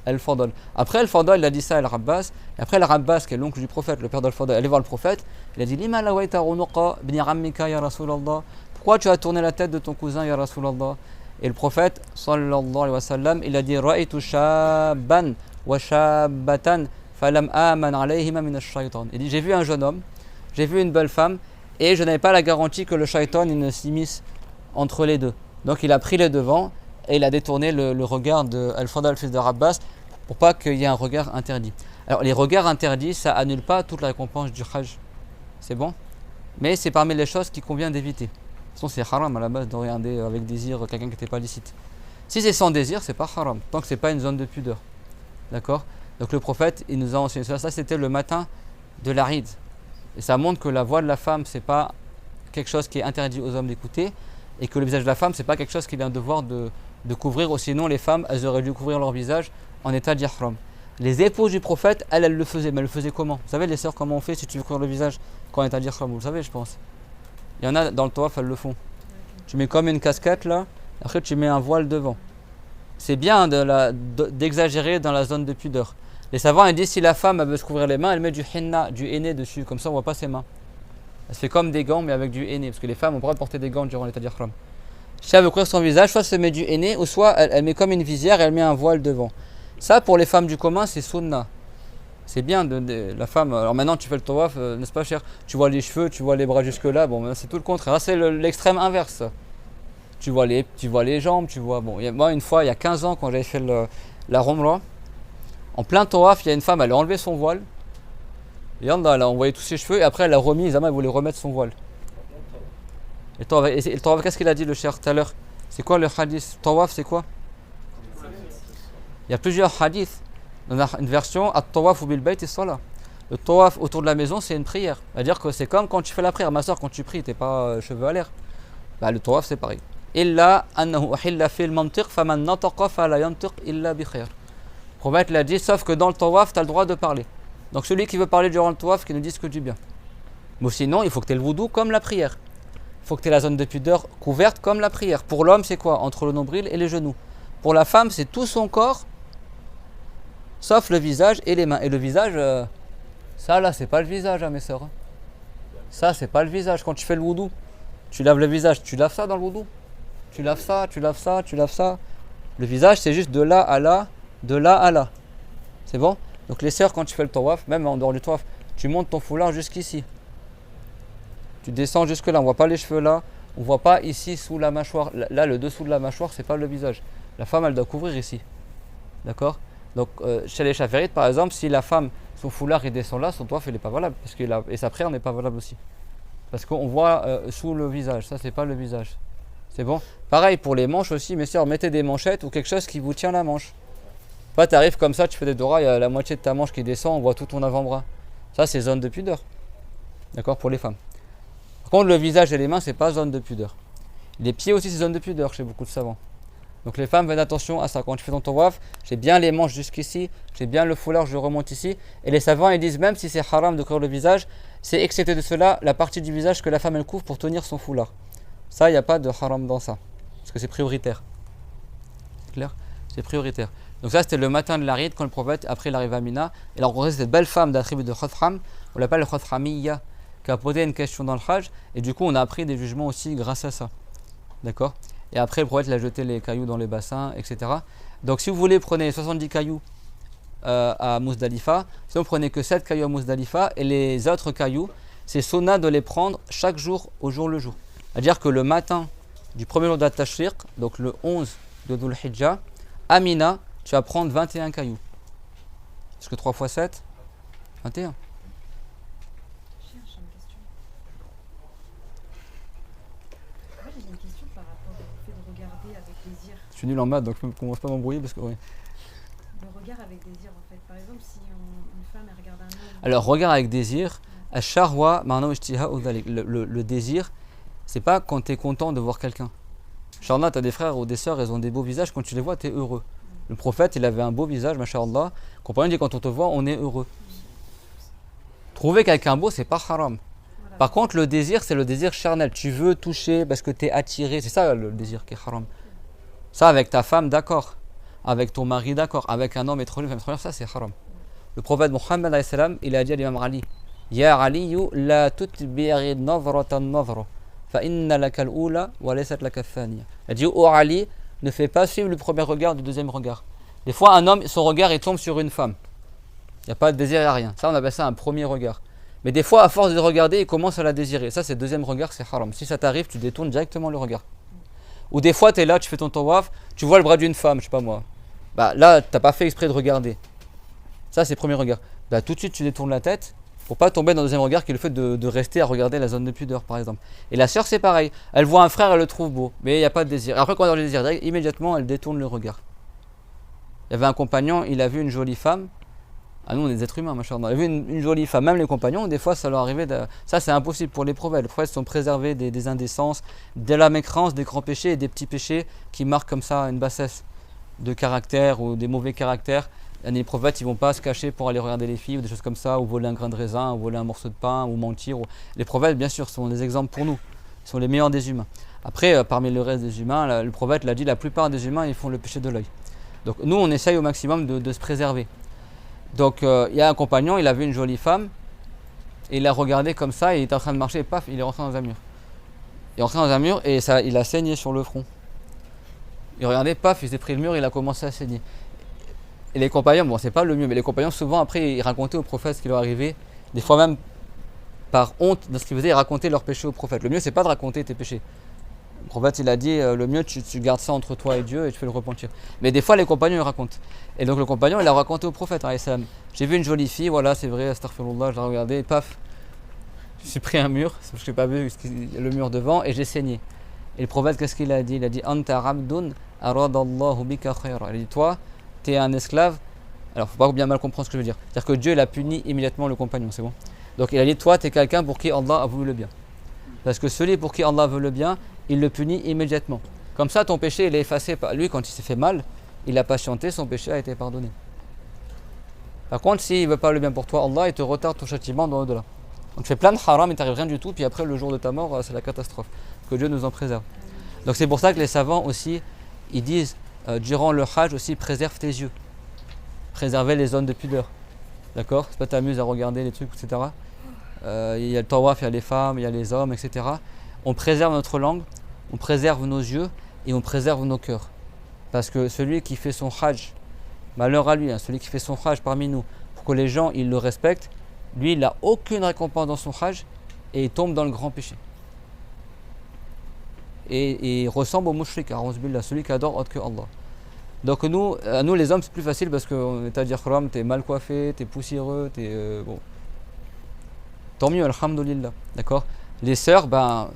Al-Fadl. Après Al-Fadl, il a dit ça à Al-Rabbas. Et après Al-Rabbas, qui est l'oncle du prophète, le père d'Al-Fadl, allait voir le prophète. Il a dit Lima lawaita runuqa ibn ammika ya Rasulallah. Pourquoi tu as tourné la tête de ton cousin ya Rasulallah? Et le prophète, sallallahu alayhi wa sallam, il a dit Ra'aytu shabban wa shabbatan falam aman alayhima min ash-shaytan. Il dit j'ai vu un jeune homme, j'ai vu une belle femme, et je n'avais pas la garantie que le shaitan il ne s'immisce entre les deux. Donc il a pris les devants et il a détourné le regard de Al-Fadl, fils de Rabbas, pour pas qu'il y ait un regard interdit. Alors les regards interdits, ça annule pas toute la récompense du Hajj. C'est bon? mais c'est parmi les choses qu'il convient d'éviter. De toute façon, c'est haram à la base de regarder avec désir quelqu'un qui n'était pas licite. Si c'est sans désir, c'est pas haram, tant que c'est pas une zone de pudeur. D'accord? Donc le prophète, il nous a enseigné ça. Ça, c'était le matin de l'Arid. Et ça montre que la voix de la femme, c'est pas quelque chose qui est interdit aux hommes d'écouter, et que le visage de la femme, c'est pas quelque chose qu'il a un devoir de couvrir, ou sinon les femmes, elles auraient dû couvrir leur visage en état d'ihram. Les épouses du prophète, elles le faisaient, mais elles le faisaient comment? Vous savez les sœurs, comment on fait si tu veux couvrir le visage quand on est en état d'ihram? Vous le savez, je pense. Il y en a dans le tawaf, elles le font. Tu mets comme une casquette là, après tu mets un voile devant. C'est bien d'exagérer dans la zone de pudeur. Les savants ils disent si la femme elle veut se couvrir les mains, elle met du henna, du henné dessus, comme ça on voit pas ses mains. Elle se fait comme des gants mais avec du henné, parce que les femmes ont le droit de porter des gants durant l'état d'ihram. Si elle veut couvrir son visage, soit elle se met du henné, ou soit elle met comme une visière et elle met un voile devant. Ça pour les femmes du commun c'est sunna. C'est bien la femme. Alors maintenant tu fais le tawaf, n'est-ce pas cher? Tu vois les cheveux, tu vois les bras jusque là, bon c'est tout le contraire. Là, c'est l'extrême inverse. Tu vois les jambes, tu vois. Bon, moi une fois il y a 15 ans quand j'avais fait la Umrah, en plein tawaf, il y a une femme, elle a enlevé son voile. Et là, on voyait tous ses cheveux et après elle a remis, Zama elle voulait remettre son voile. Et le tawaf, qu'est-ce qu'il a dit le cher tout à l'heure? C'est quoi le hadith? Tawaf c'est quoi? Il y a plusieurs hadiths. Dans une version, at-tawaf bil bayt as-salah. Le tawaf autour de la maison, c'est une prière. C'est-à-dire que c'est comme quand tu fais la prière. Ma soeur, quand tu pries, t'es pas cheveux à l'air. Bah, le tawaf, c'est pareil. Illa annahu uhilla fil mantiq faman nataqa fala yantiq illa bi khair. Le prophète l'a dit, sauf que dans le tawaf, tu as le droit de parler. Donc celui qui veut parler durant le tawaf, qu'il ne dise que du bien. Mais sinon, il faut que tu aies le wudu comme la prière. Il faut que tu aies la zone de pudeur couverte comme la prière. Pour l'homme, c'est quoi? Entre le nombril et les genoux. Pour la femme, c'est tout son corps, sauf le visage et les mains. Et le visage, ça là, c'est pas le visage, hein, mes soeurs. Ça, c'est pas le visage. Quand tu fais le wudu, tu laves le visage, tu laves ça dans le wudu. Tu laves ça, tu laves ça, tu laves ça. Le visage, c'est juste de là à là, de là à là. C'est bon? Donc les sœurs, quand tu fais le tawaf, même en dehors du tawaf, tu montes ton foulard jusqu'ici. Tu descends jusque là, on voit pas les cheveux là, on voit pas ici sous la mâchoire. Là, le dessous de la mâchoire, c'est pas le visage. La femme, elle doit couvrir ici. D'accord? Donc chez les chaférites, par exemple, si la femme, son foulard il descend là, son tawaf il n'est pas valable. Et sa prière n'est pas valable aussi. Parce qu'on voit sous le visage, ça c'est pas le visage. C'est bon? Pareil pour les manches aussi, mes sœurs, mettez des manchettes ou quelque chose qui vous tient la manche. Pas tu arrives comme ça, tu fais des doras, il y a la moitié de ta manche qui descend, on voit tout ton avant-bras. Ça c'est zone de pudeur. D'accord? Pour les femmes. Par contre le visage et les mains c'est pas zone de pudeur. Les pieds aussi c'est zone de pudeur chez beaucoup de savants. Donc les femmes, faites attention à ça. Quand tu fais ton tawaf, j'ai bien les manches jusqu'ici, j'ai bien le foulard, je le remonte ici. Et les savants ils disent même si c'est haram de couvrir le visage, c'est excepté de cela la partie du visage que la femme elle couvre pour tenir son foulard. Ça, il n'y a pas de haram dans ça. Parce que c'est prioritaire. C'est clair? C'est prioritaire. Donc ça, c'était le matin de l'Arid, quand le prophète, après il arrive à Mina, il a rencontré cette belle femme de la tribu de Khothram, on l'appelle le Khothramiyya, qui a posé une question dans le Hajj, et du coup on a appris des jugements aussi grâce à ça. D'accord? Et après le prophète il a jeté les cailloux dans les bassins, etc. Donc si vous voulez, prenez 70 cailloux à Muzdalifa, si vous prenez que 7 cailloux à Muzdalifa, et les autres cailloux, c'est sunnah de les prendre chaque jour au jour le jour. C'est-à-dire que le matin du premier jour d'At-Tashriq, donc le 11 de Dhul Hijjah, à Mina, tu vas prendre 21 cailloux. Parce que 3 x 7, 21. Je cherche une question. Moi j'ai une question par rapport au fait de regarder avec désir. Je suis nul en maths donc je ne commence pas à m'embrouiller parce que oui. Le regard avec désir en fait. Par exemple si une femme elle regarde un homme. Alors regard avec désir, le désir, c'est pas quand tu es content de voir quelqu'un. Inch'Allah, tu as des frères ou des sœurs, ils ont des beaux visages, quand tu les vois, tu es heureux. Le prophète, il avait un beau visage, masha'Allah. Comprenez, dit quand on te voit, on est heureux. Trouver quelqu'un beau, c'est pas haram. Voilà. Par contre, le désir, c'est le désir charnel. Tu veux toucher parce que tu es attiré. C'est ça le désir qui est haram. Ça, avec ta femme, d'accord. Avec ton mari, d'accord. Avec un homme étranger, ça, c'est haram. Le prophète Muhammad, il a dit à l'imam Ali, Ya Aliyu, la tutbi'ri navratan navra. Il a dit oh Ali, ne fais pas suivre le premier regard du deuxième regard. Des fois un homme, son regard il tombe sur une femme. Il n'y a pas de désir, il n'y a rien. Ça on appelle ça un premier regard. Mais des fois à force de regarder, il commence à la désirer. Ça c'est le deuxième regard, c'est haram. Si ça t'arrive, tu détournes directement le regard. Ou des fois tu es là, tu fais ton tawaf, tu vois le bras d'une femme, je sais pas moi. Bah là, tu n'as pas fait exprès de regarder. Ça c'est le premier regard. Bah tout de suite tu détournes la tête Pour pas tomber dans le deuxième regard qui est le fait de rester à regarder la zone de pudeur par exemple. Et la sœur c'est pareil, elle voit un frère, elle le trouve beau, mais il n'y a pas de désir. Après quand elle a le désir, immédiatement elle détourne le regard. Il y avait un compagnon, il a vu une jolie femme. Ah nous on est des êtres humains, machin. Il a vu une jolie femme, même les compagnons, des fois ça leur arrivait ça c'est impossible pour les prophètes. Les prophètes sont préservés des indécences, de la mécrance, des grands péchés et des petits péchés qui marquent comme ça une bassesse de caractère ou des mauvais caractères. Les prophètes ils vont pas se cacher pour aller regarder les filles ou des choses comme ça, ou voler un grain de raisin, ou voler un morceau de pain, ou mentir. Les prophètes bien sûr sont des exemples pour nous, ils sont les meilleurs des humains. Après parmi le reste des humains, le prophète l'a dit, la plupart des humains ils font le péché de l'œil. Donc nous on essaye au maximum de se préserver. Donc il y a un compagnon, il a vu une jolie femme, et il l'a regardé comme ça, et il était en train de marcher, et paf, il est rentré dans un mur. Il est rentré dans un mur et ça, il a saigné sur le front. Il regardait, paf, il s'est pris le mur, il a commencé à saigner. Et les compagnons, bon c'est pas le mieux, mais les compagnons souvent après ils racontaient au prophète ce qui leur arrivait, des fois même par honte de ce qu'ils faisaient, ils racontaient leurs péchés au prophète. Le mieux c'est pas de raconter tes péchés. Le prophète il a dit le mieux tu gardes ça entre toi et Dieu et tu fais le repentir. Mais des fois les compagnons ils racontent. Et donc le compagnon il a raconté au prophète, j'ai vu une jolie fille, voilà c'est vrai, astaghfirullah, je l'ai regardée et paf, je suis pris un mur, je n'ai pas vu le mur devant et j'ai saigné. Et le prophète qu'est-ce qu'il a dit? Il a dit Anta abdun aradallahu bika khayra. Il a dit toi tu es un esclave. Alors faut pas bien mal comprendre ce que je veux dire. C'est-à-dire que Dieu il a puni immédiatement le compagnon, c'est bon. Donc il a dit toi tu es quelqu'un pour qui Allah a voulu le bien. Parce que celui pour qui Allah veut le bien, il le punit immédiatement. Comme ça ton péché il est effacé par lui. Quand il s'est fait mal, il a patienté, son péché a été pardonné. Par contre s'il ne veut pas le bien pour toi, Allah il te retarde ton châtiment dans l'au-delà. Donc tu fais plein de haram et t'arrives rien du tout, puis après le jour de ta mort c'est la catastrophe. Que Dieu nous en préserve. Donc c'est pour ça que les savants aussi ils disent durant le hajj aussi préserve tes yeux, préserver les zones de pudeur, d'accord, c'est pas t'amuses à regarder les trucs etc. Il y a le tawaf, il y a les femmes, il y a les hommes etc. On préserve notre langue, on préserve nos yeux et on préserve nos cœurs, parce que celui qui fait son hajj, malheur à lui, celui qui fait son hajj parmi nous, pour que les gens ils le respectent, lui il n'a aucune récompense dans son hajj et il tombe dans le grand péché. Et il ressemble au mushrik, celui qui adore autre que Allah. Donc nous les hommes c'est plus facile parce qu'on est à dire Khram, t'es mal coiffé, t'es poussiéreux, bon. Tant mieux, alhamdoulilah, d'accord. Les sœurs,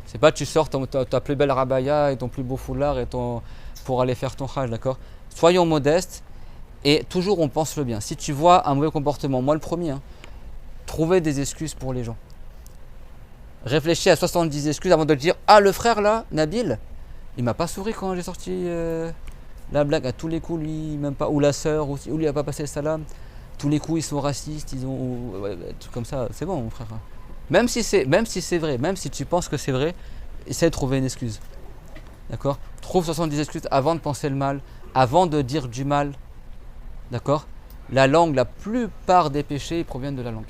c'est pas tu sors ta plus belle rabaya et ton plus beau foulard pour aller faire ton hajj, d'accord. Soyons modestes et toujours on pense le bien. Si tu vois un mauvais comportement, moi le premier, trouvez des excuses pour les gens. Réfléchis à 70 excuses avant de te dire ah le frère là, Nabil, il m'a pas souri quand j'ai sorti la blague, à tous les coups lui même pas, ou la sœur ou lui a pas passé le salam, tous les coups ils sont racistes, ils ont tout comme ça, c'est bon mon frère. Même si c'est vrai, même si tu penses que c'est vrai, essaie de trouver une excuse. D'accord? Trouve 70 excuses avant de penser le mal, avant de dire du mal. D'accord? La langue, la plupart des péchés ils proviennent de la langue.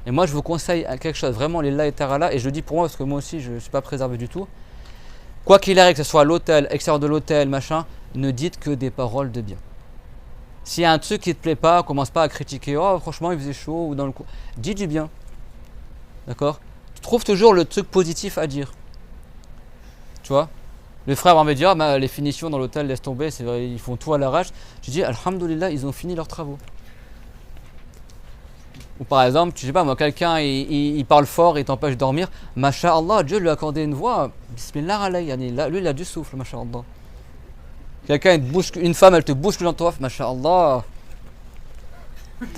Et moi je vous conseille quelque chose, vraiment les et tarala, et je le dis pour moi parce que moi aussi je ne suis pas préservé du tout. Quoi qu'il arrive, que ce soit à l'hôtel, extérieur de l'hôtel, machin, ne dites que des paroles de bien. S'il y a un truc qui ne te plaît pas, commence pas à critiquer, oh franchement il faisait chaud, ou dans le coup. Dis du bien. D'accord? Tu trouves toujours le truc positif à dire. Tu vois? Le frère va me dire, les finitions dans l'hôtel, laisse tomber, c'est vrai, ils font tout à l'arrache. Je dis, alhamdoulilah, ils ont fini leurs travaux. Ou par exemple, tu sais pas moi, quelqu'un il parle fort et t'empêche de dormir, masha'Allah, Dieu lui a accordé une voix, bismillah alayhi, lui il a du souffle, masha'Allah. Quelqu'un une femme elle te bouscule dans ton off, masha'Allah.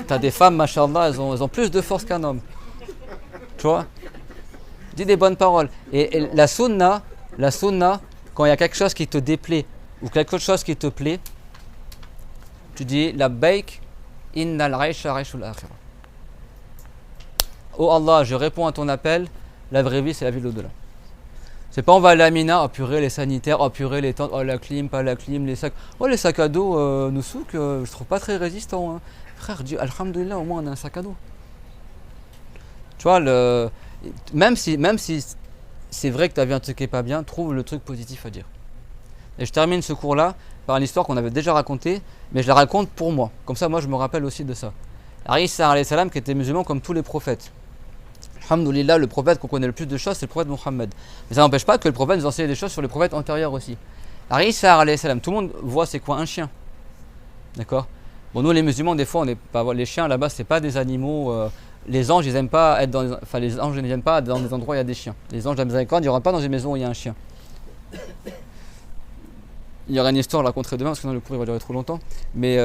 T'as des femmes, masha'Allah, elles ont plus de force qu'un homme. Tu vois? Dis des bonnes paroles. Et la sunna, quand il y a quelque chose qui te déplaît ou quelque chose qui te plaît, tu dis labbaik innal aisha aishul akhirah. Oh Allah, je réponds à ton appel, la vraie vie c'est la vie de l'au-delà. C'est pas on va à la mina, oh purée les sanitaires, oh purée les tentes, oh la clim, pas la clim, les sacs. Oh les sacs à dos, nous souk, je trouve pas très résistants. Hein. Frère, Dieu, alhamdoulilah, au moins on a un sac à dos. Tu vois, même si c'est vrai que tu as vu un truc qui est pas bien, trouve le truc positif à dire. Et je termine ce cours-là par une histoire qu'on avait déjà racontée, mais je la raconte pour moi. Comme ça, moi je me rappelle aussi de ça. Isa alayhi salam qui était musulman comme tous les prophètes. Alhamdoulilah, le prophète qu'on connaît le plus de choses, c'est le prophète Mohammed. Mais ça n'empêche pas que le prophète nous enseigne des choses sur les prophètes antérieurs aussi. Isa alayhi salam, tout le monde voit c'est quoi un chien. D'accord? Bon, nous les musulmans, des fois, on est pas, les chiens là-bas, c'est pas des animaux les anges, ils aiment pas être les anges n'aiment pas être dans des endroits où il y a des chiens. Les anges de la miséricorde, ils ne rentrent pas dans une maison où il y a un chien. Il y aura une histoire, je la raconterai demain, parce que sinon le cours il va durer trop longtemps. Mais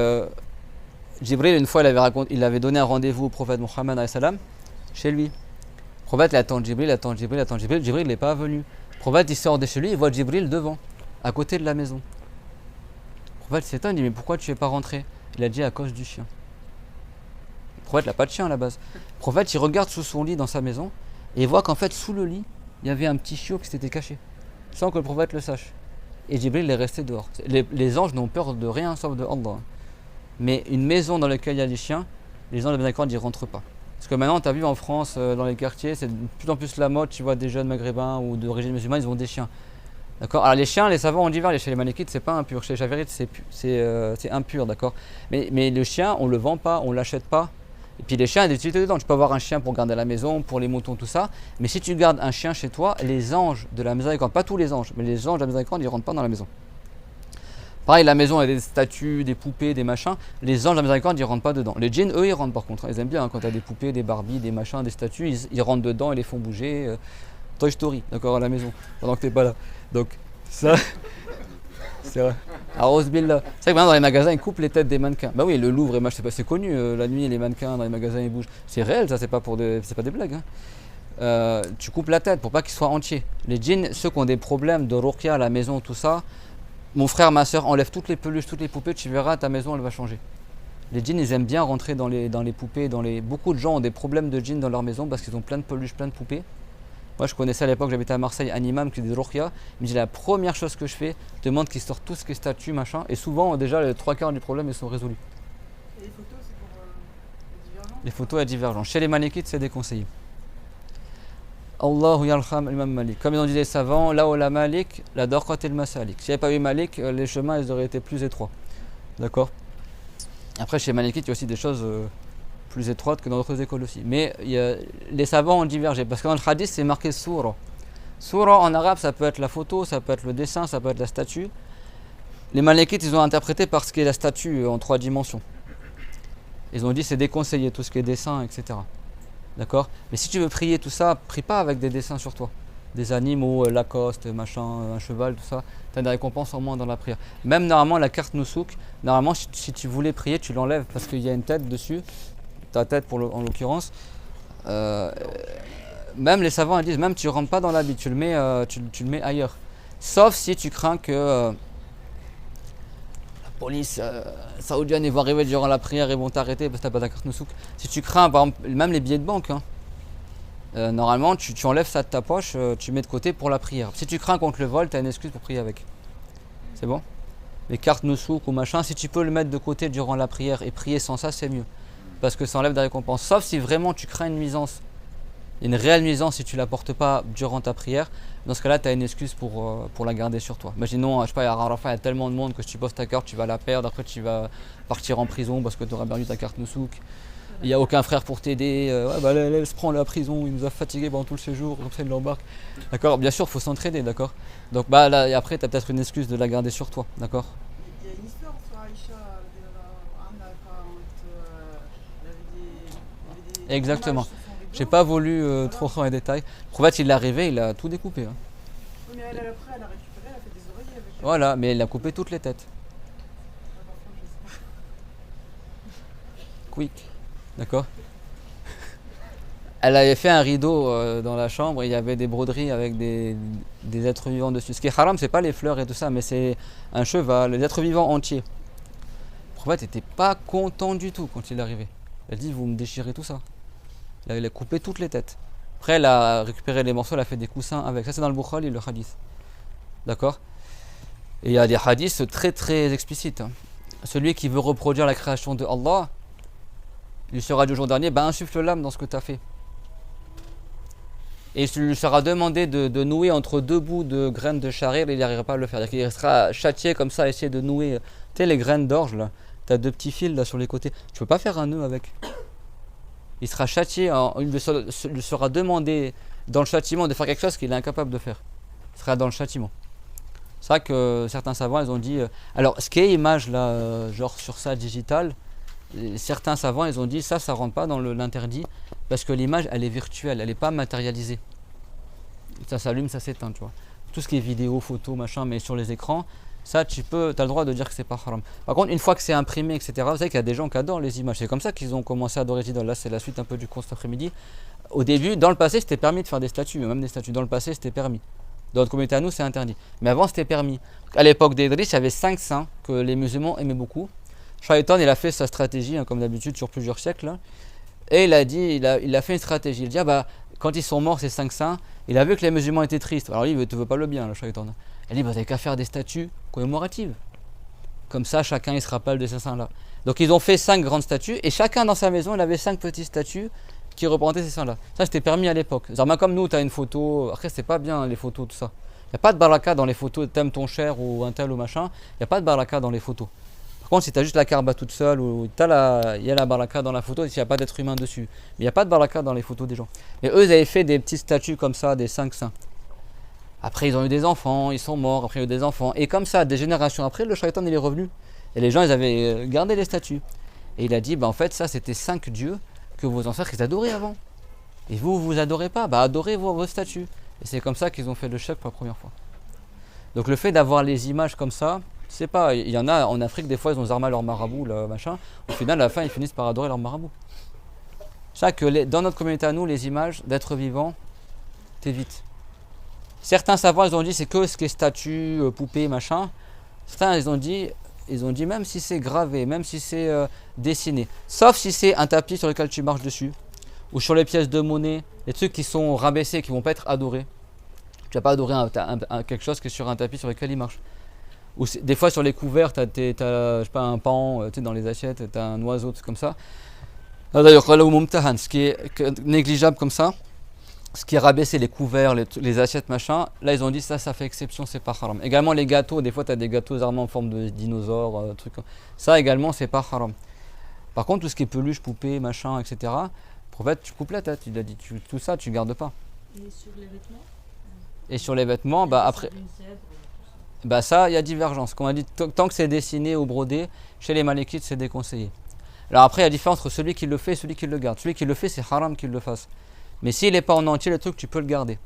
Jibril, une fois, il avait donné un rendez-vous au prophète Mohammed alayhi salam chez lui. Le prophète, il attend Jibril. Jibril n'est pas venu. Le prophète, il sort de chez lui, il voit Jibril devant, à côté de la maison. Le prophète s'étonne, il dit, mais pourquoi tu n'es pas rentré? Il a dit, à cause du chien. Le prophète n'a pas de chien à la base. Le prophète, il regarde sous son lit dans sa maison, et il voit qu'en fait, sous le lit, il y avait un petit chiot qui s'était caché, sans que le prophète le sache. Et Jibril est resté dehors. Les anges n'ont peur de rien sauf de Allah. Mais une maison dans laquelle il y a des chiens, les anges de miséricorde n'y rentrent pas. Parce que maintenant, tu as vu en France, dans les quartiers, c'est de plus en plus la mode, tu vois des jeunes maghrébins ou d'origine musulmane, ils ont des chiens. D'accord. Alors les chiens, les savants ont divers, chez les malékites, c'est pas impur. Chez les chavirites, c'est impur, d'accord. Mais le chien, on le vend pas, on l'achète pas. Et puis les chiens, il y a des utilités dedans. Tu peux avoir un chien pour garder à la maison, pour les moutons, tout ça. Mais si tu gardes un chien chez toi, les anges de la miséricorde, pas tous les anges, mais les anges de la miséricorde, ils ne rentrent pas dans la maison. Pareil, la maison, il y a des statues, des poupées, des machins. Les anges de la miséricorde, ils ne rentrent pas dedans. Les djinns, eux, ils rentrent par contre. Ils aiment bien quand tu as des poupées, des Barbies, des machins, des statues. Ils rentrent dedans et les font bouger. Toy Story, d'accord, à la maison, pendant que tu n'es pas là. Donc, ça... C'est vrai. Alors, c'est vrai que maintenant dans les magasins ils coupent les têtes des mannequins. Bah oui, le Louvre et c'est connu, la nuit les mannequins dans les magasins ils bougent. C'est réel, ça, c'est pas des blagues. Hein. Tu coupes la tête pour pas qu'ils soient entiers. Les djinns, ceux qui ont des problèmes de ruqya à la maison, tout ça, mon frère, ma soeur, enlève toutes les peluches, toutes les poupées, tu verras, ta maison elle va changer. Les djinns ils aiment bien rentrer dans les poupées, beaucoup de gens ont des problèmes de djinns dans leur maison parce qu'ils ont plein de peluches, plein de poupées. Moi, je connaissais à l'époque, j'habitais à Marseille, un imam qui faisait des ruqya. Il me dit la première chose que je fais, je demande qu'il sorte tout ce qui est statut, machin. Et souvent, déjà, les 3/4 du problème, ils sont résolus. Et les photos, c'est pour les divergences? Les photos, elles divergent. Chez les malékites, c'est déconseillé. Allahu yarham imam Malik. Comme ils ont dit les savants, là où la Malik, la Dorqat et le Masalik. S'il n'y avait pas eu Malik, les chemins, ils auraient été plus étroits. D'accord. Après, chez les malékites, il y a aussi des choses plus étroite que dans d'autres écoles aussi. Mais les savants ont divergé. Parce que dans le hadith, c'est marqué soura. Soura en arabe, ça peut être la photo, ça peut être le dessin, ça peut être la statue. Les malékites, ils ont interprété par ce qui est la statue en 3 dimensions. Ils ont dit c'est déconseillé, tout ce qui est dessin, etc. D'accord. Mais si tu veux prier tout ça, prie pas avec des dessins sur toi. Des animaux, Lacoste, machin, un cheval, tout ça. Tu as des récompenses en moins dans la prière. Même normalement, la carte Nusuk, normalement, si tu voulais prier, tu l'enlèves parce qu'il y a une tête dessus. Ta tête en l'occurrence, même les savants disent, même tu ne rentres pas dans l'habit, tu le mets ailleurs. Sauf si tu crains que la police saoudienne ils vont arriver durant la prière et vont t'arrêter parce que tu n'as pas ta carte Nusuk. Si tu crains, par exemple, même les billets de banque, hein, normalement tu enlèves ça de ta poche, tu mets de côté pour la prière. Si tu crains contre le vol, tu as une excuse pour prier avec. C'est bon? Les cartes Nusuk ou machin, si tu peux le mettre de côté durant la prière et prier sans ça, c'est mieux. Parce que ça enlève des récompenses. Sauf si vraiment tu crains une nuisance, une réelle nuisance si tu ne la portes pas durant ta prière. Dans ce cas-là, tu as une excuse pour la garder sur toi. Imaginons, je sais pas, à Arafat, il y a tellement de monde que si tu poses ta carte, tu vas la perdre. Après, tu vas partir en prison parce que tu auras perdu ta carte Nusuk. Il n'y a aucun frère pour t'aider. Elle se prend la prison, il nous a fatigués pendant tout le séjour, comme ça il l'embarque. D'accord. Bien sûr, il faut s'entraider, d'accord. Donc là, et après, tu as peut-être une excuse de la garder sur toi, d'accord. Il y a une histoire sur Aïcha, Exactement. J'ai pas voulu trop rentrer dans les détails. Le prophète, il est arrivé, il a tout découpé. Hein. Oui, mais elle, après, elle a récupéré, elle a fait des oreillers avec elle. Voilà, mais il a coupé toutes les têtes. Quick. D'accord. Elle avait fait un rideau dans la chambre, et il y avait des broderies avec des êtres vivants dessus. Ce qui est haram, c'est pas les fleurs et tout ça, mais c'est un cheval, les êtres vivants entiers. Le prophète n'était pas content du tout quand il est arrivé. Elle dit, vous me déchirez tout ça. Il a coupé toutes les têtes. Après, elle a récupéré les morceaux, elle a fait des coussins avec. Ça, c'est dans le Bukhari, le hadith. D'accord. Et il y a des hadiths très très explicites. Hein. Celui qui veut reproduire la création de Allah, il lui sera du jour dernier, insuffle l'âme dans ce que tu as fait. Et il lui sera demandé de nouer entre 2 bouts de graines de charir, il n'arrivera pas à le faire. Il sera châtié comme ça, essayer de nouer. Tu sais, les graines d'orge là. Tu as 2 petits fils là sur les côtés. Tu peux pas faire un nœud avec. Il sera châtié, il lui sera demandé dans le châtiment de faire quelque chose qu'il est incapable de faire. Il sera dans le châtiment. C'est vrai que certains savants ils ont dit. Alors ce qui est image là, genre sur ça digital, certains savants ils ont dit ça rentre pas dans l'interdit Parce que l'image, elle est virtuelle, elle n'est pas matérialisée. Ça s'allume, ça s'éteint, tu vois. Tout ce qui est vidéo, photo, machin, mais sur les écrans, ça, tu as le droit de dire que c'est pas haram. Par contre, une fois que c'est imprimé, etc., vous savez qu'il y a des gens qui adorent les images. C'est comme ça qu'ils ont commencé à adorer les idoles. Là, c'est la suite un peu du cours cet après-midi. Au début, dans le passé, c'était permis de faire des statues, même des statues. Dans le passé, c'était permis. Dans notre communauté à nous, c'est interdit. Mais avant, c'était permis. À l'époque d'Idriss, il y avait 5 saints que les musulmans aimaient beaucoup. Shaitan, il a fait sa stratégie, hein, comme d'habitude, sur plusieurs siècles. Hein. Et il a fait une stratégie. Il dit, quand ils sont morts, ces 5 saints, il a vu que les musulmans étaient tristes. Alors lui, il ne te veut pas le bien, le Shaitan. Il dit, vous n'avez qu'à faire des statues commémoratives. Comme ça, chacun, il se rappelle de ces saints-là. Donc, ils ont fait 5 grandes statues, et chacun dans sa maison, il avait 5 petites statues qui représentaient ces saints-là. Ça, c'était permis à l'époque. Comme nous, tu as une photo. Après, c'est pas bien, les photos, tout ça. Il n'y a pas de baraka dans les photos, t'aimes ton cher ou un tel ou machin. Il n'y a pas de baraka dans les photos. Par contre, si tu as juste la karba toute seule, ou il y a la baraka dans la photo, s'il n'y a pas d'être humain dessus. Mais il n'y a pas de baraka dans les photos des gens. Mais eux, ils avaient fait des petites statues comme ça, des 5 saints. Après, ils ont eu des enfants, ils sont morts, après, ils ont eu des enfants. Et comme ça, des générations après, le Shaitan, il est revenu. Et les gens, ils avaient gardé les statues. Et il a dit, en fait, ça, c'était 5 dieux que vos ancêtres, ils adoraient avant. Et vous adorez pas, adorez vos statues. Et c'est comme ça qu'ils ont fait le shirk pour la première fois. Donc le fait d'avoir les images comme ça, c'est pas. Il y en a en Afrique, des fois, ils ont zarma leur marabout, le machin. Au final, à la fin, ils finissent par adorer leur marabout. Dans notre communauté à nous, les images d'êtres vivants, t'évites. Certains savants, ils ont dit c'est que ce qui est statue, poupée, machin. Certains, ils ont dit même si c'est gravé, même si c'est dessiné, sauf si c'est un tapis sur lequel tu marches dessus, ou sur les pièces de monnaie, les trucs qui sont rabaissés, qui ne vont pas être adorés. Tu vas pas adorer quelque chose qui est sur un tapis sur lequel il marche. Ou des fois sur les couverts, tu as je sais pas, un pan, dans les assiettes, tu as un oiseau, comme ça. D'ailleurs, ce qui est négligeable comme ça, ce qui est rabaissé, les couverts, les assiettes, machin, là ils ont dit ça fait exception, c'est pas haram. Également les gâteaux, des fois tu as des gâteaux armés en forme de dinosaures, trucs. Ça également, c'est pas haram. Par contre, tout ce qui est peluche, poupée, machin, etc., en fait, tu coupes la tête, il a dit, tout ça, tu gardes pas. Et sur les vêtements? Et sur les vêtements, après, ça, il y a divergence. Comme on a dit, tant que c'est dessiné ou brodé, chez les Malikites, c'est déconseillé. Alors après, il y a différence entre celui qui le fait et celui qui le garde. Celui qui le fait, c'est haram qu'il le fasse. Mais s'il n'est pas en entier, le truc, tu peux le garder.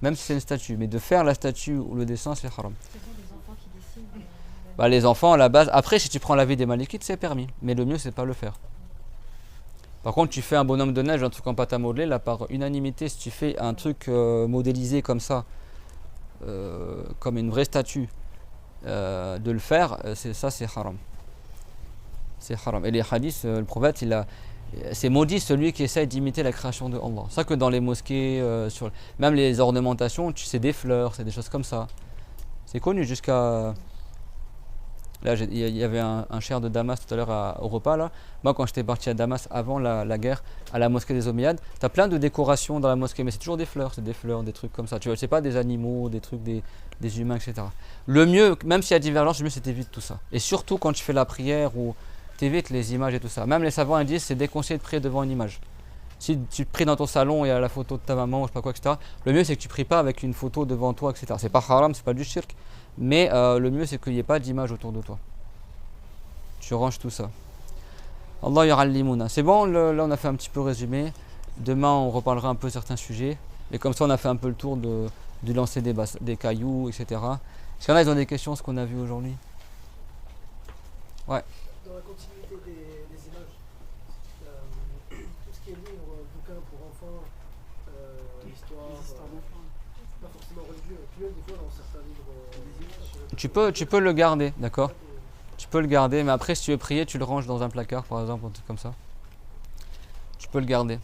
Même si c'est une statue. Mais de faire la statue ou le dessin, c'est haram. Ce sont des enfants qui dessinent. Les enfants, à la base, après, si tu prends l'avis des Malikites, c'est permis. Mais le mieux, c'est pas le faire. Par contre, tu fais un bonhomme de neige, un truc en pâte à modeler, là, par unanimité, si tu fais un truc modélisé comme ça, comme une vraie statue, de le faire, c'est haram. C'est haram. Et les hadiths, le prophète, c'est maudit celui qui essaie d'imiter la création de Allah. C'est ça que dans les mosquées, même les ornementations, c'est des fleurs, c'est des choses comme ça. C'est connu jusqu'à... Là, il y avait un cher de Damas tout à l'heure au repas. Là. Moi, quand j'étais parti à Damas avant la guerre, à la mosquée des Omeyyades, tu as plein de décorations dans la mosquée, mais c'est toujours des fleurs, des trucs comme ça. Tu vois, c'est pas des animaux, des trucs, des humains, etc. Le mieux, même s'il y a divergence, le mieux, c'est d'éviter tout ça. Et surtout quand tu fais la prière ou tu évites les images et tout ça. Même les savants ils disent c'est déconseillé de prier devant une image. Si tu pries dans ton salon et il y a la photo de ta maman, ou je sais pas quoi, etc., le mieux, c'est que tu pries pas avec une photo devant toi, etc. C'est pas haram, c'est pas du shirk. Mais le mieux c'est qu'il n'y ait pas d'image autour de toi. Tu ranges tout ça. Allah ya'allimuna. C'est bon, là on a fait un petit peu résumé. Demain on reparlera un peu certains sujets. Et comme ça on a fait un peu le tour de lancer des cailloux, etc. Est-ce qu'il y en a, ils ont des questions, ce qu'on a vu aujourd'hui? Ouais. Dans la continuité des images, tout ce qui est livre, bouquin pour enfants, histoire d'enfants, pas forcément religieux, puis même des fois dans certains livres. Tu peux le garder, d'accord? Tu peux le garder, mais après si tu veux prier, tu le ranges dans un placard par exemple, un truc comme ça. Tu peux le garder.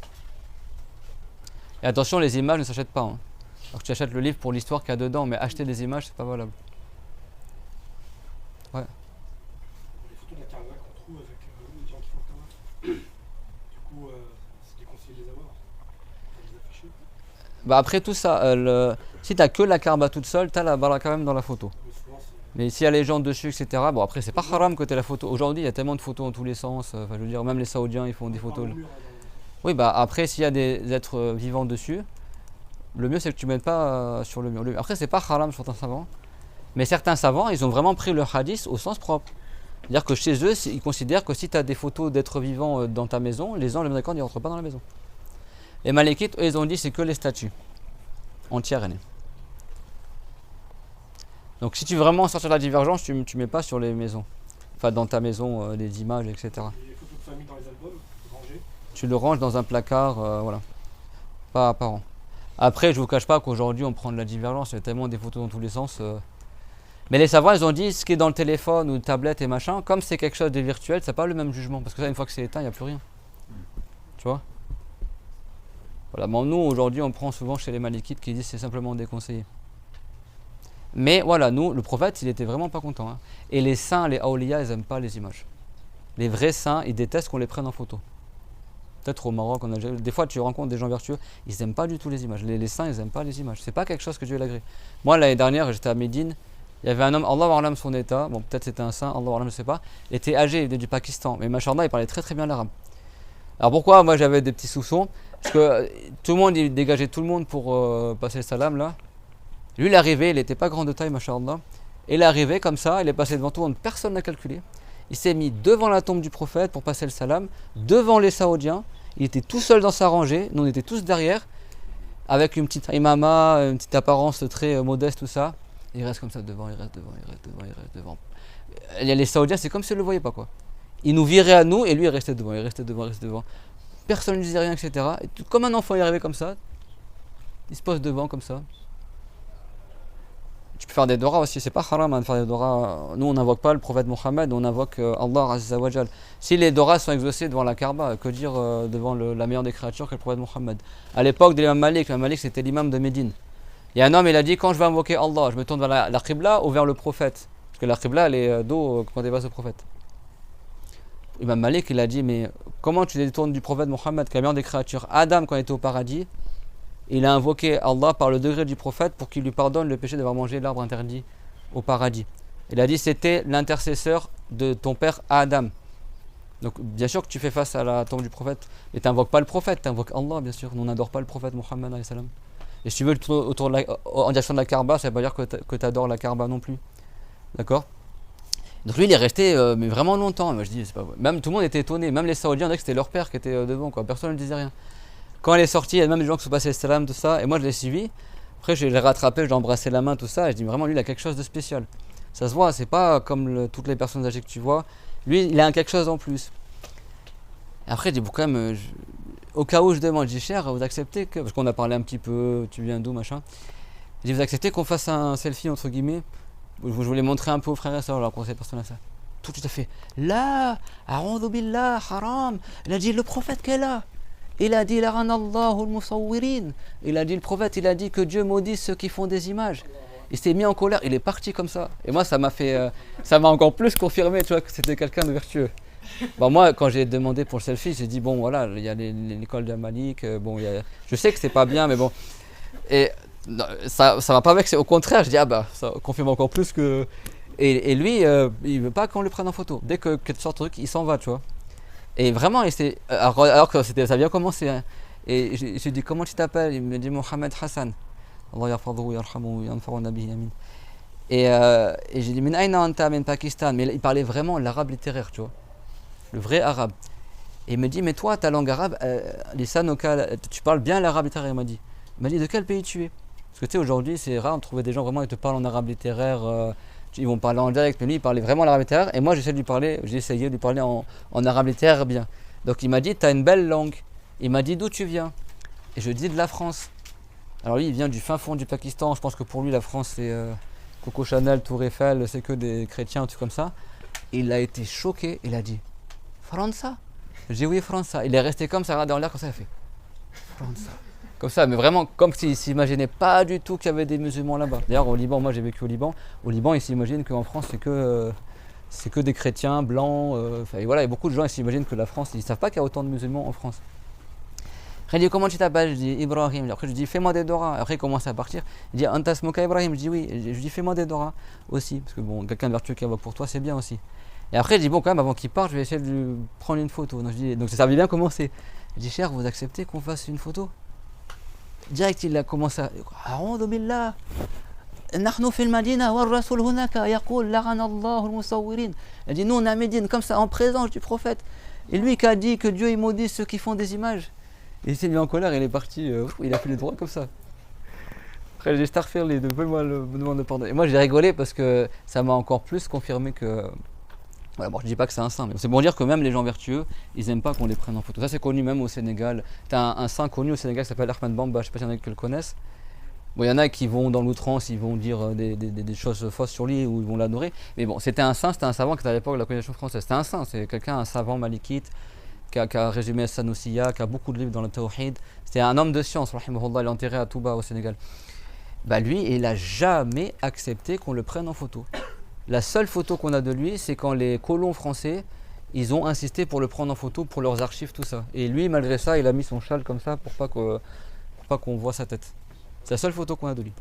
Et attention, les images ne s'achètent pas. Hein. Alors que tu achètes le livre pour l'histoire qu'il y a dedans, mais acheter des images, c'est pas valable. Ouais. Les photos de la Karma qu'on trouve avec les gens qui font le Karma, du coup, c'est déconseillé de les avoir, de les afficher. Après tout ça, si tu n'as que la Karma toute seule, tu as la baraka quand même dans la photo. Mais s'il y a les gens dessus, etc., bon après c'est pas haram que tu aies la photo. Aujourd'hui il y a tellement de photos dans tous les sens, je veux dire, même les Saoudiens ils font des photos. Oui, après s'il y a des êtres vivants dessus, le mieux c'est que tu ne mettes pas sur le mur. Après c'est pas haram sur certains savants, mais certains savants ils ont vraiment pris le hadith au sens propre. C'est-à-dire que chez eux, ils considèrent que si tu as des photos d'êtres vivants dans ta maison, les anges, les médecins, ils ne rentrent pas dans la maison. Les Malikites, eux, ils ont dit c'est que les statues entières. Donc si tu veux vraiment sortir de la divergence, tu mets pas sur les maisons. Enfin, dans ta maison, les images, etc. Les photos de famille dans les albums, rangées. Tu le ranges dans un placard, voilà. Pas apparent. Après, je vous cache pas qu'aujourd'hui, on prend de la divergence. Il y a tellement des photos dans tous les sens. Mais les savants, ils ont dit ce qui est dans le téléphone ou tablette et machin, comme c'est quelque chose de virtuel, c'est pas le même jugement. Parce que ça, une fois que c'est éteint, il n'y a plus rien. Tu vois? Voilà. Bon, nous, aujourd'hui, on prend souvent chez les Malikites qui disent c'est simplement déconseillé. Mais voilà, nous, le prophète, il était vraiment pas content. Hein. Et les saints, les awliya, ils n'aiment pas les images. Les vrais saints, ils détestent qu'on les prenne en photo. Peut-être au Maroc, des fois tu rencontres des gens vertueux, ils n'aiment pas du tout les images. Les saints, ils n'aiment pas les images. C'est pas quelque chose que Dieu l'agrée. Moi, l'année dernière, j'étais à Médine. Il y avait un homme, Allah A'lam son état, bon peut-être c'était un saint, Allah A'lam je sais pas, il était âgé, il venait du Pakistan, mais machallah il parlait très très bien l'arabe. Alors pourquoi moi j'avais des petits soupçons? Parce que tout le monde, il dégageait tout le monde pour passer le salam là. Lui il arrivait, il n'était pas grand de taille machallah, et il est arrivé comme ça, il est passé devant tout le monde, personne n'a calculé. Il s'est mis devant la tombe du prophète pour passer le salam, devant les Saoudiens, il était tout seul dans sa rangée, nous on était tous derrière, avec une petite imama, une petite apparence très modeste tout ça. Il reste comme ça devant, il reste devant, il reste devant, il reste devant. Les Saoudiens, c'est comme s'ils ne le voyaient pas quoi. Ils nous viraient à nous et lui il restait devant, il restait devant, il restait devant. Personne ne disait rien, etc. Et tout, comme un enfant, il arrivait comme ça. Il se pose devant comme ça. Tu peux faire des doras aussi, c'est pas haram de faire des doras. Nous on n'invoque pas le prophète Mohammed, on invoque Allah Azza wa Jal. Si les doras sont exaucés devant la Kaaba, que dire devant la meilleure des créatures que le prophète Mohammed? À l'époque de l'imam Malik c'était l'imam de Médine. Il y a un homme, il a dit quand je vais invoquer Allah, je me tourne vers la Qibla ou vers le prophète. Parce que la Qibla elle est dos quand il passe au prophète. Imam Malik il a dit mais comment tu détournes du prophète Mohammed qui est la meilleure des créatures? Adam quand il était au paradis, il a invoqué Allah par le degré du prophète pour qu'il lui pardonne le péché d'avoir mangé l'arbre interdit au paradis. Il a dit c'était l'intercesseur de ton père Adam. Donc bien sûr que tu fais face à la tombe du prophète, mais tu n'invoques pas le prophète, tu invoques Allah bien sûr. Nous on n'adore pas le prophète Mohammed alayhi salam. Et si tu veux le tourner en direction de la Kaaba, ça ne veut pas dire que tu adores la Kaaba non plus. D'accord? Donc lui il est resté mais vraiment longtemps. Moi, je dis, c'est pas vrai. Même tout le monde était étonné, même les Saoudiens disaient que c'était leur père qui était devant, quoi. Personne ne disait rien. Quand elle est sortie, il y a même des gens qui sont passés le salam, tout ça, et moi je l'ai suivi. Après je l'ai rattrapé, je l'ai embrassé la main, tout ça, et je dis vraiment lui il a quelque chose de spécial. Ça se voit, c'est pas comme toutes les personnes âgées que tu vois. Lui il a quelque chose en plus. Et après je dis bon quand même, au cas où je demande, je dis cher, vous acceptez que, parce qu'on a parlé un petit peu, tu viens d'où machin. Je dis vous acceptez qu'on fasse un selfie entre guillemets. Je voulais montrer un peu aux frères et sœurs, alors qu'on cette personne-là ça. Tout à fait. Là, a'oudhu billah, haram. Il a dit le prophète qui est là. Il a dit la'anallahu al-musawwirin. Il a dit le prophète, il a dit que Dieu maudit ceux qui font des images. Il s'est mis en colère, il est parti comme ça. Et moi ça m'a fait, ça m'a encore plus confirmé, tu vois, que c'était quelqu'un de vertueux. Bon, moi quand j'ai demandé pour le selfie, j'ai dit bon voilà, il y a l'école de Malik, bon je sais que c'est pas bien, mais bon. Et non, ça va pas avec, c'est au contraire, je dis ah bah ça confirme encore plus que. Et lui, il veut pas qu'on le prenne en photo. Dès que quelque sorte de truc, il s'en va, tu vois. Et vraiment, alors que ça a bien commencé. Hein. Et j'ai dit comment tu t'appelles? Il me dit Mohamed Hassan. Allah yarfadhu yarhamu yanfa'una bihi amin. Et j'ai dit min ayna anta min Pakistan. Mais il parlait vraiment l'arabe littéraire, tu vois. Le vrai arabe. Et il me dit mais toi, ta langue arabe, tu parles bien l'arabe littéraire. Il m'a dit de quel pays tu es? Parce que tu sais, aujourd'hui, c'est rare de trouver des gens vraiment qui te parlent en arabe littéraire. Ils vont parler en direct, mais lui, il parlait vraiment l'arabe littéraire. Et moi, j'ai essayé de lui parler en arabe littéraire bien. Donc, il m'a dit, tu as une belle langue. Il m'a dit, d'où tu viens? Et je dis, de la France. Alors, lui, il vient du fin fond du Pakistan. Je pense que pour lui, la France, c'est Coco Chanel, Tour Eiffel, c'est que des chrétiens, tout comme ça. Et il a été choqué. Il a dit, França? J'ai dit, oui, França. Il est resté comme ça, regardé en l'air, comme ça, il a fait, França. Comme ça, mais vraiment comme s'il ne s'imaginait pas du tout qu'il y avait des musulmans là-bas. D'ailleurs au Liban, moi j'ai vécu au Liban ils s'imaginent qu'en France c'est que des chrétiens blancs. Et voilà, il y a beaucoup de gens qui s'imaginent que la France, ils ne savent pas qu'il y a autant de musulmans en France. Après il dit comment tu t'appelles? Je dis Ibrahim. Après je dis fais-moi des doras. Après il commence à partir. Il dit Antas Moka Ibrahim. Je dis oui. Je dis fais-moi des doras aussi. Parce que bon, quelqu'un de vertueux qui invoque pour toi c'est bien aussi. Et après je dis bon quand même avant qu'il parte je vais essayer de lui prendre une photo. Donc ça avait bien commencé. Je dis cher, vous acceptez qu'on fasse une photo? Direct il a commencé à A'oudhu billah nahnu fil Madina wa ar-rasul hunaka yaqul la'anallahu al-musawwirin. Il dit nous on est à Médine comme ça en présence du prophète. Et lui qui a dit que Dieu il maudit ceux qui font des images. Il s'est mis en colère, il est parti, il a fait les droits comme ça. Après, j'ai starfait les deux, moi le demande de pardon. Et moi j'ai rigolé parce que ça m'a encore plus confirmé que. Voilà, bon, je dis pas que c'est un saint, mais c'est pour dire que même les gens vertueux, ils aiment pas qu'on les prenne en photo. Ça, c'est connu même au Sénégal. T'as un saint connu au Sénégal qui s'appelle Ahmed Bamba, je sais pas s'il y en a qui le connaissent. Bon, il y en a qui vont dans l'outrance, ils vont dire des choses fausses sur lui ou ils vont l'adorer. Mais bon, c'était un saint, c'était un savant qui était à l'époque de la colonisation française. C'était un saint, c'est quelqu'un, un savant malikite, qui a résumé Sanusiya, qui a beaucoup de livres dans le Tawhid. C'était un homme de science, rahimahullah, il est enterré à Touba au Sénégal. Bah lui, il a jamais accepté qu'on le prenne en photo. La seule photo qu'on a de lui, c'est quand les colons français, ils ont insisté pour le prendre en photo pour leurs archives, tout ça. Et lui, malgré ça, il a mis son châle comme ça pour pas qu'on voit sa tête. C'est la seule photo qu'on a de lui.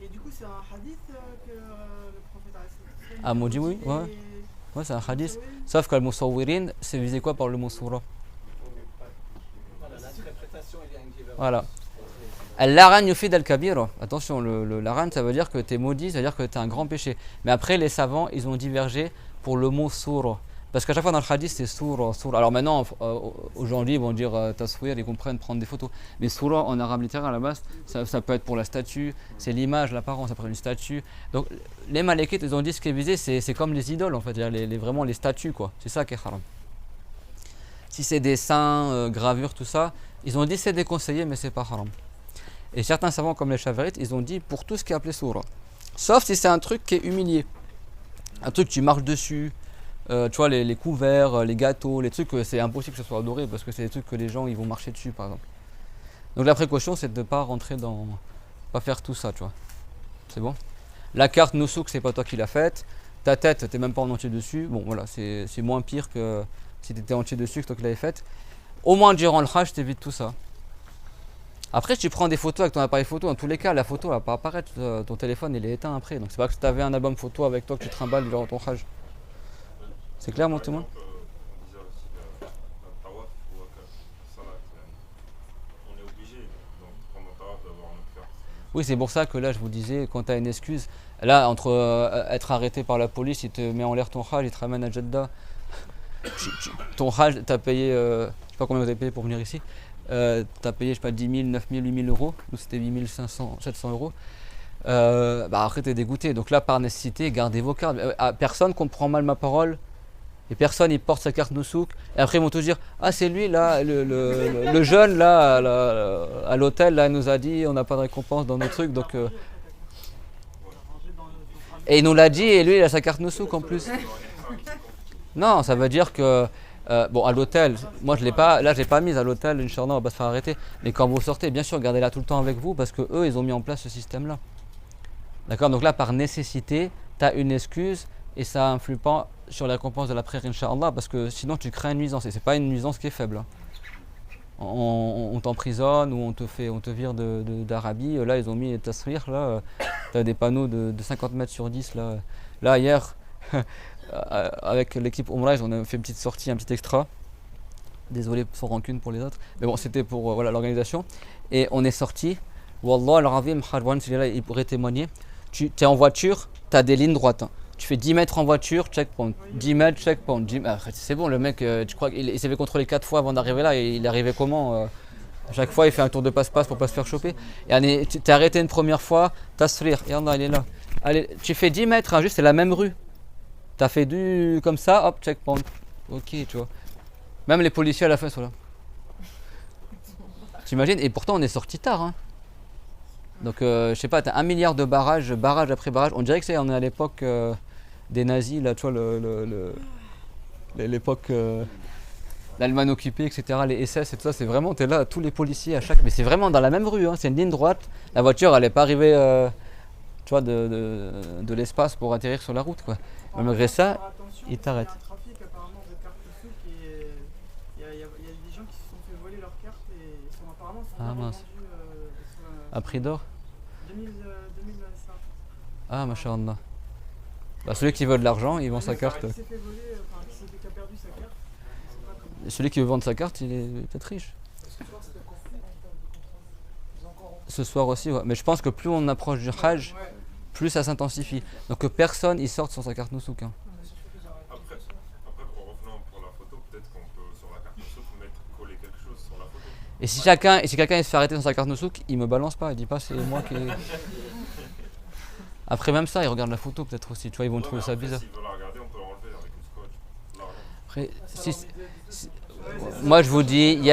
Et du coup, c'est un hadith que le prophète Ah, Maudit, oui, ouais. Ouais, c'est un hadith. Sauf qu'Al-Musawwirin, c'est visé quoi par le mot soura? Voilà, l'interprétation, il y a une divergence. Voilà. Al-Laran yufid al-kabira. Attention, le Laran, ça veut dire que tu es maudit, ça veut dire que tu as un grand péché. Mais après, les savants, ils ont divergé pour le mot soura. Parce qu'à chaque fois dans le hadith, c'est soura, soura. Alors maintenant, aujourd'hui, ils vont dire taswir, ils comprennent prendre des photos. Mais soura, en arabe littéral, à la base, ça peut être pour la statue, c'est l'image, l'apparence, après une statue. Donc, les malékites, ils ont dit ce qui est visé, c'est comme les idoles, en fait, vraiment les statues, quoi. C'est ça qui est haram. Si c'est des saints, gravures, tout ça, ils ont dit c'est déconseillé, mais c'est pas haram. Et certains savants, comme les Chavarites, ils ont dit pour tout ce qui est appelé soura. Sauf si c'est un truc qui est humilié. Un truc tu marches dessus. Tu vois, les couverts, les gâteaux, les trucs, c'est impossible que ce soit adoré parce que c'est des trucs que les gens ils vont marcher dessus, par exemple. Donc la précaution, c'est de ne pas rentrer dans. Pas faire tout ça, tu vois. C'est bon? La carte Nusuk, c'est pas toi qui l'as faite. Ta tête, t'es même pas en entier dessus. Bon, voilà, c'est moins pire que si t'étais entier dessus que toi qui l'avais faite. Au moins, durant le Hajj, t'évites tout ça. Après, si tu prends des photos avec ton appareil photo, dans tous les cas, la photo va pas apparaître. Ton téléphone, il est éteint après. Donc c'est pas que tu avais un album photo avec toi que tu trimballes durant ton Hajj. C'est clair, mon témoin? On disait aussi le tawaf ou salat. On est obligé, donc pendant le tawaf, d'avoir notre carte. Oui, c'est pour ça que là, je vous disais, quand tu as une excuse, là, entre être arrêté par la police, il te met en l'air ton Hajj, il te ramène à Jeddah. Ton Hajj, tu as payé, je sais pas combien vous avez payé pour venir ici, tu as payé, je sais pas, 10 000, 9 000, 8 000 euros, nous c'était 8 500, 700 euros. Après, tu es dégoûté. Donc là, par nécessité, gardez vos cartes. Personne comprend mal ma parole. Et personne il porte sa carte Nusuk et après ils vont tous dire ah c'est lui là le jeune là à l'hôtel là il nous a dit on n'a pas de récompense dans nos trucs donc et il nous l'a dit et lui il a sa carte Nusuk en plus. Non, ça veut dire que bon à l'hôtel, moi je l'ai pas là j'ai pas mise à l'hôtel, Inch'Allah on va pas se faire arrêter, mais quand vous sortez bien sûr gardez-la tout le temps avec vous parce que eux ils ont mis en place ce système là. D'accord, donc là par nécessité tu as une excuse et ça influe pas sur la récompense de la prière Inch'Allah parce que sinon tu crées une nuisance et c'est pas une nuisance qui est faible. Hein. On t'emprisonne ou on te vire d'Arabie. Là ils ont mis tasrir là, tu as des panneaux de 50 mètres sur 10 là. Là hier avec l'équipe Umrah on a fait une petite sortie, un petit extra. Désolé sans rancune pour les autres. Mais bon c'était pour voilà, l'organisation. Et on est sorti. Wallah al-Azim, Harwan il pourrait témoigner. Tu es en voiture, tu as des lignes droites. Hein. Tu fais 10 mètres en voiture, checkpoint. 10 mètres, checkpoint. C'est bon, le mec, tu crois qu'il s'est fait contrôler 4 fois avant d'arriver là et il est arrivé comment à chaque fois, il fait un tour de passe-passe pour pas se faire choper. Et tu t'es arrêté une première fois, tasrir, yallah, il est là. Allez, tu fais 10 mètres, hein, juste, c'est la même rue. Tu as fait du comme ça, hop, checkpoint. Ok, tu vois. Même les policiers à la fin sont là. T'imagines? Et pourtant, on est sorti tard. Hein. Donc, je sais pas, tu as 1 milliard de barrage après barrage. On dirait que on est à l'époque des nazis, là, tu vois, l'époque l'Allemagne occupée, etc., les SS et tout ça. C'est vraiment, tu es là, tous les policiers à chaque. Mais c'est vraiment dans la même rue, hein, c'est une ligne droite. La voiture, elle n'est pas arrivée tu vois, de l'espace pour atterrir sur la route, quoi. Mais malgré ça, ils t'arrêtent. Il y a un trafic apparemment de cartes Nusuk et il y a des gens qui se sont fait voler leurs cartes et sont apparemment mince. vendus À prix d'or 2025. Ah, mashallah. Bah, celui qui veut de l'argent, il vend sa carte. Qui s'est fait voler, qui a perdu sa carte, je sais pas comment. Celui qui veut vendre sa carte, il est peut-être riche. Ce soir aussi, ouais. Mais je pense que plus on approche du Hajj, plus ça s'intensifie. Donc que personne il sorte sur sa carte Nusuk. Hein. Après, en revenant pour la photo, peut-être qu'on peut sur la carte Nusuk coller quelque chose sur la photo. Et si quelqu'un il se fait arrêter dans sa carte Noussouk, il me balance pas, il dit pas c'est moi qui. Après même ça, ils regardent la photo peut-être aussi, tu vois, ils vont trouver ça bizarre. S'ils veulent la regarder, on peut l'enlever avec le scotch. Après, moi je vous dis, il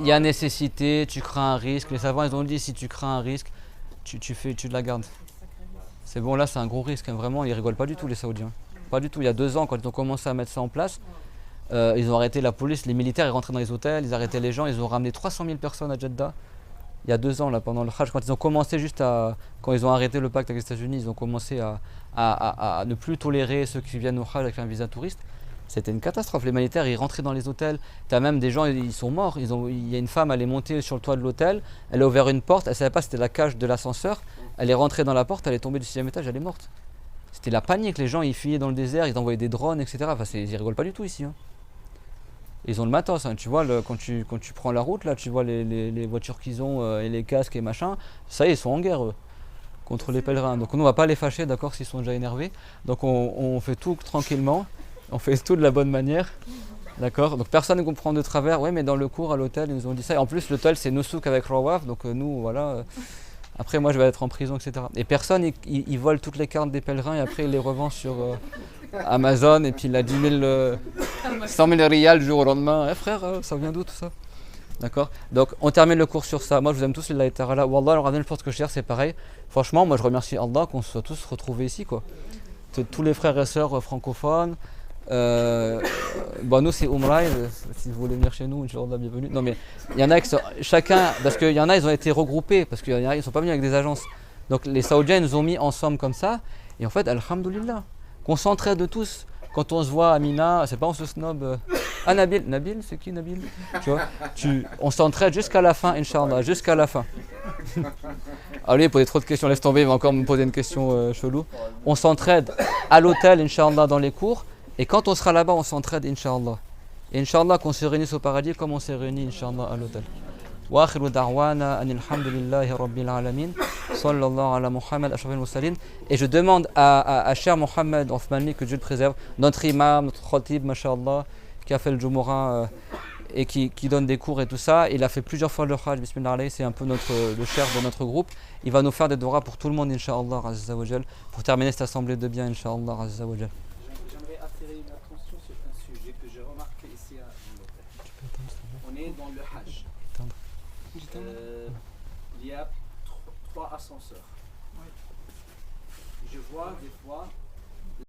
y a nécessité, tu crains un risque. Les savants ils ont dit si tu crains un risque, tu la gardes. C'est bon, là c'est un gros risque, hein. Vraiment, ils rigolent pas du tout les Saoudiens. Pas du tout. Il y a 2 ans, quand ils ont commencé à mettre ça en place, ils ont arrêté la police, les militaires ils rentraient dans les hôtels, ils arrêtaient les gens, ils ont ramené 300 000 personnes à Jeddah. Il y a 2 ans, là, pendant le Hajj, quand ils ont commencé quand ils ont arrêté le pacte avec les États-Unis, ils ont commencé à ne plus tolérer ceux qui viennent au Hajj avec un visa touriste. C'était une catastrophe. Les militaires, ils rentraient dans les hôtels. Tu as même des gens, ils sont morts. Il y a une femme, elle est montée sur le toit de l'hôtel, elle a ouvert une porte, elle ne savait pas c'était la cage de l'ascenseur. Elle est rentrée dans la porte, elle est tombée du 6e étage, elle est morte. C'était la panique. Les gens, ils fuyaient dans le désert, ils envoyaient des drones, etc. Enfin, ils rigolent pas du tout ici. Hein. Ils ont le matos, hein. Tu vois, quand tu prends la route, là, tu vois les voitures qu'ils ont et les casques et machin, ça y est, ils sont en guerre eux, contre les pèlerins. Donc nous, on va pas les fâcher, d'accord, s'ils sont déjà énervés. Donc on fait tout tranquillement, on fait tout de la bonne manière, d'accord. Donc personne ne comprend de travers, ouais, mais dans le cours à l'hôtel, ils nous ont dit ça. Et en plus, l'hôtel, c'est Noussouk avec Rawaf, donc nous, voilà. Après, moi, je vais être en prison, etc. Et personne, ils volent toutes les cartes des pèlerins et après, ils les revendent sur Amazon et puis il a 10 000, 100 000 riyals du jour au lendemain. Eh frère, ça vient d'où tout ça? D'accord. Donc, on termine le cours sur ça. Moi, je vous aime tous, lillahi ta'ala. Wallah, le Ramadan, ce que je cherche, c'est pareil. Franchement, moi, je remercie Allah qu'on se soit tous retrouvés ici, quoi. Tous les frères et sœurs francophones. Nous, c'est Umrah. Si vous voulez venir chez nous, Inch'Allah, bienvenue. Non, mais il y en a qui sont, chacun, parce qu'il y en a, ils ont été regroupés, parce qu'il y en a, ils sont pas venus avec des agences. Donc, les Saoudiens, ils nous ont mis ensemble comme ça. Et en fait, alhamdoulilah, qu'on s'entraide de tous. Quand on se voit à Mina, c'est pas on se snob. Ah, Nabil, c'est qui Nabil? Tu vois, on s'entraide jusqu'à la fin, Inch'Allah, jusqu'à la fin. Ah, lui, il posait trop de questions, laisse tomber, il va encore me poser une question chelou. On s'entraide à l'hôtel, Inch'Allah, dans les cours. Et quand on sera là-bas, on s'entraide, Inch'Allah. Et Inch'Allah, qu'on se réunisse au paradis comme on s'est réunis, Inch'Allah, à l'hôtel. Wa akhiru da'wana anil hamdulillahi rabbil alamin. Sallallahu ala Muhammad ashrafil mursalin. Et je demande à cher Mohamed Othmani, que Dieu le préserve, notre imam, notre khatib, masha'Allah, qui a fait le Jumu'ah et qui donne des cours et tout ça. Il a fait plusieurs fois le Hajj, bismillah alayhi, c'est un peu le chef de notre groupe. Il va nous faire des doras pour tout le monde, Inch'Allah, azza wa jal, pour terminer cette assemblée de biens, Inch'Allah, azza wa jal. J'aimerais attirer une attention sur un sujet que j'ai remarqué ici à l'hôtel. On est dans le Hajj. Il y a 3 ascenseurs. Je vois des fois